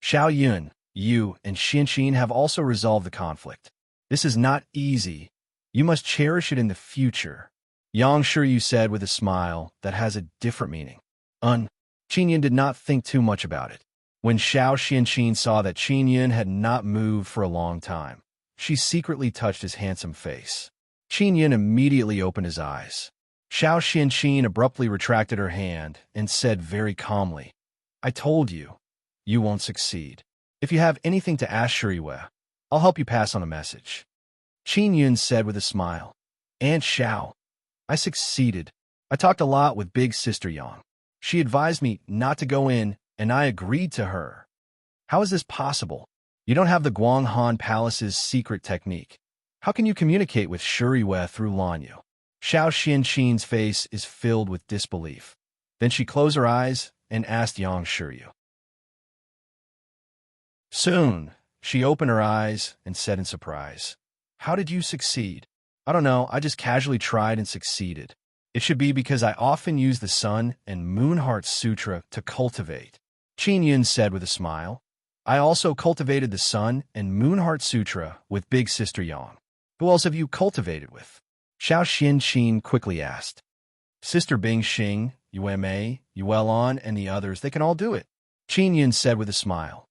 Speaker 1: Xiao Yun, you and Xianqin have also resolved the conflict. This is not easy. You must cherish it in the future. Yang Shiryu said with a smile that has a different meaning. Qin Yun did not think too much about it. When Xiao Xianqin saw that Qin Yun had not moved for a long time, she secretly touched his handsome face. Qin Yun immediately opened his eyes. Xiao Xianqin abruptly retracted her hand and said very calmly, I told you, you won't succeed. If you have anything to ask Shiryu, I'll help you pass on a message. Qin Yun said with a smile, Aunt Xiao, I succeeded. I talked a lot with Big Sister Yang. She advised me not to go in, and I agreed to her. How is this possible? You don't have the Guanghan Palace's secret technique. How can you communicate with Shiryu through Lanyu? Xiao Xianqin's face is filled with disbelief. Then she closed her eyes and asked Yang Shiryu. Soon, she opened her eyes and said in surprise, How did you succeed? I don't know, I just casually tried and succeeded. It should be because I often use the Sun and Moon Heart Sutra to cultivate, Qin Yun said with a smile. I also cultivated the Sun and Moon Heart Sutra with Big Sister Yang. Who else have you cultivated with? Xiao Xianqin quickly asked. Sister Bing Xing, Yueme, Yuelon, and the others, they can all do it, Qin Yun said with a smile.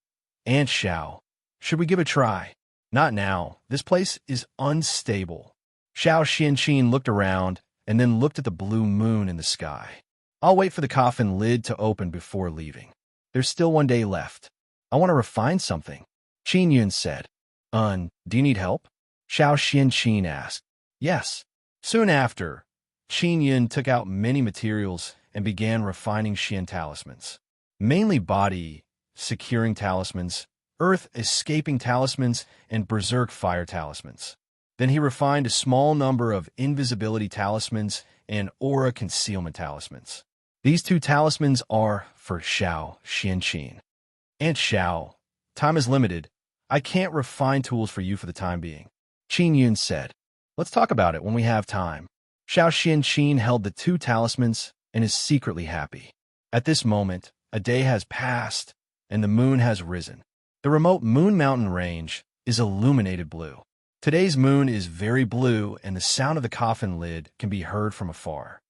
Speaker 1: Aunt Xiao, should we give a try? Not now. This place is unstable. Xiao Xianqin looked around and then looked at the blue moon in the sky. I'll wait for the coffin lid to open before leaving. There's still one day left. I want to refine something, Qin Yun said. Do you need help? Xiao Xianqin asked. Yes. Soon after, Qin Yun took out many materials and began refining Xian talismans. Mainly body securing talismans, earth escaping talismans, and berserk fire talismans. Then he refined a small number of invisibility talismans and aura concealment talismans. These two talismans are for Xiao Xianqin. Aunt Xiao, time is limited. I can't refine tools for you for the time being, Qin Yun said. Let's talk about it when we have time. Xiao Xianqin held the two talismans and is secretly happy. At this moment, a day has passed and the moon has risen. The remote Moon Mountain range is illuminated blue. Today's moon is very blue and the sound of the coffin lid can be heard from afar.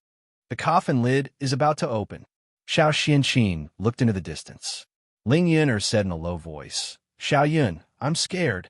Speaker 1: The coffin lid is about to open. Xiao Xianqin looked into the distance. Ling Yun'er said in a low voice, Xiao Yun, I'm scared.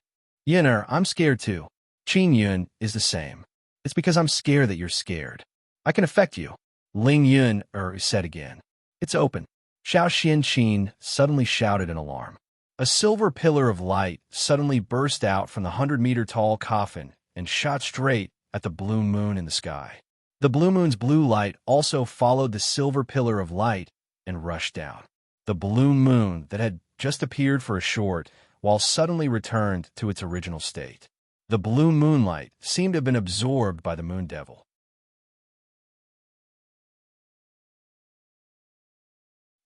Speaker 1: Yun'er, I'm scared too. Qin Yun is the same. It's because I'm scared that you're scared. I can affect you. Ling Yun'er said again. It's open. Xiao Xianqin suddenly shouted in alarm. A silver pillar of light suddenly burst out from the 100-meter-tall coffin and shot straight at the blue moon in the sky. The blue moon's blue light also followed the silver pillar of light and rushed down. The blue moon that had just appeared for a short while suddenly returned to its original state. The blue moonlight seemed to have been absorbed by the moon devil.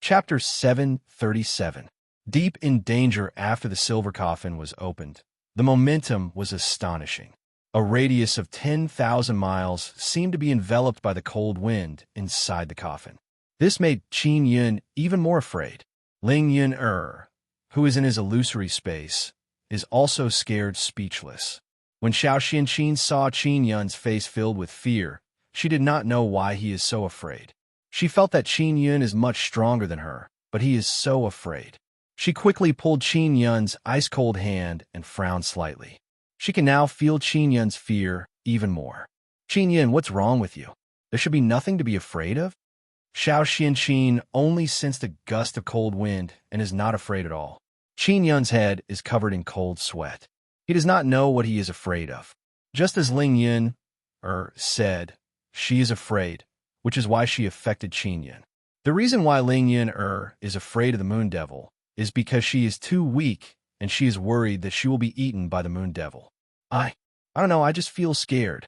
Speaker 1: Chapter 737. Deep in danger after the silver coffin was opened, the momentum was astonishing. A radius of 10,000 miles seemed to be enveloped by the cold wind inside the coffin. This made Qin Yun even more afraid. Ling Yun'er, who is in his illusory space, is also scared speechless. When Xiao Xianqin saw Qin Yun's face filled with fear, she did not know why he is so afraid. She felt that Qin Yun is much stronger than her, but he is so afraid. She quickly pulled Qin Yun's ice-cold hand and frowned slightly. She can now feel Qin Yun's fear even more. Qin Yun, what's wrong with you? There should be nothing to be afraid of? Xiao Xianqin only sensed a gust of cold wind and is not afraid at all. Qin Yun's head is covered in cold sweat. He does not know what he is afraid of. Just as Ling Yun'er said, she is afraid, which is why she affected Qin Yun. The reason why Ling Yun'er is afraid of the moon devil is because she is too weak and she is worried that she will be eaten by the moon devil. I don't know, I just feel scared.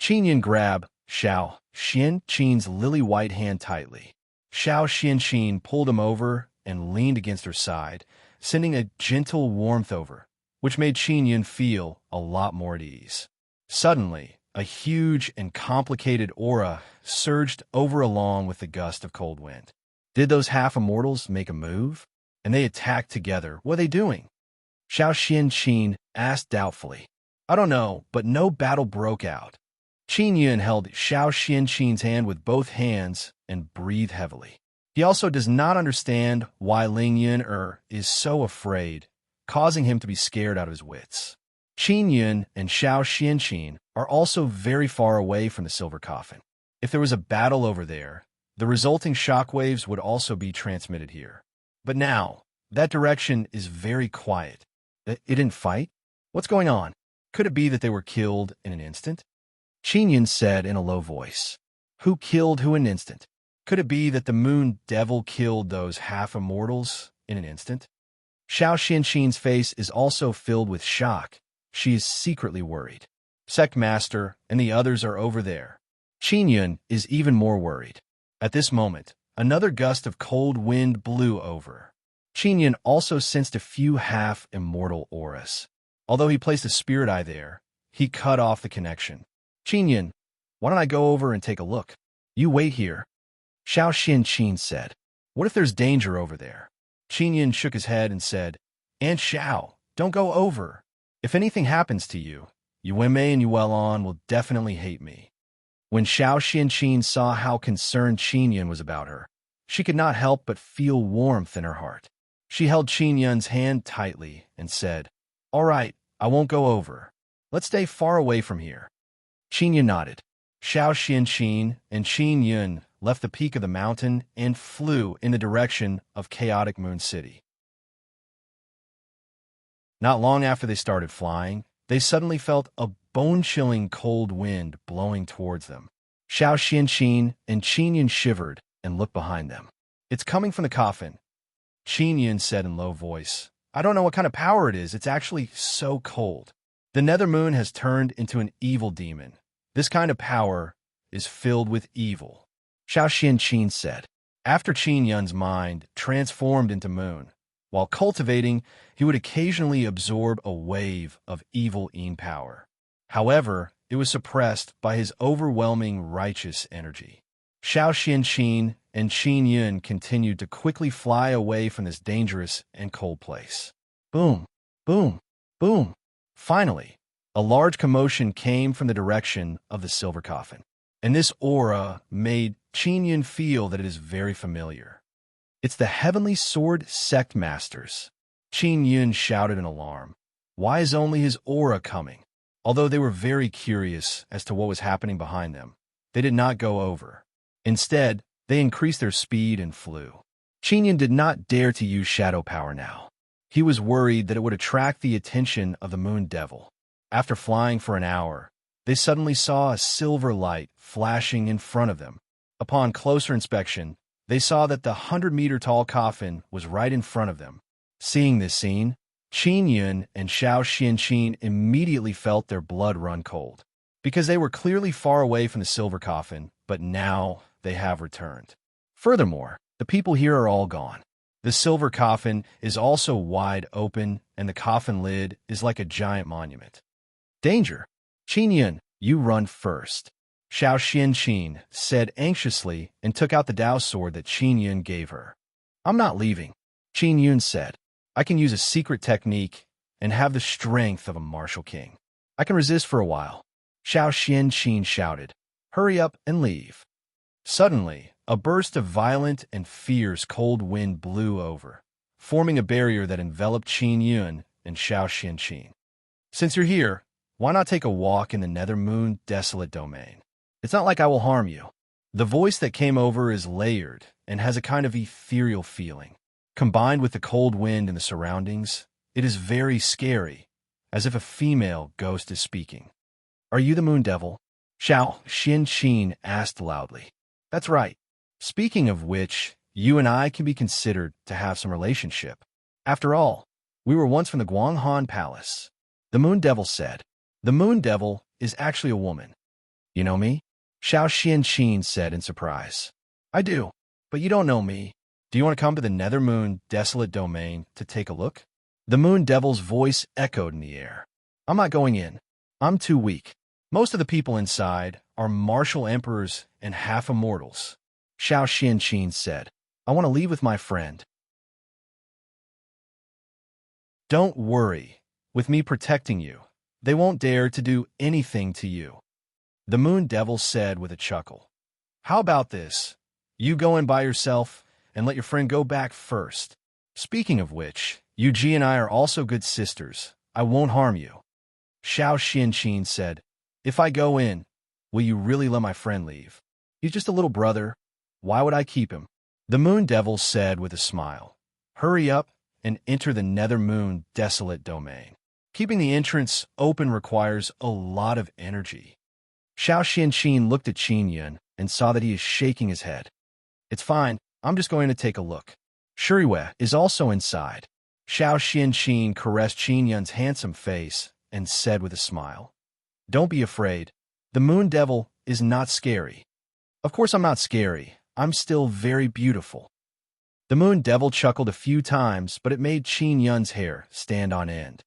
Speaker 1: Qin Yun grabbed Xiao Xianqin's lily-white hand tightly. Xiao Xianqin pulled him over and leaned against her side, sending a gentle warmth over, which made Qin Yun feel a lot more at ease. Suddenly, a huge and complicated aura surged over along with the gust of cold wind. Did those half-immortals make a move? And they attacked together. What are they doing? Xiao Xianqin asked doubtfully. I don't know, but no battle broke out. Qin Yun held Xiao Xianqin's hand with both hands and breathed heavily. He also does not understand why Ling Yun'er is so afraid, causing him to be scared out of his wits. Qin Yun and Xiao Xianqin are also very far away from the silver coffin. If there was a battle over there, the resulting shockwaves would also be transmitted here. But now, that direction is very quiet. It didn't fight? What's going on? Could it be that they were killed in an instant? Qin Yun said in a low voice. Who killed who in an instant? Could it be that the moon devil killed those half-immortals in an instant? Xiao Xianqin's face is also filled with shock. She is secretly worried. Sect Master and the others are over there. Qin Yun is even more worried. At this moment, another gust of cold wind blew over. Qin Yun also sensed a few half-immortal auras. Although he placed a spirit eye there, he cut off the connection. Qin Yun, why don't I go over and take a look? You wait here, Xiao Xianqin said. What if there's danger over there? Qin Yun shook his head and said, Aunt Xiao, don't go over. If anything happens to you, Yue Mei and Yuelon will definitely hate me. When Xiao Xianqin saw how concerned Qin Yun was about her, she could not help but feel warmth in her heart. She held Qin Yun's hand tightly and said, All right, I won't go over. Let's stay far away from here. Qin Yun nodded. Xiao Xianqin and Qin Yun left the peak of the mountain and flew in the direction of chaotic Moon City. Not long after they started flying, they suddenly felt a bone-chilling cold wind blowing towards them. Xiao Xianqin and Qin Yun shivered and looked behind them. It's coming from the coffin, Qin Yun said in low voice. I don't know what kind of power it is. It's actually so cold. The nether moon has turned into an evil demon. This kind of power is filled with evil, Xiao Xianqin said. After Qin Yun's mind transformed into moon, while cultivating, he would occasionally absorb a wave of evil Yin power. However, it was suppressed by his overwhelming righteous energy. Xiao Xianqin and Qin Yun continued to quickly fly away from this dangerous and cold place. Boom, boom, boom. Finally, a large commotion came from the direction of the silver coffin, and this aura made Qin Yun feel that it is very familiar. It's the Heavenly Sword Sect Masters. Qin Yun shouted in alarm. Why is only his aura coming? Although they were very curious as to what was happening behind them, they did not go over. Instead, they increased their speed and flew. Qin Yun did not dare to use shadow power now. He was worried that it would attract the attention of the Moon Devil. After flying for an hour, they suddenly saw a silver light flashing in front of them. Upon closer inspection, they saw that the 100-meter-tall coffin was right in front of them. Seeing this scene, Qin Yun and Xiao Xianqin immediately felt their blood run cold, because they were clearly far away from the silver coffin, but now they have returned. Furthermore, the people here are all gone. The silver coffin is also wide open, and the coffin lid is like a giant monument. Danger! Qin Yun, you run first, Xiao Xianqin said anxiously and took out the Dao sword that Qin Yun gave her. I'm not leaving, Qin Yun said. I can use a secret technique and have the strength of a martial king. I can resist for a while, Xiao Xianqin shouted. Hurry up and leave. Suddenly, a burst of violent and fierce cold wind blew over, forming a barrier that enveloped Qin Yun and Xiao Xianqin. Since you're here, why not take a walk in the Nether Moon Desolate Domain? It's not like I will harm you. The voice that came over is layered and has a kind of ethereal feeling. Combined with the cold wind and the surroundings, it is very scary, as if a female ghost is speaking. Are you the Moon Devil? Xiao Xianqin asked loudly. That's right. Speaking of which, you and I can be considered to have some relationship. After all, we were once from the Guanghan Palace, the Moon Devil said. The Moon Devil is actually a woman. You know me? Xiao Xianqin said in surprise. I do, but you don't know me. Do you want to come to the Nether Moon Desolate Domain to take a look? The Moon Devil's voice echoed in the air. I'm not going in. I'm too weak. Most of the people inside are martial emperors and half-immortals, Xiao Xianqin said. I want to leave with my friend. Don't worry. With me protecting you, they won't dare to do anything to you, the Moon Devil said with a chuckle. How about this? You go in by yourself and let your friend go back first. Speaking of which, Yuji and I are also good sisters. I won't harm you. Xiao Xianqin said, If I go in, will you really let my friend leave? He's just a little brother. Why would I keep him? The Moon Devil said with a smile. Hurry up and enter the Nether Moon Desolate Domain. Keeping the entrance open requires a lot of energy. Xiao Xianqin looked at Qin Yun and saw that he is shaking his head. It's fine. I'm just going to take a look. Shuriwei is also inside. Xiao Xianqin caressed Qin Yun's handsome face and said with a smile, Don't be afraid. The Moon Devil is not scary. Of course I'm not scary. I'm still very beautiful. The Moon Devil chuckled a few times, but it made Qin Yun's hair stand on end.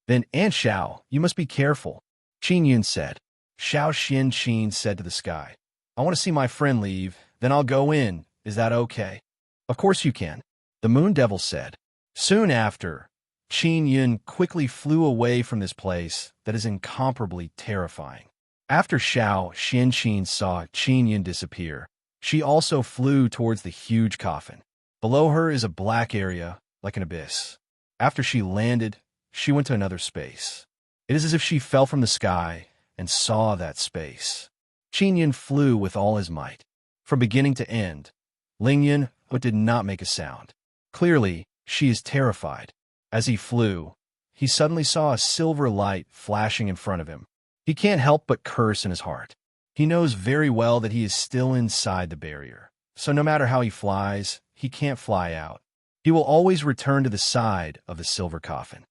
Speaker 1: Then, Aunt Xiao, you must be careful, Qin Yun said. Xiao Xianqin said to the sky. I want to see my friend leave, then I'll go in. Is that okay? Of course you can, the moon devil said. Soon after, Qin Yun quickly flew away from this place that is incomparably terrifying. After Xiao Xianqin saw Qin Yun disappear, she also flew towards the huge coffin. Below her is a black area, like an abyss. After she landed, she went to another space. It is as if she fell from the sky and saw that space. Qin Yun flew with all his might. From beginning to end, Ling Yun did not make a sound. Clearly, she is terrified. As he flew, he suddenly saw a silver light flashing in front of him. He can't help but curse in his heart. He knows very well that he is still inside the barrier, so no matter how he flies, he can't fly out. He will always return to the side of the silver coffin.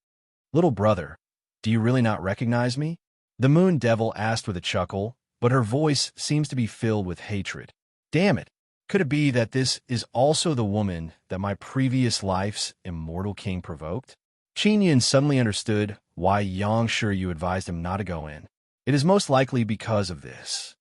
Speaker 1: Little brother, do you really not recognize me? The moon devil asked with a chuckle, but her voice seems to be filled with hatred. Damn it! Could it be that this is also the woman that my previous life's immortal king provoked? Qin Yun suddenly understood why Yang Shiryu advised him not to go in. It is most likely because of this.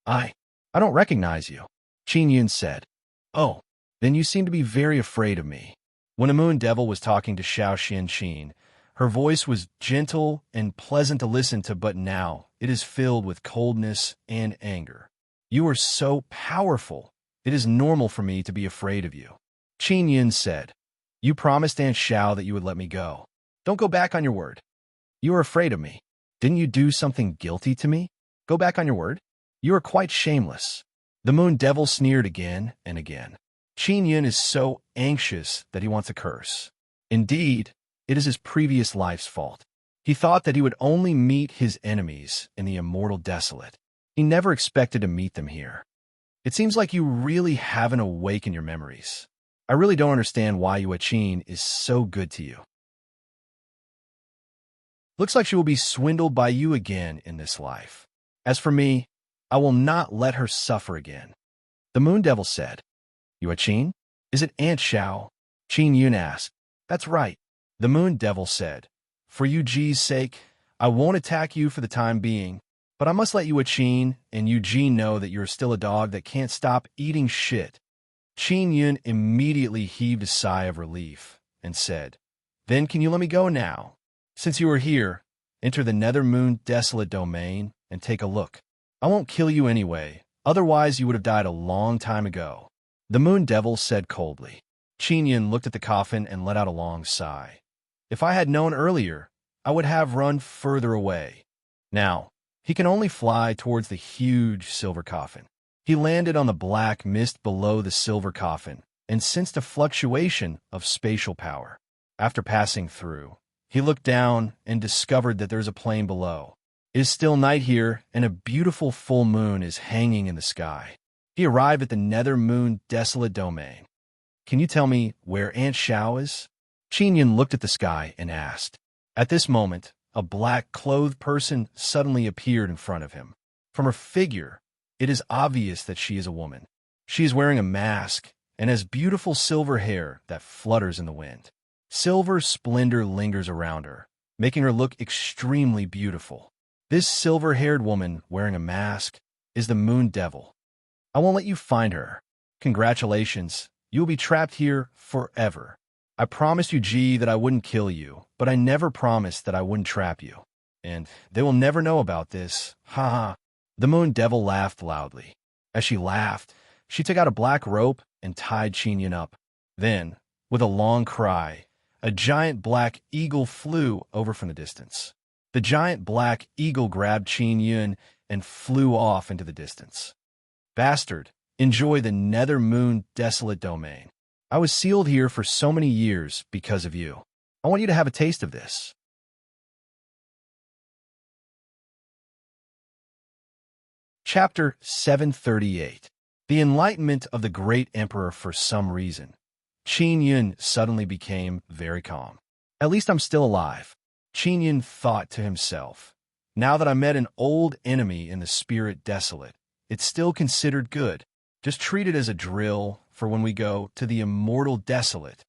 Speaker 1: I don't recognize you, Qin Yun said. Oh, then you seem to be very afraid of me. When the moon devil was talking to Xiao Xianqin, her voice was gentle and pleasant to listen to, but now it is filled with coldness and anger. You are so powerful. It is normal for me to be afraid of you. Qin Yun said, You promised Aunt Xiao that you would let me go. Don't go back on your word. You are afraid of me. Didn't you do something guilty to me? Go back on your word. You are quite shameless. The moon devil sneered again and again. Qin Yun is so anxious that he wants to curse. Indeed, it is his previous life's fault. He thought that he would only meet his enemies in the immortal desolate. He never expected to meet them here. It seems like you really haven't awakened your memories. I really don't understand why Yue Qin is so good to you. Looks like she will be swindled by you again in this life. As for me, I will not let her suffer again. The moon devil said. Yue Qin? Is it Aunt Xiao? Qin Yun asked. That's right, the moon devil said. For Yu Ji's sake, I won't attack you for the time being, but I must let Yue Qin and Yu Ji know that you're still a dog that can't stop eating shit. Qin Yun immediately heaved a sigh of relief and said, Then can you let me go now? Since you are here, enter the Nether Moon Desolate Domain and take a look. I won't kill you anyway, otherwise you would have died a long time ago. The moon devil said coldly. Qin Yun looked at the coffin and let out a long sigh. If I had known earlier, I would have run further away. Now, he can only fly towards the huge silver coffin. He landed on the black mist below the silver coffin and sensed a fluctuation of spatial power. After passing through, he looked down and discovered that there's a plain below. It is still night here, and a beautiful full moon is hanging in the sky. He arrived at the Nether Moon Desolate Domain. Can you tell me where Aunt Xiao is? Qin Yun looked at the sky and asked. At this moment, a black-clothed person suddenly appeared in front of him. From her figure, it is obvious that she is a woman. She is wearing a mask and has beautiful silver hair that flutters in the wind. Silver splendor lingers around her, making her look extremely beautiful. This silver-haired woman wearing a mask is the Moon Devil. I won't let you find her. Congratulations, you will be trapped here forever. I promised you, Ji, that I wouldn't kill you, but I never promised that I wouldn't trap you. And they will never know about this. Ha ha. The Moon Devil laughed loudly. As she laughed, she took out a black rope and tied Qin Yun up. Then, with a long cry, a giant black eagle flew over from the distance. The giant black eagle grabbed Qin Yun and flew off into the distance. Bastard, enjoy the Nether Moon Desolate Domain. I was sealed here for so many years because of you. I want you to have a taste of this. Chapter 738. The Enlightenment of the Great Emperor. For some reason, Qin Yun suddenly became very calm. At least I'm still alive, Qin Yun thought to himself. Now that I met an old enemy in the Spirit Desolate, it's still considered good. Just treat it as a drill for when we go to the Immortal Desolate.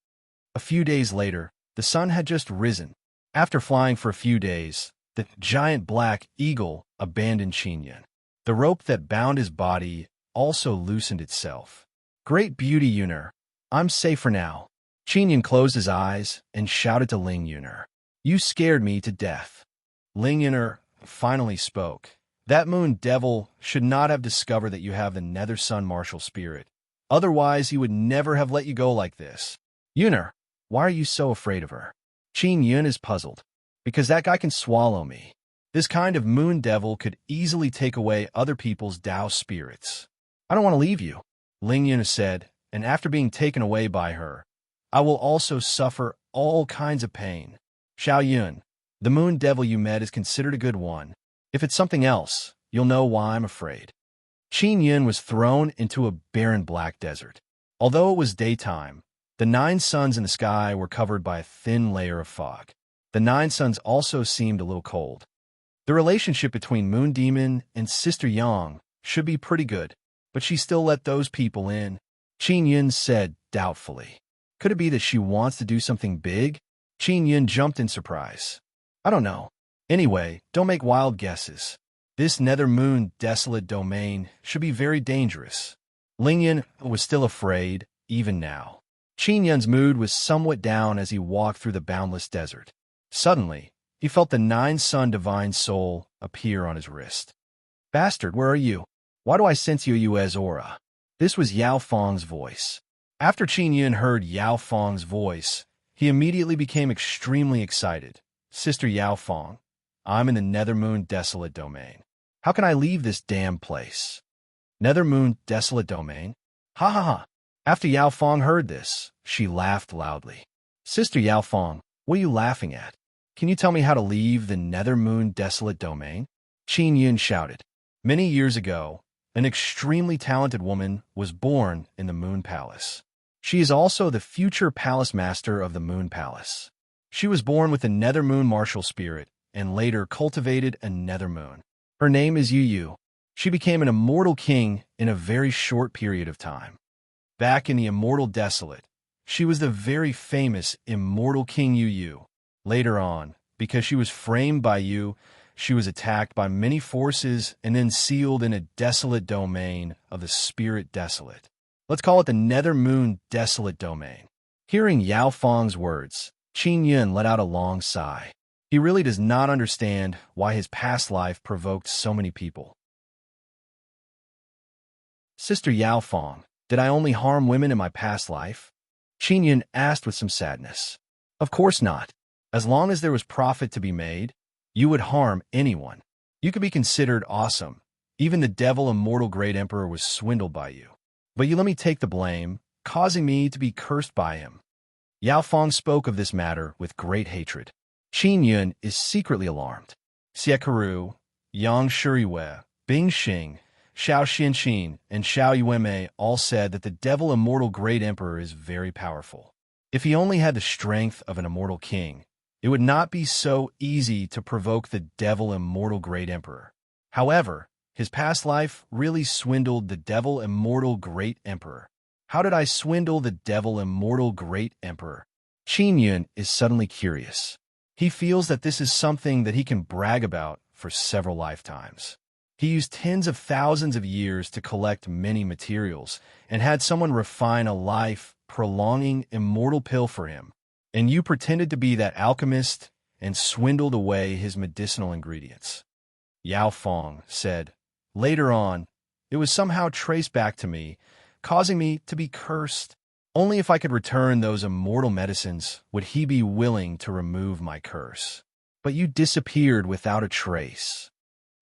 Speaker 1: A few days later, the sun had just risen. After flying for a few days, The giant black eagle abandoned Qin Yun. The rope that bound his body also loosened itself. Great beauty, Yuner. I'm safer now. Qin Yun closed his eyes and shouted to Ling Yuner. You scared me to death. Ling Yuner finally spoke. That moon devil should not have discovered that you have the Nether Sun martial spirit. Otherwise, he would never have let you go like this. Yuner, why are you so afraid of her? Qin Yun is puzzled. Because that guy can swallow me. This kind of moon devil could easily take away other people's Tao spirits. I don't want to leave you, Ling Yun said, and after being taken away by her, I will also suffer all kinds of pain. Xiao Yun, the moon devil you met is considered a good one. If it's something else, you'll know why I'm afraid. Qin Yun was thrown into a barren black desert. Although it was daytime, the 9 suns in the sky were covered by a thin layer of fog. The 9 suns also seemed a little cold. The relationship between Moon Demon and Sister Yang should be pretty good, but she still let those people in. Qin Yun said doubtfully. Could it be that she wants to do something big? Qin Yun jumped in surprise. I don't know. Anyway, don't make wild guesses. This Nether Moon desolate domain should be very dangerous. Ling Yun was still afraid, even now. Qin Yun's mood was somewhat down as he walked through the boundless desert. Suddenly, he felt the 9-sun divine soul appear on his wrist. Bastard, where are you? Why do I sense you as aura? This was Yao Feng's voice. After Qin Yun heard Yao Feng's voice, he immediately became extremely excited. Sister Yao Feng, I'm in the Nether Moon desolate domain. How can I leave this damn place? Nether Moon desolate domain? Ha ha ha. After Yao Feng heard this, she laughed loudly. Sister Yao Feng, what are you laughing at? Can you tell me how to leave the Nether Moon desolate domain? Qin Yun shouted. Many years ago, an extremely talented woman was born in the Moon Palace. She is also the future palace master of the Moon Palace. She was born with a Nether Moon martial spirit and later cultivated a Nether Moon. Her name is Yu Yu. She became an immortal king in a very short period of time. Back in the Immortal Desolate, she was the very famous Immortal King Yu Yu. Later on, because she was framed by Yu, she was attacked by many forces and then sealed in a desolate domain of the Spirit Desolate. Let's call it the Nether Moon Desolate Domain. Hearing Yao Feng's words, Qin Yun let out a long sigh. He really does not understand why his past life provoked so many people. Sister Yao Feng, did I only harm women in my past life? Qin Yun asked with some sadness. Of course not. As long as there was profit to be made, you would harm anyone. You could be considered awesome. Even the devil Immortal Great Emperor was swindled by you. But you let me take the blame, causing me to be cursed by him. Yao Feng spoke of this matter with great hatred. Qin Yun is secretly alarmed. Xie Keru, Yang Shuriwei, Bing Xing, Xiao Xianqin, and Xiao Yuemei all said that the devil Immortal Great Emperor is very powerful. If he only had the strength of an immortal king, it would not be so easy to provoke the devil Immortal Great Emperor. However, his past life really swindled the devil Immortal Great Emperor. How did I swindle the devil Immortal Great Emperor? Qin Yun is suddenly curious. He feels that this is something that he can brag about for several lifetimes. He used tens of thousands of years to collect many materials and had someone refine a life-prolonging immortal pill for him. And you pretended to be that alchemist and swindled away his medicinal ingredients. Yao Feng said, later on, it was somehow traced back to me, causing me to be cursed. Only if I could return those immortal medicines would he be willing to remove my curse. But you disappeared without a trace.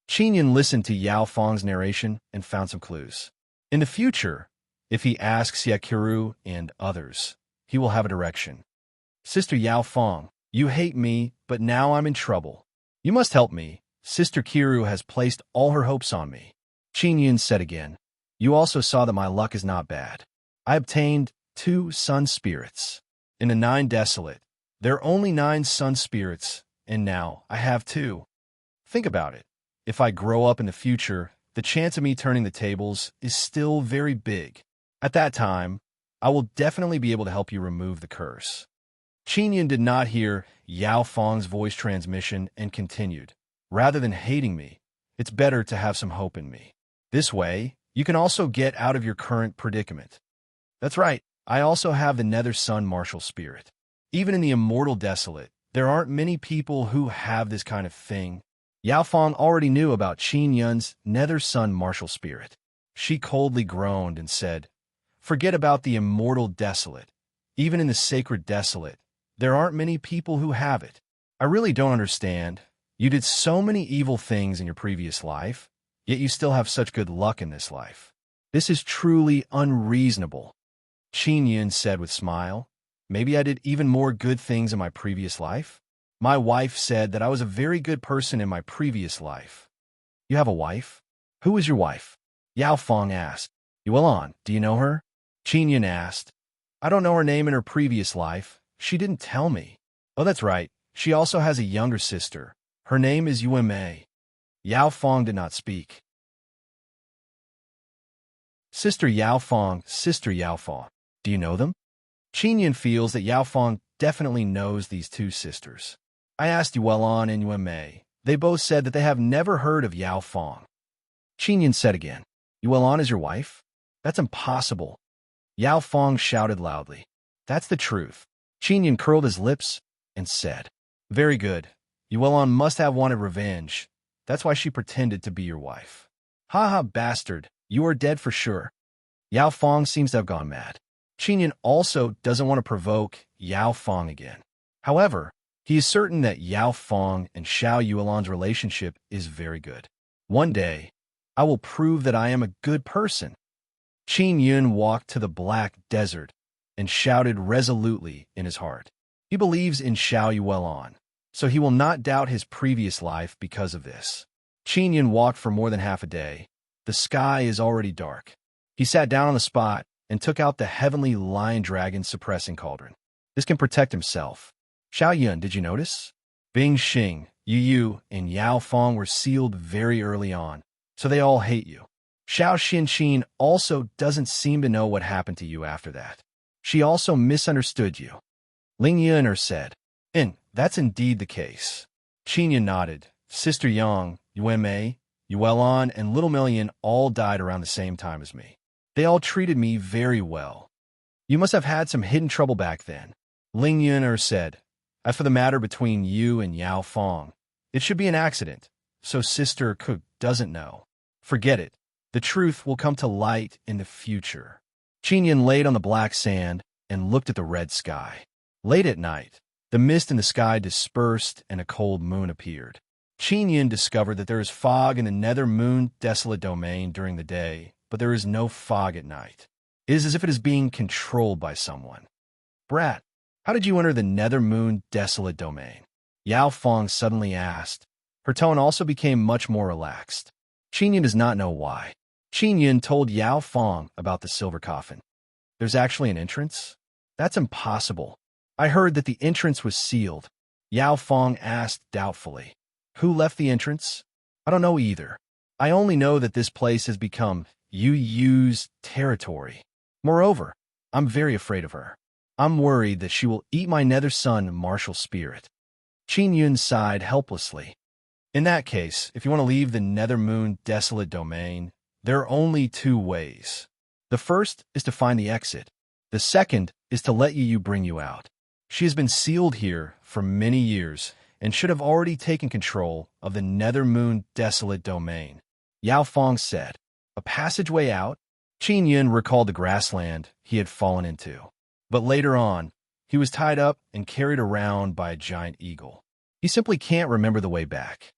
Speaker 1: Qin Yun listened to Yao Feng's narration and found some clues. In the future, if he asks Xie Keru and others, he will have a direction. Sister Yao Feng, you hate me, but now I'm in trouble. You must help me. Sister Kiru has placed all her hopes on me. Qin Yun said again, you also saw that my luck is not bad. I obtained 2 sun spirits. In the 9 desolate, there are only 9 sun spirits, and now I have 2. Think about it. If I grow up in the future, the chance of me turning the tables is still very big. At that time, I will definitely be able to help you remove the curse. Qin Yun did not hear Yao Feng's voice transmission and continued. Rather than hating me, it's better to have some hope in me. This way, you can also get out of your current predicament. That's right, I also have the Nether Sun martial spirit. Even in the immortal desolate, there aren't many people who have this kind of thing. Yao Fong already knew about Qin Yun's Nether Sun martial spirit. She coldly groaned and said, "Forget about the immortal desolate. Even in the sacred desolate, there aren't many people who have it. I really don't understand. You did so many evil things in your previous life, yet you still have such good luck in this life. This is truly unreasonable." Qin Yun said with a smile, "Maybe I did even more good things in my previous life? My wife said that I was a very good person in my previous life." "You have a wife? Who is your wife?" Yao Fong asked. "Yuan, do you know her?" Qin Yun asked. "I don't know her name in her previous life. She didn't tell me." "Oh, that's right. She also has a younger sister. Her name is Yuan Mei." Yao Fong did not speak. Sister Yao Fong, do you know them? Qin Yun feels that Yao Fong definitely knows these two sisters. "I asked Yuan and Yuan Mei. They both said that they have never heard of Yao Fong." Qin Yun said again, "Yuan is your wife? That's impossible." Yao Fong shouted loudly, "That's the truth." Qin Yun curled his lips and said, "Very good. Yuan must have wanted revenge. That's why she pretended to be your wife." "Ha ha, bastard. You are dead for sure." Yao Fong seems to have gone mad. Qin Yun also doesn't want to provoke Yao Fong again. However, he is certain that Yao Fong and Xiao Yuelan's relationship is very good. "One day, I will prove that I am a good person." Qin Yun walked to the black desert and shouted resolutely in his heart. He believes in Xiao Yuelan, so he will not doubt his previous life because of this. Qin Yun walked for more than half a day. The sky is already dark. He sat down on the spot and took out the heavenly lion dragon suppressing cauldron. This can protect himself. "Xiao Yun, did you notice? Bing Xing, Yu Yu, and Yao Fong were sealed very early on, so they all hate you. Xiao Xinqin also doesn't seem to know what happened to you after that. She also misunderstood you." Ling Yuner said, That's indeed the case." Qin Yun nodded. "Sister Yang, Yuan Mei, Yuelan, and Little Million all died around the same time as me. They all treated me very well. You must have had some hidden trouble back then." Ling Yuner said, "As for the matter between you and Yao Fong, it should be an accident, so Sister Cook doesn't know. Forget it. The truth will come to light in the future." Qin Yun laid on the black sand and looked at the red sky. Late at night, the mist in the sky dispersed and a cold moon appeared. Qin Yun discovered that there is fog in the Nether Moon Desolate Domain during the day, but there is no fog at night. It is as if it is being controlled by someone. "Brat, how did you enter the Nether Moon Desolate Domain?" Yao Fong suddenly asked. Her tone also became much more relaxed. Qin Yun does not know why. Qin Yun told Yao Fong about the silver coffin. "There's actually an entrance?" "That's impossible. I heard that the entrance was sealed." Yao Fong asked doubtfully. "Who left the entrance?" "I don't know either. I only know that this place has become Yu Yu's territory. Moreover, I'm very afraid of her. I'm worried that she will eat my Nether Sun martial spirit." Qin Yun sighed helplessly. "In that case, if you want to leave the Nether Moon Desolate Domain, there are only two ways. The first is to find the exit. The second is to let Yu bring you out. She has been sealed here for many years and should have already taken control of the Nether Moon Desolate Domain." Yao Fong said, "A passageway out?" Qin Yun recalled the grassland he had fallen into. But later on, he was tied up and carried around by a giant eagle. He simply can't remember the way back.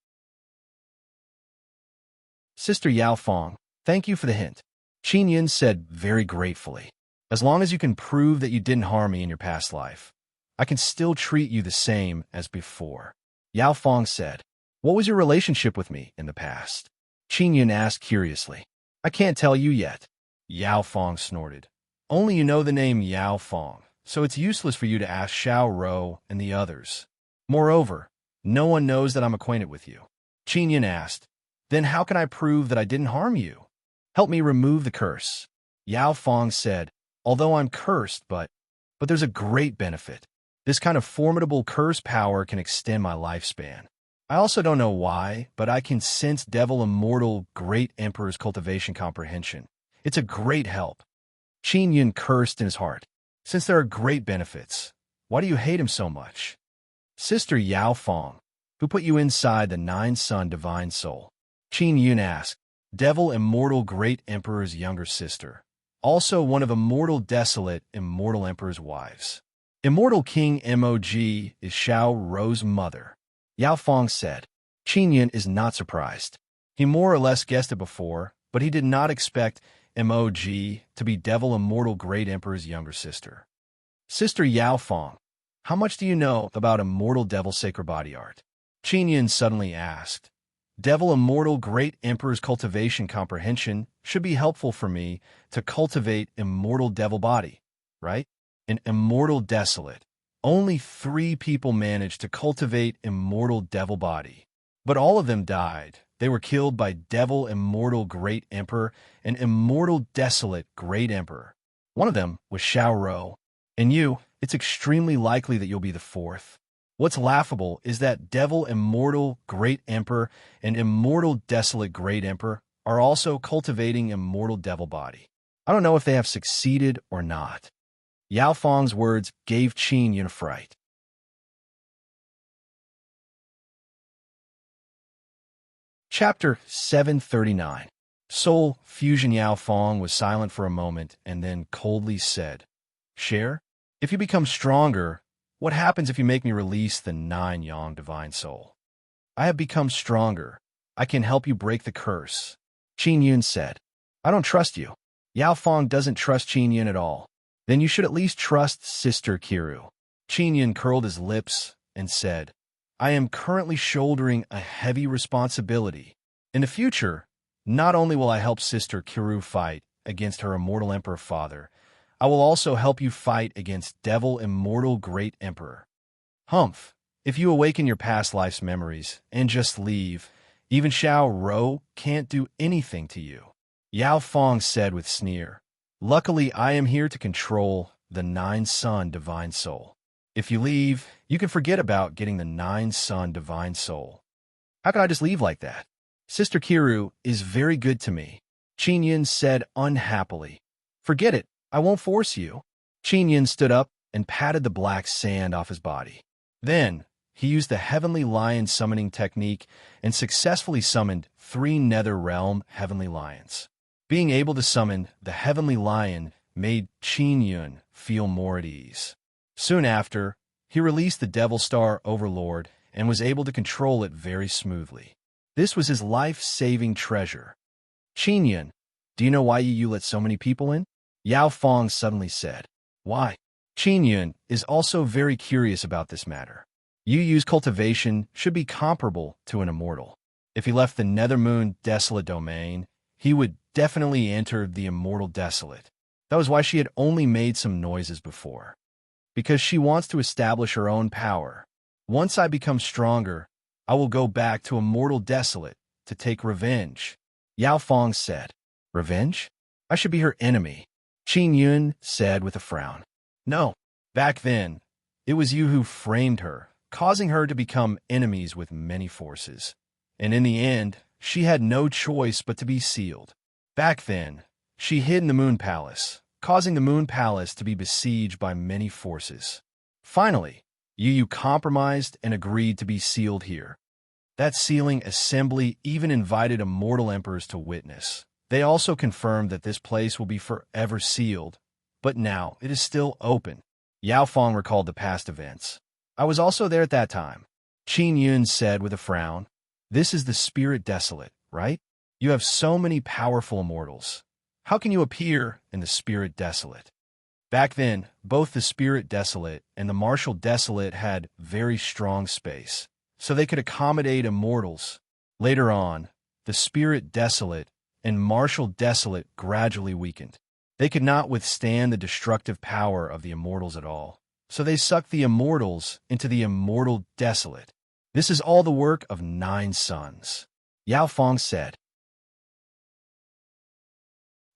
Speaker 1: "Sister Yao Fong, thank you for the hint," Qin Yun said very gratefully. "As long as you can prove that you didn't harm me in your past life, I can still treat you the same as before." Yao Fong said, "What was your relationship with me in the past?" Qin Yun asked curiously. "I can't tell you yet." Yao Fong snorted. "Only you know the name Yao Fong, so it's useless for you to ask Xiao Rou and the others. Moreover, no one knows that I'm acquainted with you." Qin Yun asked, "Then how can I prove that I didn't harm you?" "Help me remove the curse." Yao Fong said, "Although I'm cursed, but there's a great benefit. This kind of formidable curse power can extend my lifespan. I also don't know why, but I can sense Devil Immortal Great Emperor's cultivation comprehension. It's a great help. Qin Yun cursed in his heart. Since there are great benefits, why do you hate him so much? Sister Yao Fong, who put you inside the nine-sun divine soul? Qin Yun asked. Devil Immortal Great Emperor's younger sister. Also one of Immortal Desolate Immortal Emperor's wives. Immortal King Mog is Xiao Rou's mother. Yao Fong said. Qin Yun is not surprised. He more or less guessed it before, but he did not expect Mog to be Devil Immortal Great Emperor's younger sister. Sister Yao Fong, how much do you know about Immortal Devil Sacred Body Art? Qin Yun suddenly asked. Devil Immortal Great Emperor's cultivation comprehension should be helpful for me to cultivate Immortal Devil Body, right? An Immortal Desolate. Only 3 people managed to cultivate Immortal Devil Body. But all of them died. They were killed by Devil Immortal Great Emperor and Immortal Desolate Great Emperor. One of them was Xiao Rou. And you, it's extremely likely that you'll be the 4th. What's laughable is that Devil Immortal Great Emperor and Immortal Desolate Great Emperor are also cultivating Immortal Devil Body. I don't know if they have succeeded or not. Yao Fong's words gave Qin Yun a fright. Chapter 739. Soul Fusion. Yao Fong was silent for a moment and then coldly said, Share, if you become stronger, what happens if you make me release the 9 Yang Divine Soul? I have become stronger. I can help you break the curse. Qin Yun said. I don't trust you. Yao Fong doesn't trust Qin Yun at all. Then you should at least trust Sister Kiru. Qin Yun curled his lips and said, I am currently shouldering a heavy responsibility. In the future, not only will I help Sister Kiru fight against her Immortal Emperor father, I will also help you fight against Devil Immortal Great Emperor. Humph, if you awaken your past life's memories and just leave, even Xiao Rou can't do anything to you. Yao Fong said with sneer. Luckily, I am here to control the 9-sun divine soul. If you leave, you can forget about getting the 9-sun divine soul. How can I just leave like that? Sister Kiru is very good to me. Qin Yun said unhappily. Forget it. I won't force you. Qin Yun stood up and patted the black sand off his body. Then, he used the Heavenly Lion summoning technique and successfully summoned 3 Nether Realm Heavenly Lions. Being able to summon the Heavenly Lion made Qin Yun feel more at ease. Soon after, he released the Devil Star Overlord and was able to control it very smoothly. This was his life-saving treasure. Qin Yun, do you know why you let so many people in? Yao Fong suddenly said. Why? Qin Yun is also very curious about this matter. Yu's cultivation should be comparable to an immortal. If he left the Nether Moon Desolate domain, he would definitely enter the Immortal Desolate. That was why she had only made some noises before. Because she wants to establish her own power. Once I become stronger, I will go back to Immortal Desolate to take revenge. Yao Fong said. Revenge? I should be her enemy. Qin Yun said with a frown. No, back then, it was you who framed her, causing her to become enemies with many forces. And in the end, she had no choice but to be sealed. Back then, she hid in the Moon Palace, causing the Moon Palace to be besieged by many forces. Finally, Yu compromised and agreed to be sealed here. That sealing assembly even invited immortal emperors to witness. They also confirmed that this place will be forever sealed, but now it is still open. Yao Fong recalled the past events. I was also there at that time. Qin Yun said with a frown. This is the Spirit Desolate, right? You have so many powerful immortals. How can you appear in the Spirit Desolate? Back then, both the Spirit Desolate and the Martial Desolate had very strong space, so they could accommodate immortals. Later on, the Spirit Desolate and Martial Desolate gradually weakened. They could not withstand the destructive power of the immortals at all, so they sucked the immortals into the Immortal Desolate. This is all the work of 9 suns. Yao Fong said.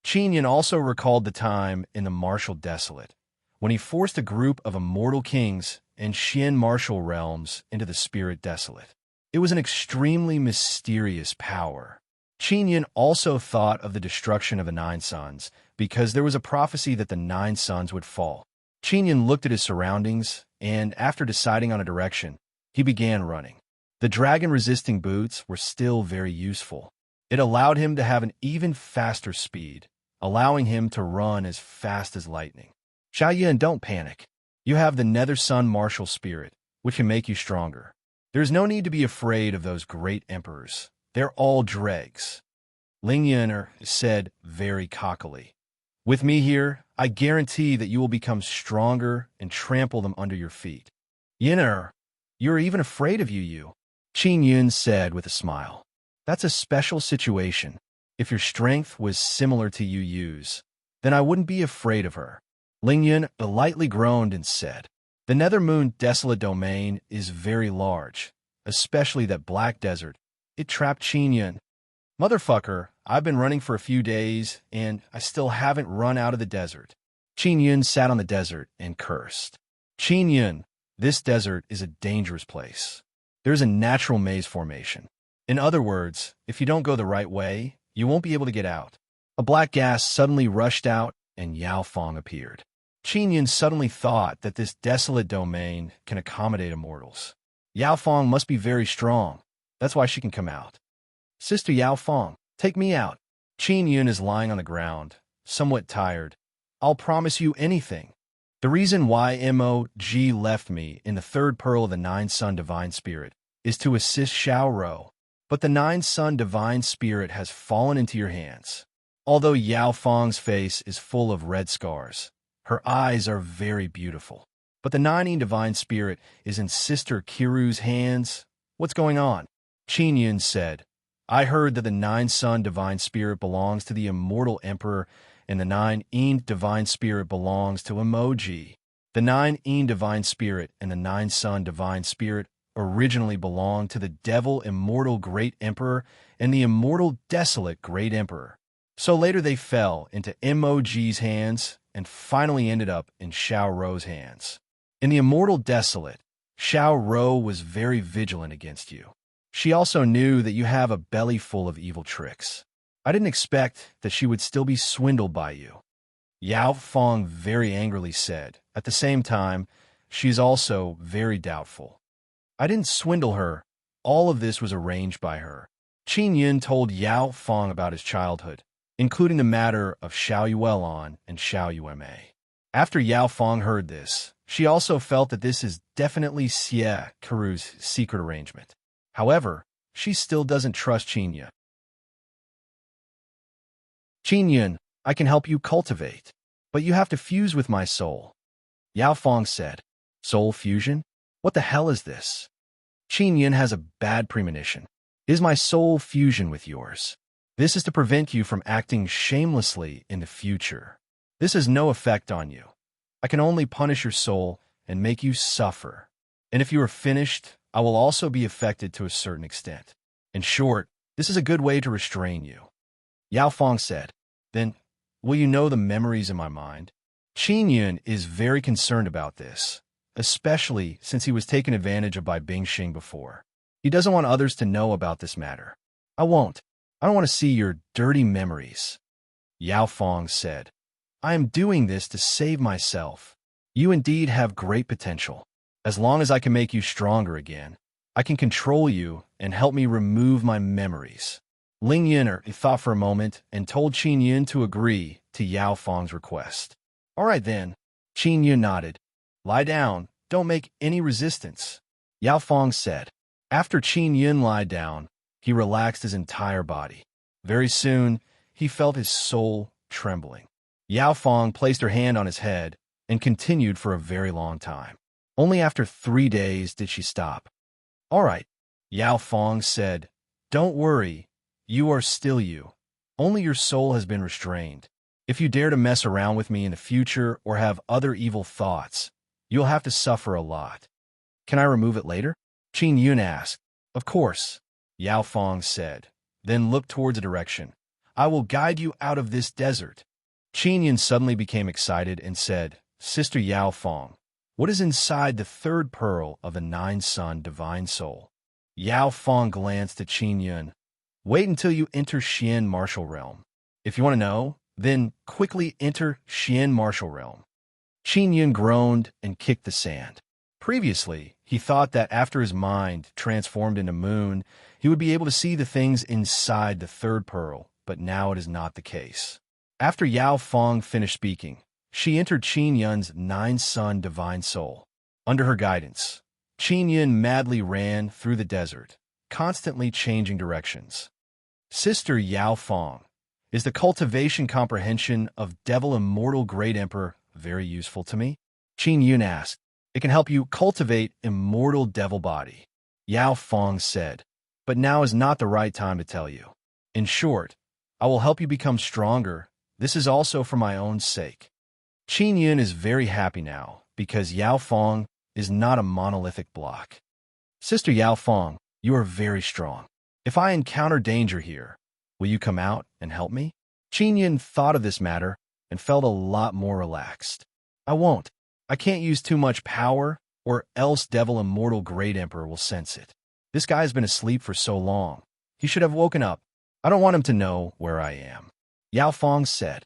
Speaker 1: Qin Yun also recalled the time in the Martial Desolate, when he forced a group of immortal kings and Xian martial realms into the Spirit Desolate. It was an extremely mysterious power. Qin Yin also thought of the destruction of the 9 suns, because there was a prophecy that the 9 suns would fall. Qin Yin looked at his surroundings, and after deciding on a direction, he began running. The dragon-resisting boots were still very useful. It allowed him to have an even faster speed, allowing him to run as fast as lightning. Xiaoyan, don't panic. You have the Nether Sun martial spirit, which can make you stronger. There's no need to be afraid of those great emperors. They're all dregs. Ling Yuner said very cockily. With me here, I guarantee that you will become stronger and trample them under your feet. Yuner, you're even afraid of Yu. Qin Yun said with a smile. That's a special situation. If your strength was similar to Yu's, then I wouldn't be afraid of her. Ling Yun lightly groaned and said, the Nether Moon Desolate Domain is very large, especially that black desert. It trapped Qin Yun. Motherfucker, I've been running for a few days, and I still haven't run out of the desert. Qin Yun sat on the desert and cursed. Qin Yun, this desert is a dangerous place. There's a natural maze formation. In other words, if you don't go the right way, you won't be able to get out. A black gas suddenly rushed out, and Yao Fong appeared. Qin Yun suddenly thought that this desolate domain can accommodate immortals. Yao Fong must be very strong. That's why she can come out. Sister Yao Fong, take me out. Qin Yun is lying on the ground, somewhat tired. I'll promise you anything. The reason why MOG left me in the third pearl of the 9-sun divine spirit is to assist Xiao Rou. But the 9-sun divine spirit has fallen into your hands. Although Yao Fong's face is full of red scars, her eyes are very beautiful. But the 9 divine spirit is in Sister Kiru's hands. What's going on? Qin Yun said, I heard that the 9-sun divine spirit belongs to the immortal emperor, and the 9 divine spirit belongs to Emoji. The 9 divine spirit and the 9-sun divine spirit originally belonged to the devil immortal great emperor and the immortal desolate great emperor. So later they fell into Emoji's hands and finally ended up in Xiao Rou's hands. In the immortal desolate, Xiao Rou was very vigilant against you. She also knew that you have a belly full of evil tricks. I didn't expect that she would still be swindled by you. Yao Fong very angrily said. At the same time, she's also very doubtful. I didn't swindle her. All of this was arranged by her. Qin Yun told Yao Fong about his childhood, including the matter of Xiao Yuelon and Xiao Yueme. After Yao Fong heard this, she also felt that this is definitely Xie Karu's secret arrangement. However, she still doesn't trust Qin Yun. Qin Yun, I can help you cultivate, but you have to fuse with my soul. Yao Fong said, soul fusion? What the hell is this? Qin Yun has a bad premonition. Is my soul fusion with yours? This is to prevent you from acting shamelessly in the future. This has no effect on you. I can only punish your soul and make you suffer. And if you are finished, I will also be affected to a certain extent. In short, this is a good way to restrain you. Yao Fong said, then, will you know the memories in my mind? Qin Yun is very concerned about this, especially since he was taken advantage of by Bingxing before. He doesn't want others to know about this matter. I won't. I don't want to see your dirty memories. Yao Fong said, I am doing this to save myself. You indeed have great potential. As long as I can make you stronger again, I can control you and help me remove my memories. Ling Yuner thought for a moment and told Qin Yun to agree to Yao Fong's request. All right then. Qin Yun nodded. Lie down. Don't make any resistance. Yao Fong said. After Qin Yun lied down, he relaxed his entire body. Very soon, he felt his soul trembling. Yao Fong placed her hand on his head and continued for a very long time. Only after 3 days did she stop. All right, Yao Fong said. Don't worry. You are still you. Only your soul has been restrained. If you dare to mess around with me in the future or have other evil thoughts, you'll have to suffer a lot. Can I remove it later? Qin Yun asked. Of course, Yao Fong said, then looked towards a direction. I will guide you out of this desert. Qin Yun suddenly became excited and said, Sister Yao Fong, what is inside the third pearl of the 9-sun divine soul? Yao Fong glanced at Qin Yun. Wait until you enter Xian martial realm. If you want to know, then quickly enter Xian martial realm. Qin Yun groaned and kicked the sand. Previously, he thought that after his mind transformed into moon, he would be able to see the things inside the third pearl, but now it is not the case. After Yao Fong finished speaking, she entered Qin Yun's nine-sun divine soul. Under her guidance, Qin Yun madly ran through the desert, constantly changing directions. Sister Yao Fong, is the cultivation comprehension of Devil Immortal Great Emperor very useful to me? Qin Yun asked. It can help you cultivate immortal devil body. Yao Fong said, but now is not the right time to tell you. In short, I will help you become stronger. This is also for my own sake. Qin Yun is very happy now because Yao Fong is not a monolithic block. Sister Yao Fong, you are very strong. If I encounter danger here, will you come out and help me? Qin Yun thought of this matter and felt a lot more relaxed. I won't. I can't use too much power, or else Devil Immortal Great Emperor will sense it. This guy has been asleep for so long. He should have woken up. I don't want him to know where I am. Yao Fong said.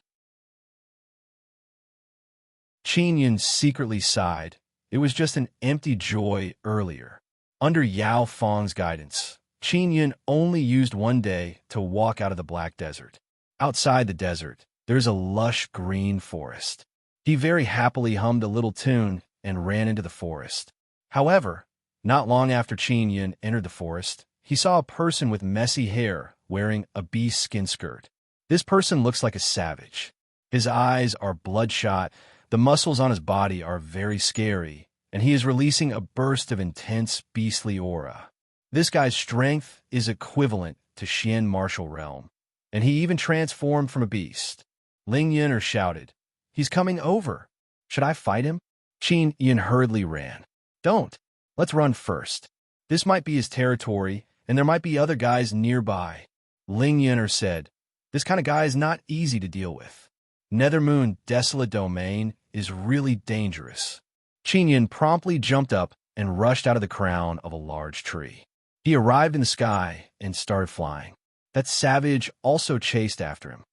Speaker 1: Qin Yun secretly sighed. It was just an empty joy earlier. Under Yao Fong's guidance, Qin Yun only used one day to walk out of the Black Desert. Outside the desert, there's a lush green forest. He very happily hummed a little tune and ran into the forest. However, not long after Qin Yun entered the forest, he saw a person with messy hair wearing a beast skin skirt. This person looks like a savage. His eyes are bloodshot, the muscles on his body are very scary, and he is releasing a burst of intense beastly aura. This guy's strength is equivalent to Xian martial realm, and he even transformed from a beast. Ling Yun'er shouted, "He's coming over. Should I fight him?" Qin Yun hurriedly ran. Don't. Let's run first. This might be his territory, and there might be other guys nearby. Ling Yun'er said, this kind of guy is not easy to deal with. Nethermoon Desolate Domain is really dangerous. Qin Yun promptly jumped up and rushed out of the crown of a large tree. He arrived in the sky and started flying. That savage also chased after him.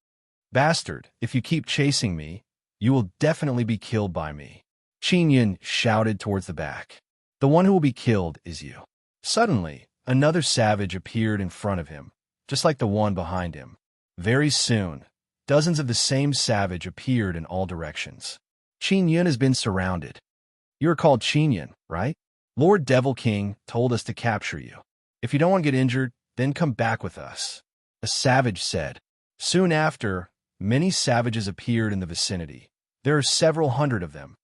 Speaker 1: Bastard, if you keep chasing me, you will definitely be killed by me. Qin Yun shouted towards the back. The one who will be killed is you. Suddenly, another savage appeared in front of him, just like the one behind him. Very soon, dozens of the same savage appeared in all directions. Qin Yun has been surrounded. You are called Qin Yun, right? Lord Devil King told us to capture you. If you don't want to get injured, then come back with us. A savage said. Soon after, many savages appeared in the vicinity. There are several hundred of them.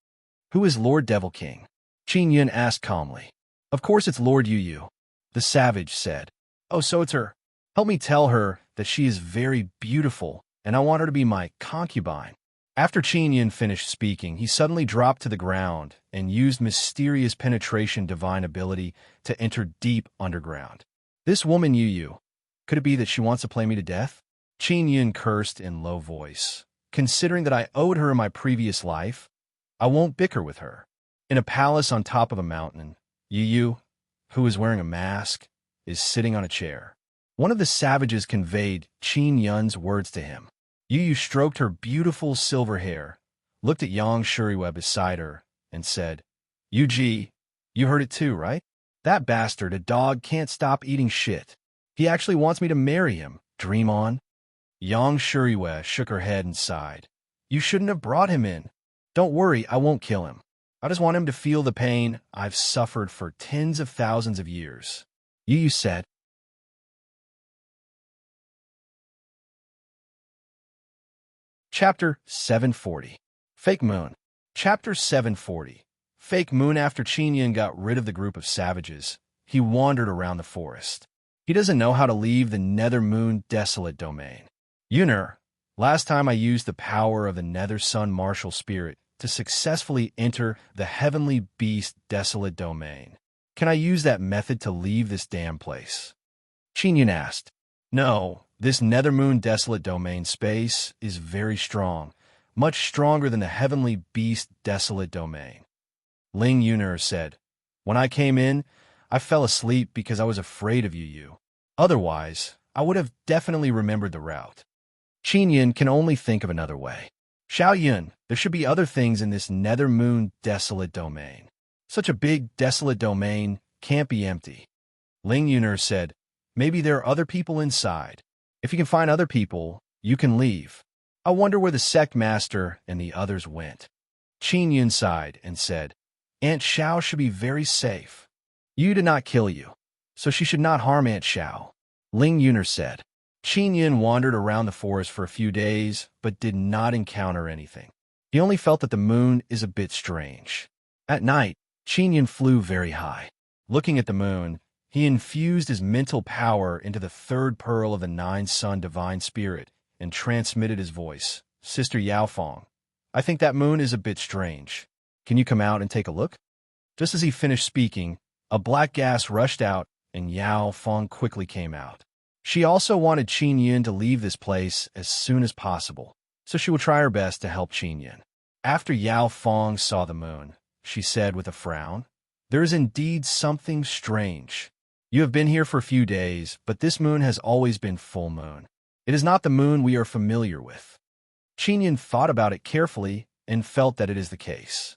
Speaker 1: Who is Lord Devil King? Qin Yun asked calmly. Of course it's Lord Yu. The savage said. Oh, so it's her. Help me tell her that she is very beautiful, and I want her to be my concubine. After Qin Yun finished speaking, he suddenly dropped to the ground and used mysterious penetration divine ability to enter deep underground. This woman Yu, could it be that she wants to play me to death? Qin Yun cursed in low voice. Considering that I owed her in my previous life, I won't bicker with her. In a palace on top of a mountain, Yu, who is wearing a mask, is sitting on a chair. One of the savages conveyed Qin Yun's words to him. Yu stroked her beautiful silver hair, looked at Yang Shuriwe beside her, and said, Yuji, you heard it too, right? That bastard, a dog, can't stop eating shit. He actually wants me to marry him. Dream on. Yang Shuriwe shook her head and sighed. You shouldn't have brought him in. Don't worry, I won't kill him. I just want him to feel the pain I've suffered for tens of thousands of years. Yu said. Chapter 740. Fake Moon. Chapter 740. Fake Moon. After Qin Yun got rid of the group of savages, he wandered around the forest. He doesn't know how to leave the Nethermoon Desolate Domain. Yun'er, last time I used the power of the Nether Sun Martial Spirit to successfully enter the Heavenly Beast Desolate Domain. Can I use that method to leave this damn place? Qin Yun asked. No. This Nethermoon Desolate Domain space is very strong, much stronger than the Heavenly Beast Desolate Domain. Ling Yun'er said, When I came in, I fell asleep because I was afraid of you. Otherwise, I would have definitely remembered the route. Qin Yun can only think of another way. Xiao Yun, there should be other things in this nether moon desolate domain. Such a big, desolate domain can't be empty. Ling Yuner said, maybe there are other people inside. If you can find other people, you can leave. I wonder where the sect master and the others went. Qin Yun sighed and said, Aunt Xiao should be very safe. Yu did not kill you, so she should not harm Aunt Xiao. Ling Yuner said. Qin Yun wandered around the forest for a few days, but did not encounter anything. He only felt that the moon is a bit strange. At night, Qin Yun flew very high. Looking at the moon, he infused his mental power into the third pearl of the nine-sun divine spirit and transmitted his voice. Sister Yao Fong, I think that moon is a bit strange. Can you come out and take a look? Just as he finished speaking, a black gas rushed out and Yao Fong quickly came out. She also wanted Qin Yun to leave this place as soon as possible, so she would try her best to help Qin Yun. After Yao Fong saw the moon, she said with a frown, there is indeed something strange. You have been here for a few days, but this moon has always been full moon. It is not the moon we are familiar with. Qin Yun thought about it carefully and felt that it is the case.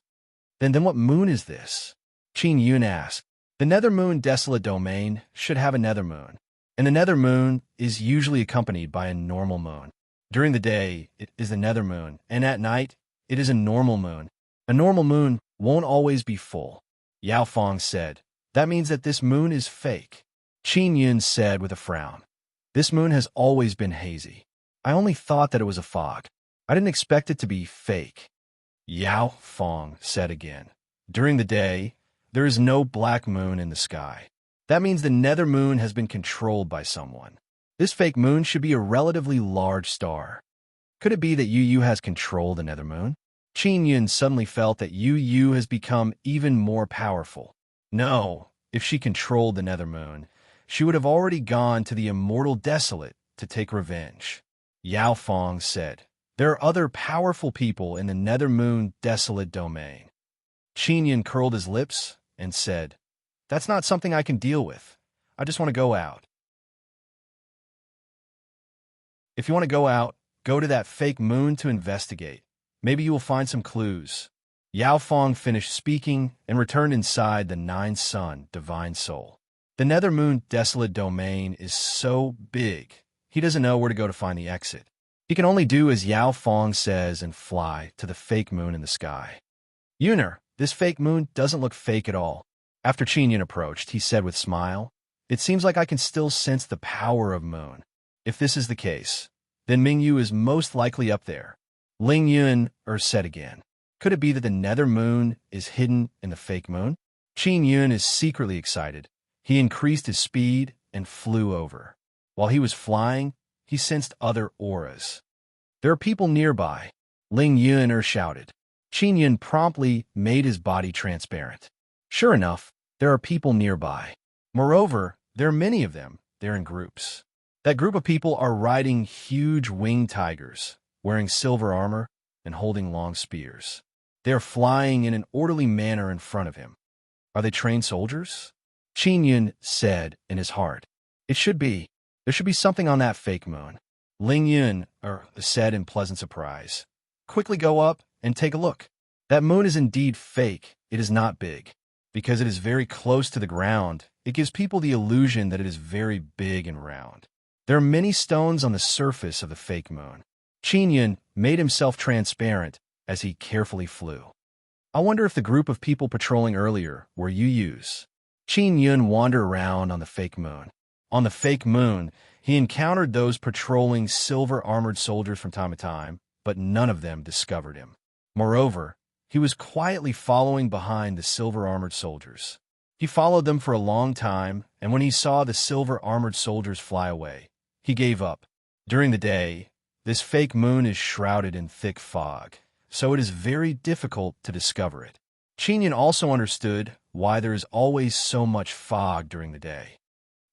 Speaker 1: Then what moon is this? Qin Yun asked. The nether moon desolate domain should have a nether moon, and the nether moon is usually accompanied by a normal moon. During the day, it is the nether moon, and at night, it is a normal moon. A normal moon won't always be full. Yao Fong said, that means that this moon is fake. Qin Yun said with a frown, this moon has always been hazy. I only thought that it was a fog. I didn't expect it to be fake. Yao Fong said again, during the day, there is no black moon in the sky. That means the nether moon has been controlled by someone. This fake moon should be a relatively large star. Could it be that Yu has controlled the nether moon? Qin Yun suddenly felt that Yu has become even more powerful. No, if she controlled the nether moon, she would have already gone to the immortal desolate to take revenge. Yao Fong said, there are other powerful people in the nether moon desolate domain. Qin Yun curled his lips and said, that's not something I can deal with. I just want to go out. If you want to go out, go to that fake moon to investigate. Maybe you will find some clues. Yao Fong finished speaking and returned inside the nine-sun divine soul. The nether moon desolate domain is so big, he doesn't know where to go to find the exit. He can only do as Yao Fong says and fly to the fake moon in the sky. Yuner, this fake moon doesn't look fake at all. After Qin Yun approached, he said with a smile, it seems like I can still sense the power of moon. If this is the case, then Mingyu is most likely up there. Ling Yun said again, could it be that the nether moon is hidden in the fake moon? Qin Yun is secretly excited. He increased his speed and flew over. While he was flying, he sensed other auras. There are people nearby, Ling Yun shouted. Qin Yun promptly made his body transparent. Sure enough, there are people nearby. Moreover, there are many of them. They're in groups. That group of people are riding huge winged tigers, wearing silver armor and holding long spears. They are flying in an orderly manner in front of him. Are they trained soldiers? Qin Yun said in his heart. It should be. There should be something on that fake moon. Ling Yun said in pleasant surprise. Quickly go up and take a look. That moon is indeed fake. It is not big. Because it is very close to the ground, it gives people the illusion that it is very big and round. There are many stones on the surface of the fake moon. Qin Yun made himself transparent as he carefully flew. I wonder if the group of people patrolling earlier were Yu's. Qin Yun wandered around on the fake moon. On the fake moon, he encountered those patrolling silver-armored soldiers from time to time, but none of them discovered him. Moreover, he was quietly following behind the silver-armored soldiers. He followed them for a long time, and when he saw the silver-armored soldiers fly away, he gave up. During the day, this fake moon is shrouded in thick fog, so it is very difficult to discover it. Qin Yun also understood why there is always so much fog during the day.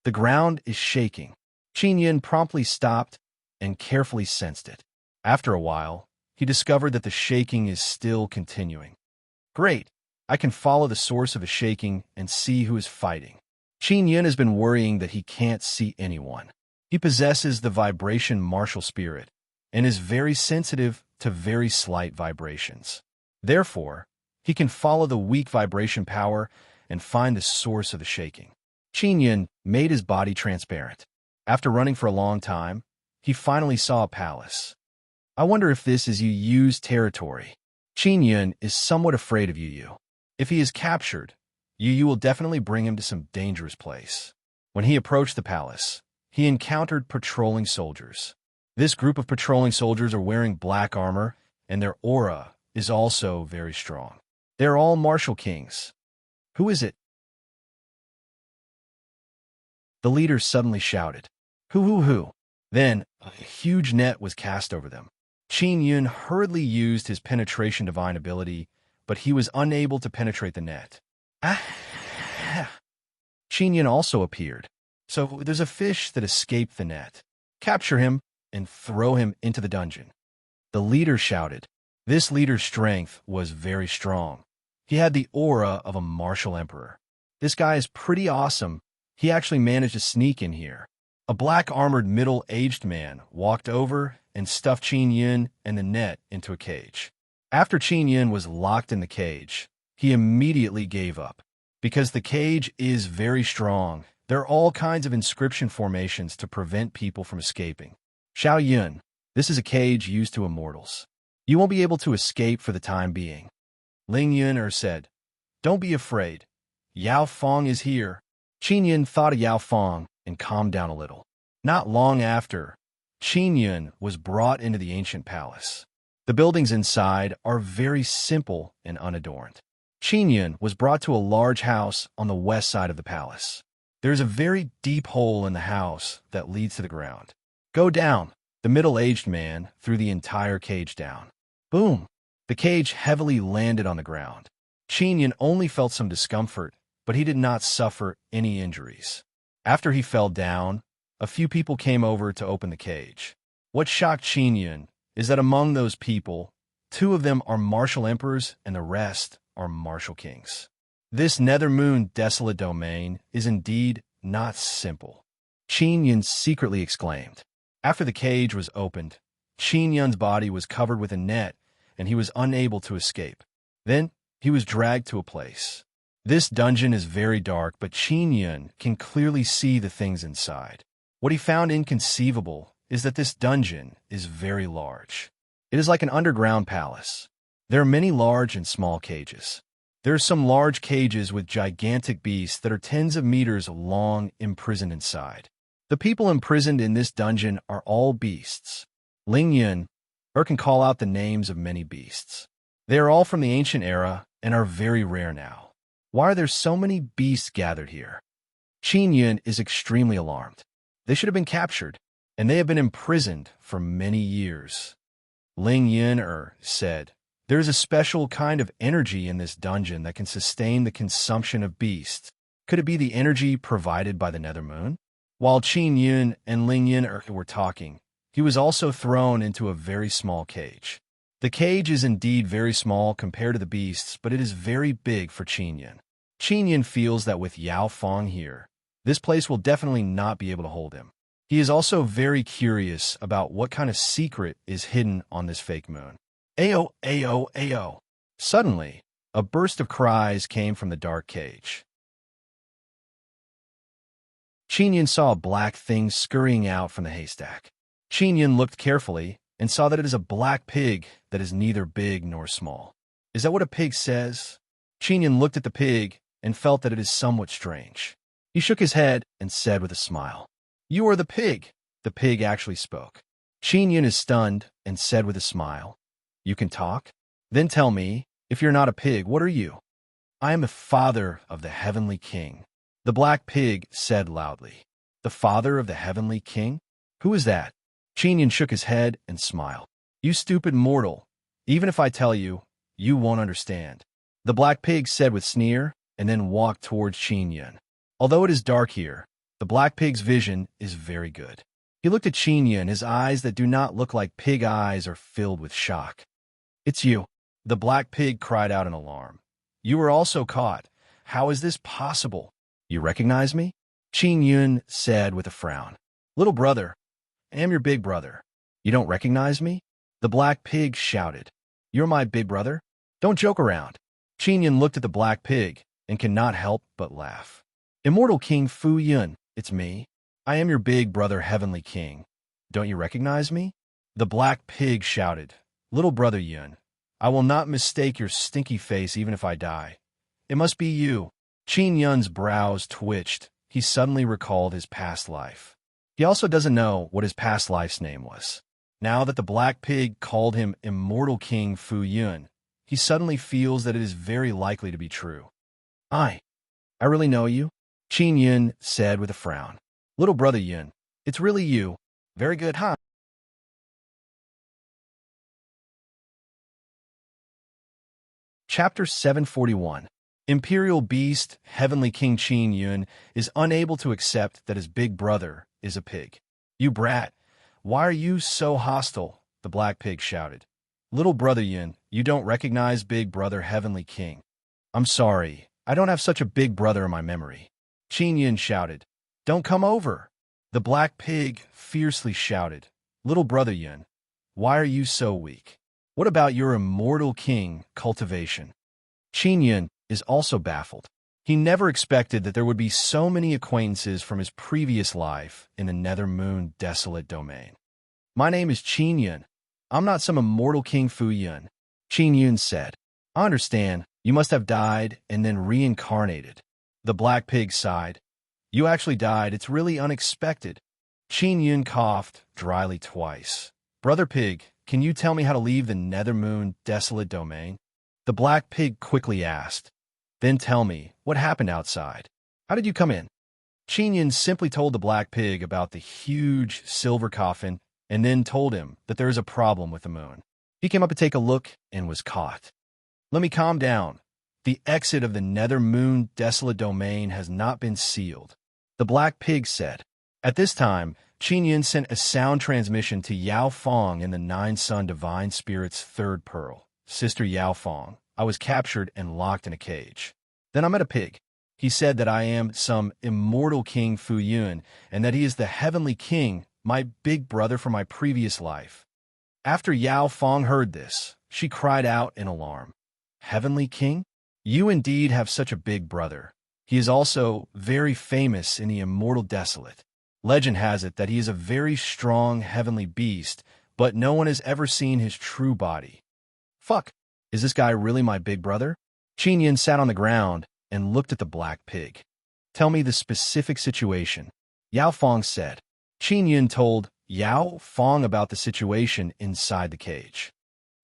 Speaker 1: The ground is shaking. Qin Yun promptly stopped and carefully sensed it. After a while, he discovered that the shaking is still continuing. Great! I can follow the source of the shaking and see who is fighting. Qin Yun has been worrying that he can't see anyone. He possesses the vibration martial spirit and is very sensitive to very slight vibrations. Therefore, he can follow the weak vibration power and find the source of the shaking. Qin Yun made his body transparent. After running for a long time, he finally saw a palace. I wonder if this is Yu Yu's territory. Qin Yun is somewhat afraid of Yu Yu. If he is captured, Yu Yu will definitely bring him to some dangerous place. When he approached the palace, he encountered patrolling soldiers. This group of patrolling soldiers are wearing black armor, and their aura is also very strong. They're all martial kings. Who is it? The leader suddenly shouted. Who? Then, a huge net was cast over them. Qin Yun hurriedly used his penetration divine ability, but he was unable to penetrate the net. Qin Yun also appeared. So there's a fish that escaped the net. Capture him and throw him into the dungeon. The leader shouted. This leader's strength was very strong. He had the aura of a martial emperor. This guy is pretty awesome. He actually managed to sneak in here. A black-armored middle-aged man walked over and stuffed Qin Yun and the net into a cage. After Qin Yun was locked in the cage, he immediately gave up. Because the cage is very strong, there are all kinds of inscription formations to prevent people from escaping. Xiao Yun, this is a cage used to immortals. You won't be able to escape for the time being. Ling Yun said, Don't be afraid. Yao Fong is here. Qin Yun thought of Yao Fong and calmed down a little. Not long after, Qin Yun was brought into the ancient palace. The buildings inside are very simple and unadorned. Qin Yun was brought to a large house on the west side of the palace. There's a very deep hole in the house that leads to the ground. Go down. The middle-aged man threw the entire cage down. Boom! The cage heavily landed on the ground. Qin Yun only felt some discomfort, but he did not suffer any injuries. After he fell down, a few people came over to open the cage. What shocked Qin Yun is that among those people, 2 of them are martial emperors and the rest are martial kings. This nether moon desolate domain is indeed not simple. Qin Yun secretly exclaimed. After the cage was opened, Qin Yun's body was covered with a net and he was unable to escape. Then he was dragged to a place. This dungeon is very dark, but Qin Yun can clearly see the things inside. What he found inconceivable is that this dungeon is very large. It is like an underground palace. There are many large and small cages. There are some large cages with gigantic beasts that are tens of meters long imprisoned inside. The people imprisoned in this dungeon are all beasts. Ling Yun can call out the names of many beasts. They are all from the ancient era and are very rare now. Why are there so many beasts gathered here? Qin Yun is extremely alarmed. They should have been captured, and they have been imprisoned for many years. Ling Yun said, There is a special kind of energy in this dungeon that can sustain the consumption of beasts. Could it be the energy provided by the nether moon? While Qin Yun and Ling Yun were talking, he was also thrown into a very small cage. The cage is indeed very small compared to the beasts, but it is very big for Qin Yun. Qin Yun feels that with Yao Fong here, this place will definitely not be able to hold him. He is also very curious about what kind of secret is hidden on this fake moon. Ayo, ayo, ayo. Suddenly, a burst of cries came from the dark cage. Qin Yun saw a black thing scurrying out from the haystack. Qin Yun looked carefully and saw that it is a black pig that is neither big nor small. Is that what a pig says? Qin Yun looked at the pig and felt that it is somewhat strange. He shook his head and said with a smile, You are the pig. The pig actually spoke. Qin Yun is stunned and said with a smile, You can talk? Then tell me, if you're not a pig, what are you? I am the father of the heavenly king. The black pig said loudly. The father of the heavenly king? Who is that? Qin Yun shook his head and smiled. You stupid mortal. Even if I tell you, you won't understand. The black pig said with sneer and then walked towards Qin Yun. Although it is dark here, the black pig's vision is very good. He looked at Qin Yun. His eyes that do not look like pig eyes are filled with shock. It's you. The black pig cried out in alarm. You were also caught. How is this possible? You recognize me? Qin Yun said with a frown. Little brother, I am your big brother. You don't recognize me? The black pig shouted. You're my big brother? Don't joke around. Qin Yun looked at the black pig and could not help but laugh. Immortal King Fu Yun, it's me. I am your big brother, Heavenly King. Don't you recognize me? The black pig shouted. Little brother Yun, I will not mistake your stinky face even if I die. It must be you. Qin Yun's brows twitched. He suddenly recalled his past life. He also doesn't know what his past life's name was. Now that the black pig called him Immortal King Fu Yun, he suddenly feels that it is very likely to be true. I really know you? Qin Yun said with a frown. Little brother Yun, it's really you. Very good, huh? Chapter 741. Imperial Beast Heavenly King Qin Yun is unable to accept that his big brother is a pig. You brat, why are you so hostile? The black pig shouted. Little brother Yun, you don't recognize big brother Heavenly King. I'm sorry, I don't have such a big brother in my memory. Qin Yun shouted. Don't come over. The black pig fiercely shouted. Little brother Yun, why are you so weak? What about your immortal king cultivation? Qin Yun is also baffled. He never expected that there would be so many acquaintances from his previous life in the Nether Moon desolate domain. My name is Qin Yun. I'm not some immortal King Fu Yun. Qin Yun said. I understand. You must have died and then reincarnated. The black pig sighed. You actually died. It's really unexpected. Qin Yun coughed dryly twice. Brother pig, can you tell me how to leave the Nether Moon desolate domain? The black pig quickly asked. Then tell me, what happened outside? How did you come in? Qin Yun simply told the black pig about the huge silver coffin and then told him that there is a problem with the moon. He came up to take a look and was caught. Let me calm down. The exit of the Nether Moon desolate domain has not been sealed. The black pig said. At this time, Qin Yun sent a sound transmission to Yao Fong and the Nine Sun Divine Spirit's third pearl. Sister Yao Fong, I was captured and locked in a cage. Then I met a pig. He said that I am some immortal King Fu Yun and that he is the Heavenly King, my big brother from my previous life. After Yao Fong heard this, she cried out in alarm. Heavenly King? You indeed have such a big brother. He is also very famous in the immortal desolate. Legend has it that he is a very strong heavenly beast, but no one has ever seen his true body. Fuck, is this guy really my big brother? Qin Yun sat on the ground and looked at the black pig. Tell me the specific situation. Yao Fong said. Qin Yun told Yao Fong about the situation inside the cage.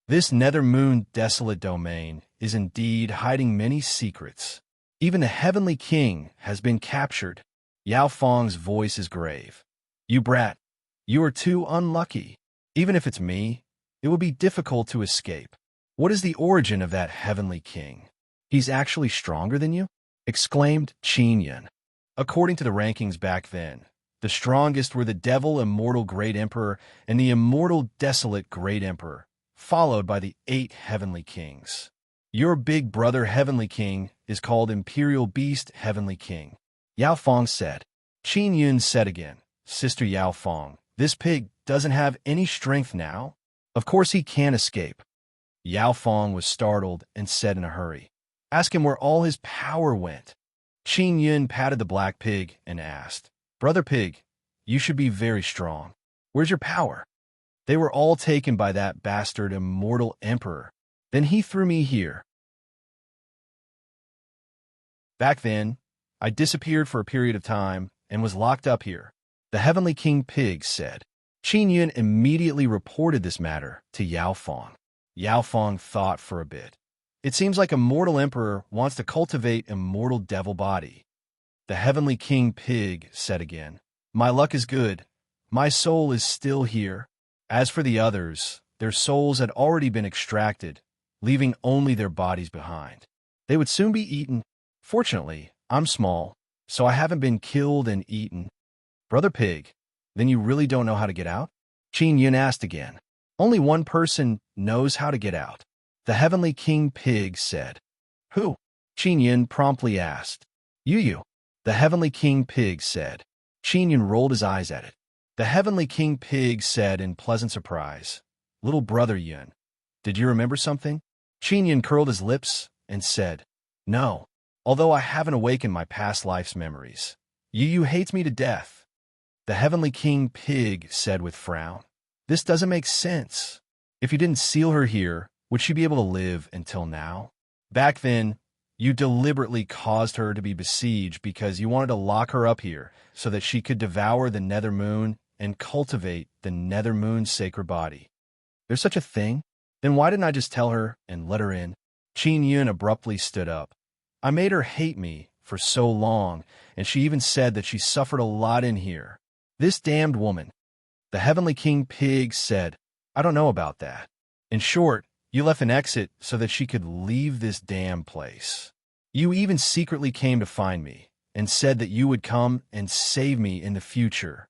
Speaker 1: This Nether Moon desolate domain is indeed hiding many secrets. Even the Heavenly King has been captured. Yao Fong's voice is grave. You brat, you are too unlucky. Even if it's me, it will be difficult to escape. What is the origin of that Heavenly King? He's actually stronger than you? Exclaimed Qin Yun. According to the rankings back then, the strongest were the Devil Immortal Great Emperor and the Immortal Desolate Great Emperor, followed by the 8 Heavenly Kings. Your big brother Heavenly King is called Imperial Beast Heavenly King. Yao Fong said. Qin Yun said again, Sister Yao Fong, this pig doesn't have any strength now. Of course he can't escape. Yao Fong was startled and said in a hurry, Ask him where all his power went. Qin Yun patted the black pig and asked, Brother pig, you should be very strong. Where's your power? They were all taken by that bastard immortal emperor. Then he threw me here. Back then, I disappeared for a period of time and was locked up here, the Heavenly King Pig said. Qin Yun immediately reported this matter to Yao Fong. Yao Fong thought for a bit. It seems like a mortal emperor wants to cultivate a mortal devil body. The Heavenly King Pig said again, My luck is good. My soul is still here. As for the others, their souls had already been extracted, leaving only their bodies behind. They would soon be eaten. Fortunately, I'm small, so I haven't been killed and eaten. Brother Pig, then you really don't know how to get out? Qin Yun asked again. Only one person knows how to get out. The Heavenly King Pig said. Who? Qin Yun promptly asked. You. The Heavenly King Pig said. Qin rolled his eyes at it. The Heavenly King Pig said in pleasant surprise, "Little brother Yun, did you remember something?" Qin curled his lips and said, "No, although I haven't awakened my past life's memories. Yu hates me to death." The Heavenly King Pig said with frown, "This doesn't make sense. If you didn't seal her here, would she be able to live until now? Back then, you deliberately caused her to be besieged because you wanted to lock her up here so that she could devour the nether moon and cultivate the nether moon's sacred body. There's such a thing? Then why didn't I just tell her and let her in?" Qin Yun abruptly stood up. "I made her hate me for so long, and she even said that she suffered a lot in here. This damned woman." The Heavenly King Pig said, "I don't know about that. In short, you left an exit so that she could leave this damn place. You even secretly came to find me and said that you would come and save me in the future.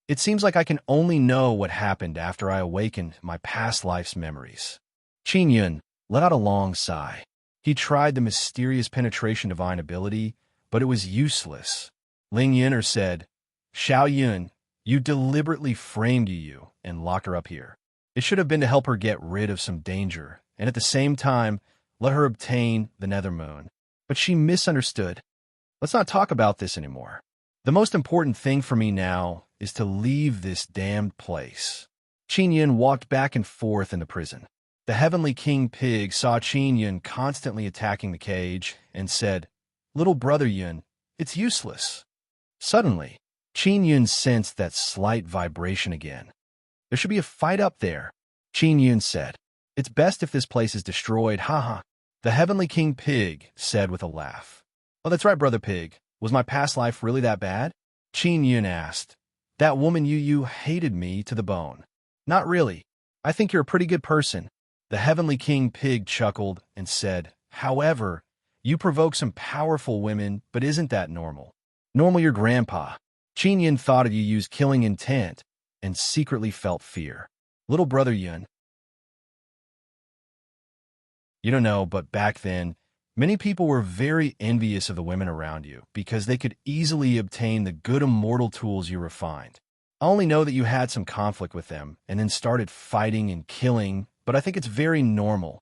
Speaker 1: It seems like I can only know what happened after I awakened my past life's memories." Qin Yun let out a long sigh. He tried the mysterious penetration divine ability, but it was useless. Ling Yin'er said, "Xiao Yun, you deliberately framed Yu and locked her up here. It should have been to help her get rid of some danger, and at the same time, let her obtain the nether moon. But she misunderstood. Let's not talk about this anymore. The most important thing for me now is to leave this damned place." Qin Yun walked back and forth in the prison. The Heavenly King Pig saw Qin Yun constantly attacking the cage and said, "Little brother Yun, it's useless." Suddenly, Qin Yun sensed that slight vibration again. "There should be a fight up there," Qin Yun said. "It's best if this place is destroyed, haha." The Heavenly King Pig said with a laugh. "Oh, that's right, Brother Pig. Was my past life really that bad?" Qin Yun asked. "That woman Yu hated me to the bone." "Not really. I think you're a pretty good person." The Heavenly King Pig chuckled and said, "However, you provoke some powerful women, but isn't that normal? Normal your grandpa." Qin Yun thought of Yu's killing intent and secretly felt fear. "Little brother Yun, you don't know, but back then, many people were very envious of the women around you because they could easily obtain the good immortal tools you refined. I only know that you had some conflict with them and then started fighting and killing, but I think it's very normal."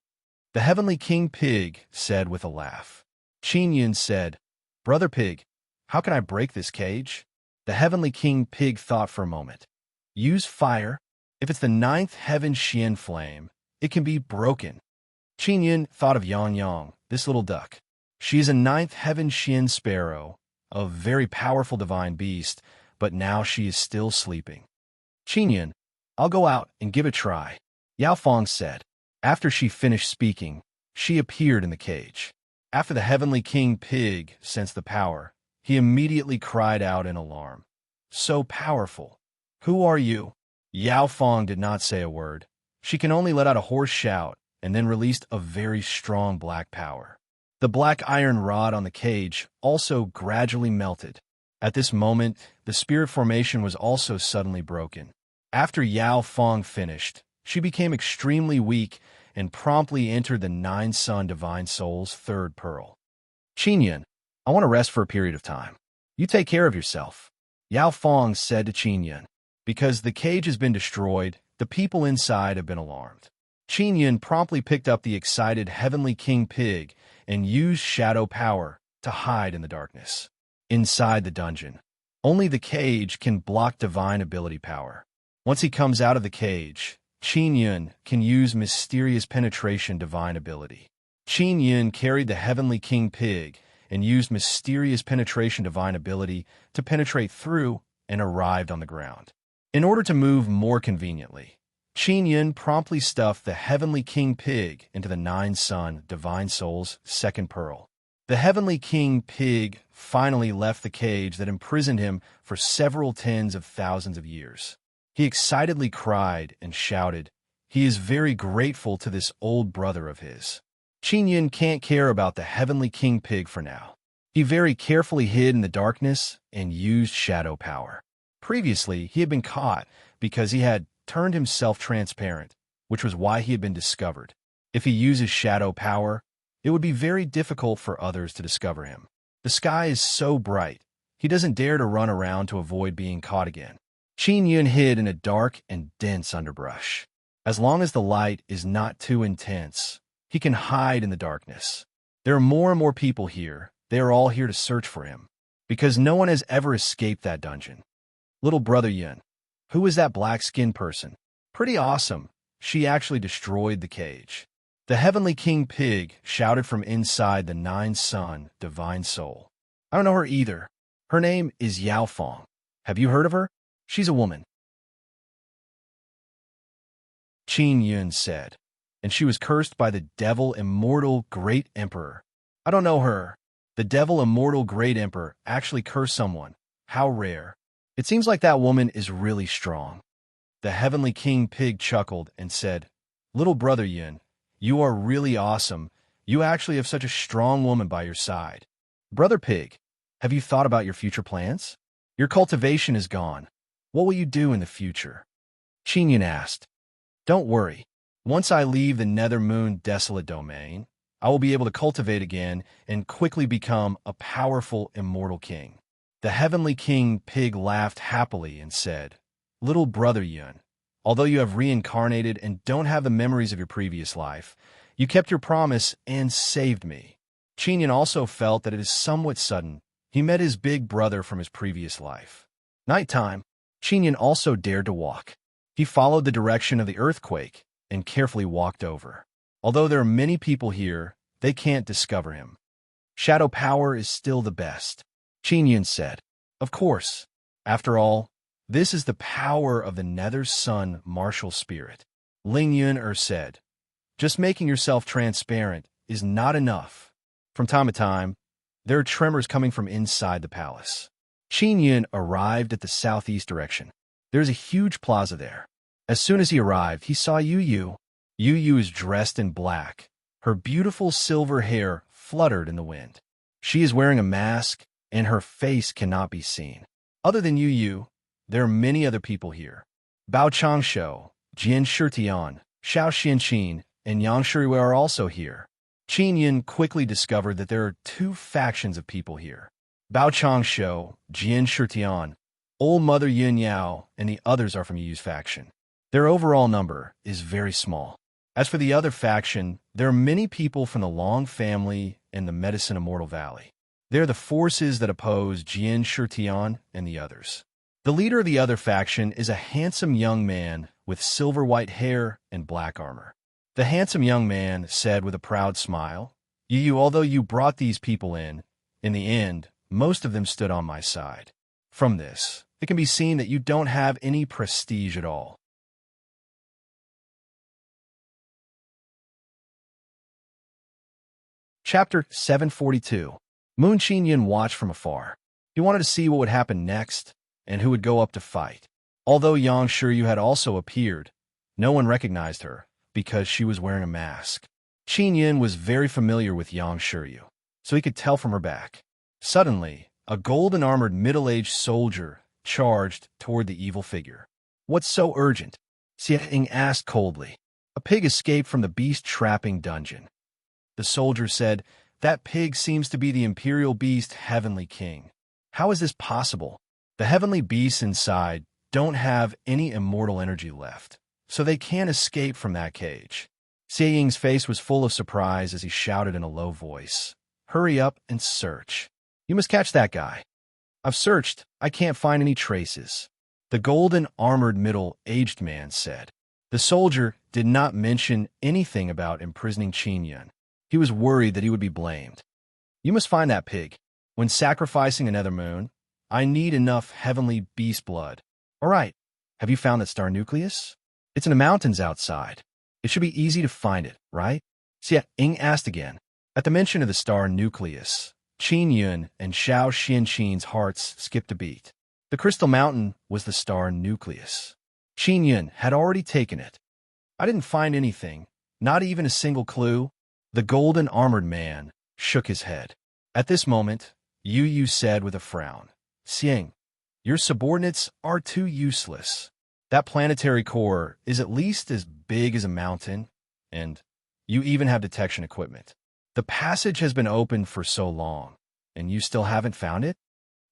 Speaker 1: The Heavenly King Pig said with a laugh. Qin Yun said, "Brother Pig, how can I break this cage?" The Heavenly King Pig thought for a moment. "Use fire. If it's the 9th heaven Xian flame, it can be broken." Qin Yun thought of Yang Yang, this little duck. She is a 9th heaven Xian sparrow, a very powerful divine beast, but now she is still sleeping. "Qin Yun, I'll go out and give it a try," Yao Fong said. After she finished speaking, she appeared in the cage. After the Heavenly King Pig sensed the power, he immediately cried out in alarm. "So powerful! Who are you?" Yao Fong did not say a word. She can only let out a hoarse shout and then released a very strong black power. The black iron rod on the cage also gradually melted. At this moment, the spirit formation was also suddenly broken. After Yao Fong finished, she became extremely weak and promptly entered the 9-Sun Divine Soul's 3rd pearl. "Qin Yun, I want to rest for a period of time. You take care of yourself," Yao Fong said to Qin Yun. Because the cage has been destroyed, the people inside have been alarmed. Qin Yun promptly picked up the excited Heavenly King Pig and used shadow power to hide in the darkness. Inside the dungeon, only the cage can block divine ability power. Once he comes out of the cage, Qin Yun can use mysterious penetration divine ability. Qin Yun carried the Heavenly King Pig and used mysterious penetration divine ability to penetrate through and arrived on the ground. In order to move more conveniently, Qin Yun promptly stuffed the Heavenly King Pig into the 9-Sun Divine Soul's 2nd pearl. The Heavenly King Pig finally left the cage that imprisoned him for several tens of thousands of years. He excitedly cried and shouted. He is very grateful to this old brother of his. Qin Yun can't care about the Heavenly King Pig for now. He very carefully hid in the darkness and used shadow power. Previously, he had been caught because he had turned himself transparent, which was why he had been discovered. If he uses shadow power, it would be very difficult for others to discover him. The sky is so bright, He doesn't dare to run around to avoid being caught again. Qin Yun hid in a dark and dense underbrush. As long as the light is not too intense, he can hide in the darkness. There are more and more people here. They are all here to search for him, because no one has ever escaped that dungeon. Little brother Yun. Who is that black-skinned person? Pretty awesome. She actually destroyed the cage. The Heavenly King Pig shouted from inside the Nine-Sun Divine Soul. I don't know her either. Her name is Yao Fong. Have you heard of her? She's a woman. Qin Yun said, and she was cursed by the Devil Immortal Great Emperor. I don't know her. The Devil Immortal Great Emperor actually cursed someone. How rare. It seems like that woman is really strong. The Heavenly King Pig chuckled and said, Little brother Yun, you are really awesome. You actually have such a strong woman by your side. Brother Pig, have you thought about your future plans? Your cultivation is gone. What will you do in the future? Qin Yun asked. Don't worry. Once I leave the Nether Moon Desolate Domain, I will be able to cultivate again and quickly become a powerful immortal king. The Heavenly King Pig laughed happily and said, Little brother Yun, although you have reincarnated and don't have the memories of your previous life, you kept your promise and saved me. Qin Yun also felt that it is somewhat sudden. He met his big brother from his previous life. Nighttime, Qin Yun also dared to walk. He followed the direction of the earthquake and carefully walked over. Although there are many people here, they can't discover him. Shadow power is still the best, Qin Yun said. Of course. After all, this is the power of the Nether Sun martial spirit. Ling Yun said, just making yourself transparent is not enough. From time to time, there are tremors coming from inside the palace. Qin Yun arrived at the southeast direction. There's a huge plaza there. As soon as he arrived, he saw Yu Yu. Yu Yu is dressed in black. Her beautiful silver hair fluttered in the wind. She is wearing a mask, and her face cannot be seen. Other than Yu Yu, there are many other people here. Bao Changshou, Jian Shitian, Xiao Xianqin, and Yang Shirui are also here. Qin Yun quickly discovered that there are two factions of people here. Bao Changshou, Jian Shitian, Old Mother Yun Yao, and the others are from Yu's faction. Their overall number is very small. As for the other faction, there are many people from the Long family and the Medicine Immortal Valley. They are the forces that oppose Jian Shitian and the others. The leader of the other faction is a handsome young man with silver-white hair and black armor. The handsome young man said with a proud smile, Yu, although you brought these people in the end, most of them stood on my side. From this, it can be seen that you don't have any prestige at all. Chapter 742. Moon Qin Yun watched from afar. He wanted to see what would happen next and who would go up to fight. Although Yang Shiryu had also appeared, no one recognized her because she was wearing a mask. Qin Yun was very familiar with Yang Shiryu, so he could tell from her back. Suddenly, a golden-armored middle-aged soldier charged toward the evil figure. What's so urgent? Xie Ying asked coldly. A pig escaped from the beast-trapping dungeon. The soldier said, that pig seems to be the imperial beast Heavenly King. How is this possible? The heavenly beasts inside don't have any immortal energy left, so they can't escape from that cage. Xie Ying's face was full of surprise as he shouted in a low voice, Hurry up and search. You must catch that guy. I've searched. I can't find any traces. The golden-armored middle-aged man said. The soldier did not mention anything about imprisoning Qin Yun. He was worried that he would be blamed. You must find that pig. When sacrificing another moon, I need enough heavenly beast blood. All right. Have you found that star nucleus? It's in the mountains outside. It should be easy to find it, right? Xie Ying asked again. At the mention of the star nucleus, Qin Yun and Xiao Xianqin's hearts skipped a beat. The crystal mountain was the star nucleus. Qin Yun had already taken it. I didn't find anything, not even a single clue. The golden-armored man shook his head. At this moment, Yu Yu said with a frown, Xing, your subordinates are too useless. That planetary core is at least as big as a mountain, and you even have detection equipment. The passage has been open for so long, and you still haven't found it?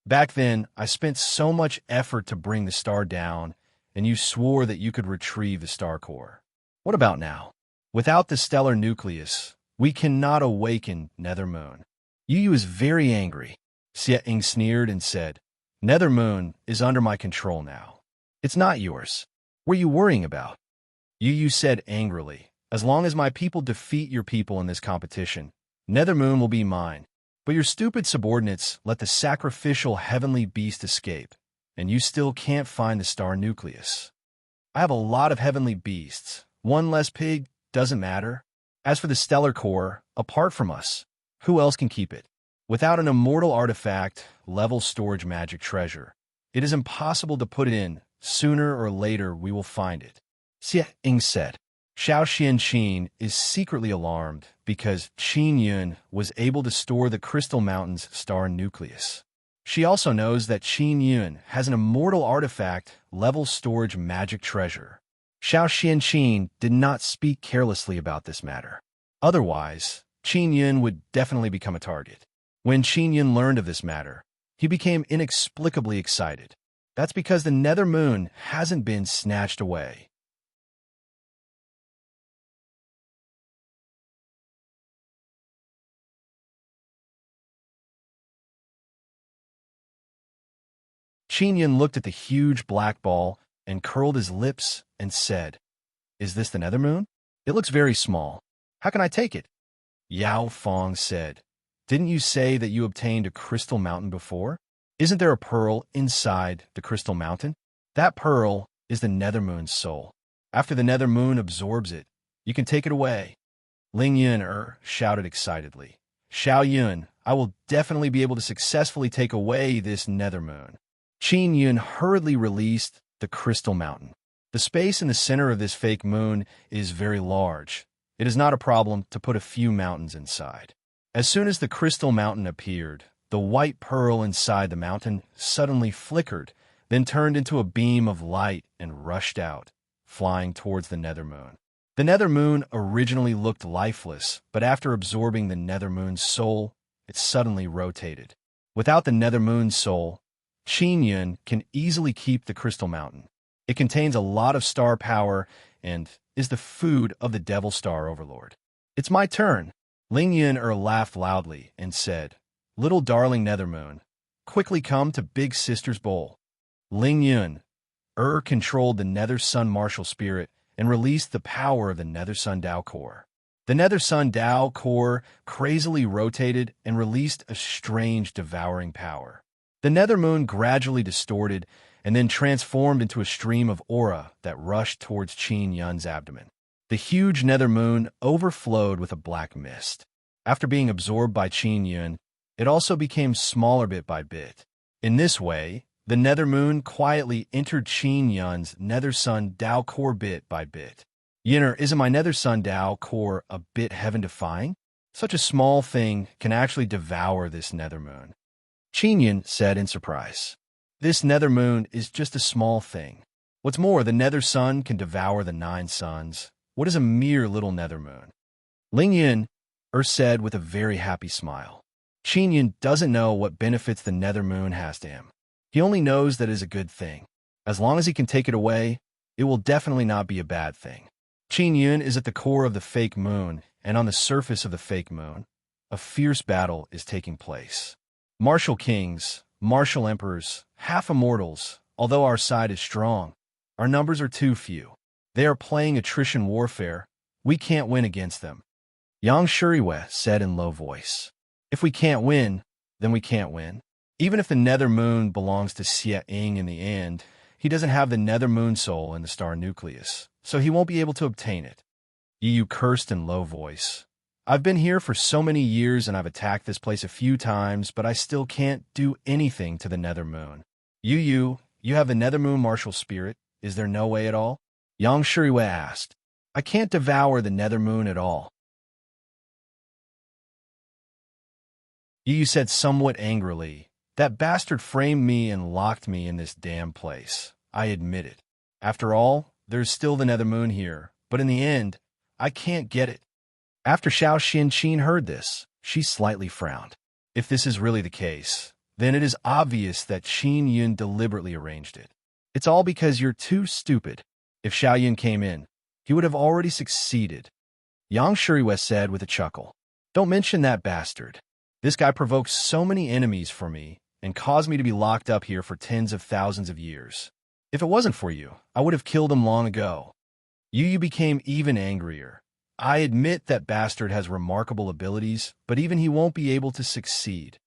Speaker 1: Back then, I spent so much effort to bring the star down, and you swore that you could retrieve the star core. What about now? Without the stellar nucleus, we cannot awaken Nether Moon. Yu is very angry. Xie sneered and said, Nether Moon is under my control now. It's not yours. What are you worrying about? Yu said angrily, as long as my people defeat your people in this competition, Nether Moon will be mine. But your stupid subordinates let the sacrificial heavenly beast escape, and you still can't find the star nucleus. I have a lot of heavenly beasts. One less pig doesn't matter. As for the stellar core, apart from us, who else can keep it? Without an immortal artifact, level storage magic treasure, it is impossible to put it in. Sooner or later, we will find it. Xie Ying said. Xiao Xianqin is secretly alarmed because Qin Yun was able to store the Crystal Mountain's star nucleus. She also knows that Qin Yun has an immortal artifact, level storage magic treasure. Xiao Xianqin did not speak carelessly about this matter. Otherwise, Qin Yun would definitely become a target. When Qin Yun learned of this matter, he became inexplicably excited. That's because the Nether Moon hasn't been snatched away. Qin Yun looked at the huge black ball and curled his lips and said, Is this the Nether Moon? It looks very small. How can I take it? Yao Fong said, Didn't you say that you obtained a crystal mountain before? Isn't there a pearl inside the crystal mountain? That pearl is the Nether Moon's soul. After the Nether Moon absorbs it, you can take it away. Ling Yun shouted excitedly. Xiao Yun, I will definitely be able to successfully take away this Nether Moon. Qin Yun hurriedly released the crystal mountain. The space in the center of this fake moon is very large. It is not a problem to put a few mountains inside. As soon as the crystal mountain appeared, the white pearl inside the mountain suddenly flickered, then turned into a beam of light and rushed out, flying towards the Nether Moon. The Nether Moon originally looked lifeless, but after absorbing the Nether Moon's soul, it suddenly rotated. Without the Nether Moon's soul, Qin Yun can easily keep the crystal mountain. It contains a lot of star power and is the food of the Devil Star Overlord. It's my turn. Ling Yun laughed loudly and said, Little darling Nether Moon, quickly come to Big Sister's bowl. Ling Yun controlled the Nether Sun martial spirit and released the power of the Nether Sun Dao Core. The Nether Sun Dao Core crazily rotated and released a strange devouring power. The Nether Moon gradually distorted and then transformed into a stream of aura that rushed towards Qin Yun's abdomen. The huge Nether Moon overflowed with a black mist. After being absorbed by Qin Yun, it also became smaller bit by bit. In this way, the Nether Moon quietly entered Qin Yun's Nether Sun Dao Core bit by bit. Yinner, isn't my Nether Sun Dao Core a bit heaven-defying? Such a small thing can actually devour this Nether Moon. Qin Yun said in surprise. This Nether Moon is just a small thing. What's more, the Nether Sun can devour the 9 suns. What is a mere little Nether Moon? Ling Yun said with a very happy smile. Qin Yun doesn't know what benefits the Nether Moon has to him. He only knows that it is a good thing. As long as he can take it away, it will definitely not be a bad thing. Qin Yun is at the core of the fake moon, and on the surface of the fake moon, a fierce battle is taking place. Martial kings, martial emperors, half-immortals, although our side is strong, our numbers are too few. They are playing attrition warfare. We can't win against them. Yang Shuriwe said in low voice. If we can't win, then we can't win. Even if the Nether Moon belongs to Xie Ying in the end, he doesn't have the Nether Moon soul in the star nucleus, so he won't be able to obtain it. Yu cursed in low voice. I've been here for so many years and I've attacked this place a few times, but I still can't do anything to the Nether Moon. You have the Nether Moon martial spirit. Is there no way at all? Yang Shuriwe asked. I can't devour the Nether Moon at all. Yu said somewhat angrily, That bastard framed me and locked me in this damn place. I admit it. After all, there's still the Nether Moon here, but in the end, I can't get it. After Xiao Xianqin heard this, she slightly frowned. If this is really the case, then it is obvious that Qin Yun deliberately arranged it. It's all because you're too stupid. If Xiao Yun came in, he would have already succeeded. Yang Shuriwei said with a chuckle. Don't mention that bastard. This guy provoked so many enemies for me and caused me to be locked up here for tens of thousands of years. If it wasn't for you, I would have killed him long ago. Yu became even angrier. I admit that bastard has remarkable abilities, but even he won't be able to succeed.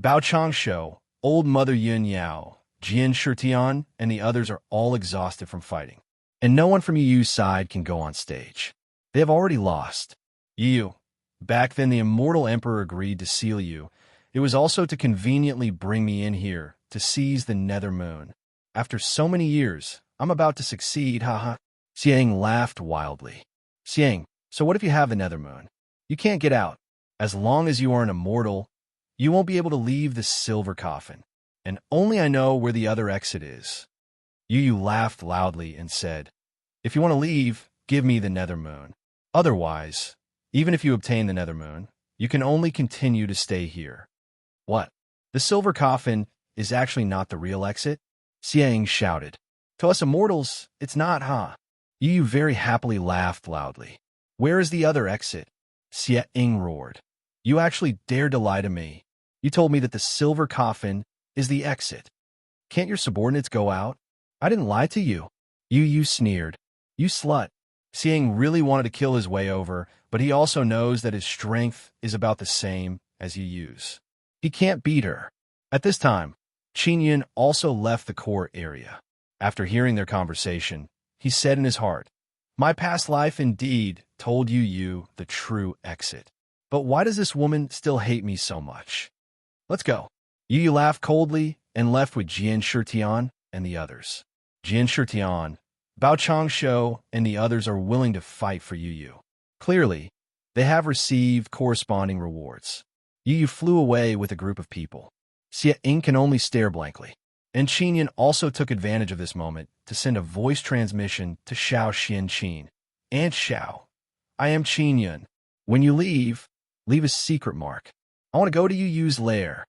Speaker 1: Bao Changshuo, Old Mother Yun Yao, Jian Shitian, and the others are all exhausted from fighting. And no one from Yu's side can go on stage. They have already lost. Yu. Back then the immortal emperor agreed to seal you. It was also to conveniently bring me in here, to seize the nether moon. After so many years, I'm about to succeed, haha. Xiang laughed wildly. Xiang, so what if you have the nether moon? You can't get out. As long as you are an immortal, you won't be able to leave the silver coffin. And only I know where the other exit is. Yu laughed loudly and said, if you want to leave, give me the nether moon. Otherwise, even if you obtain the nether moon, you can only continue to stay here. What? The silver coffin is actually not the real exit? Xiang shouted. To us immortals, it's not, huh? Yu very happily laughed loudly. Where is the other exit? Xiang roared. You actually dared to lie to me. You told me that the silver coffin is the exit. Can't your subordinates go out? I didn't lie to you. Yu sneered. You slut. Xiang really wanted to kill his way over, but he also knows that his strength is about the same as Yu's. He can't beat her. At this time, Qin Yun also left the core area. After hearing their conversation, he said in his heart, my past life indeed told Yu the true exit. But why does this woman still hate me so much? Let's go. Yu laughed coldly and left with Jian Shitian and the others. Jian Shitian, Bao Changshuo, and the others are willing to fight for Yu. Clearly, they have received corresponding rewards. Yu flew away with a group of people. Xia can only stare blankly. And Qin Yun also took advantage of this moment to send a voice transmission to Xiao Xianqin. Aunt Xiao, I am Qin Yun. When you leave a secret mark. I want to go to Yu's lair.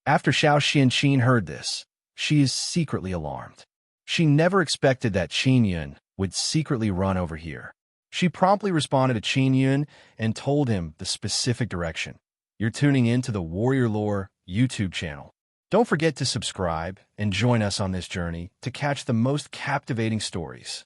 Speaker 1: After Xiao Xianqin heard this, she is secretly alarmed. She never expected that Qin Yun would secretly run over here. She promptly responded to Qin Yun and told him the specific direction. You're tuning in to the Warrior Lore YouTube channel. Don't forget to subscribe and join us on this journey to catch the most captivating stories.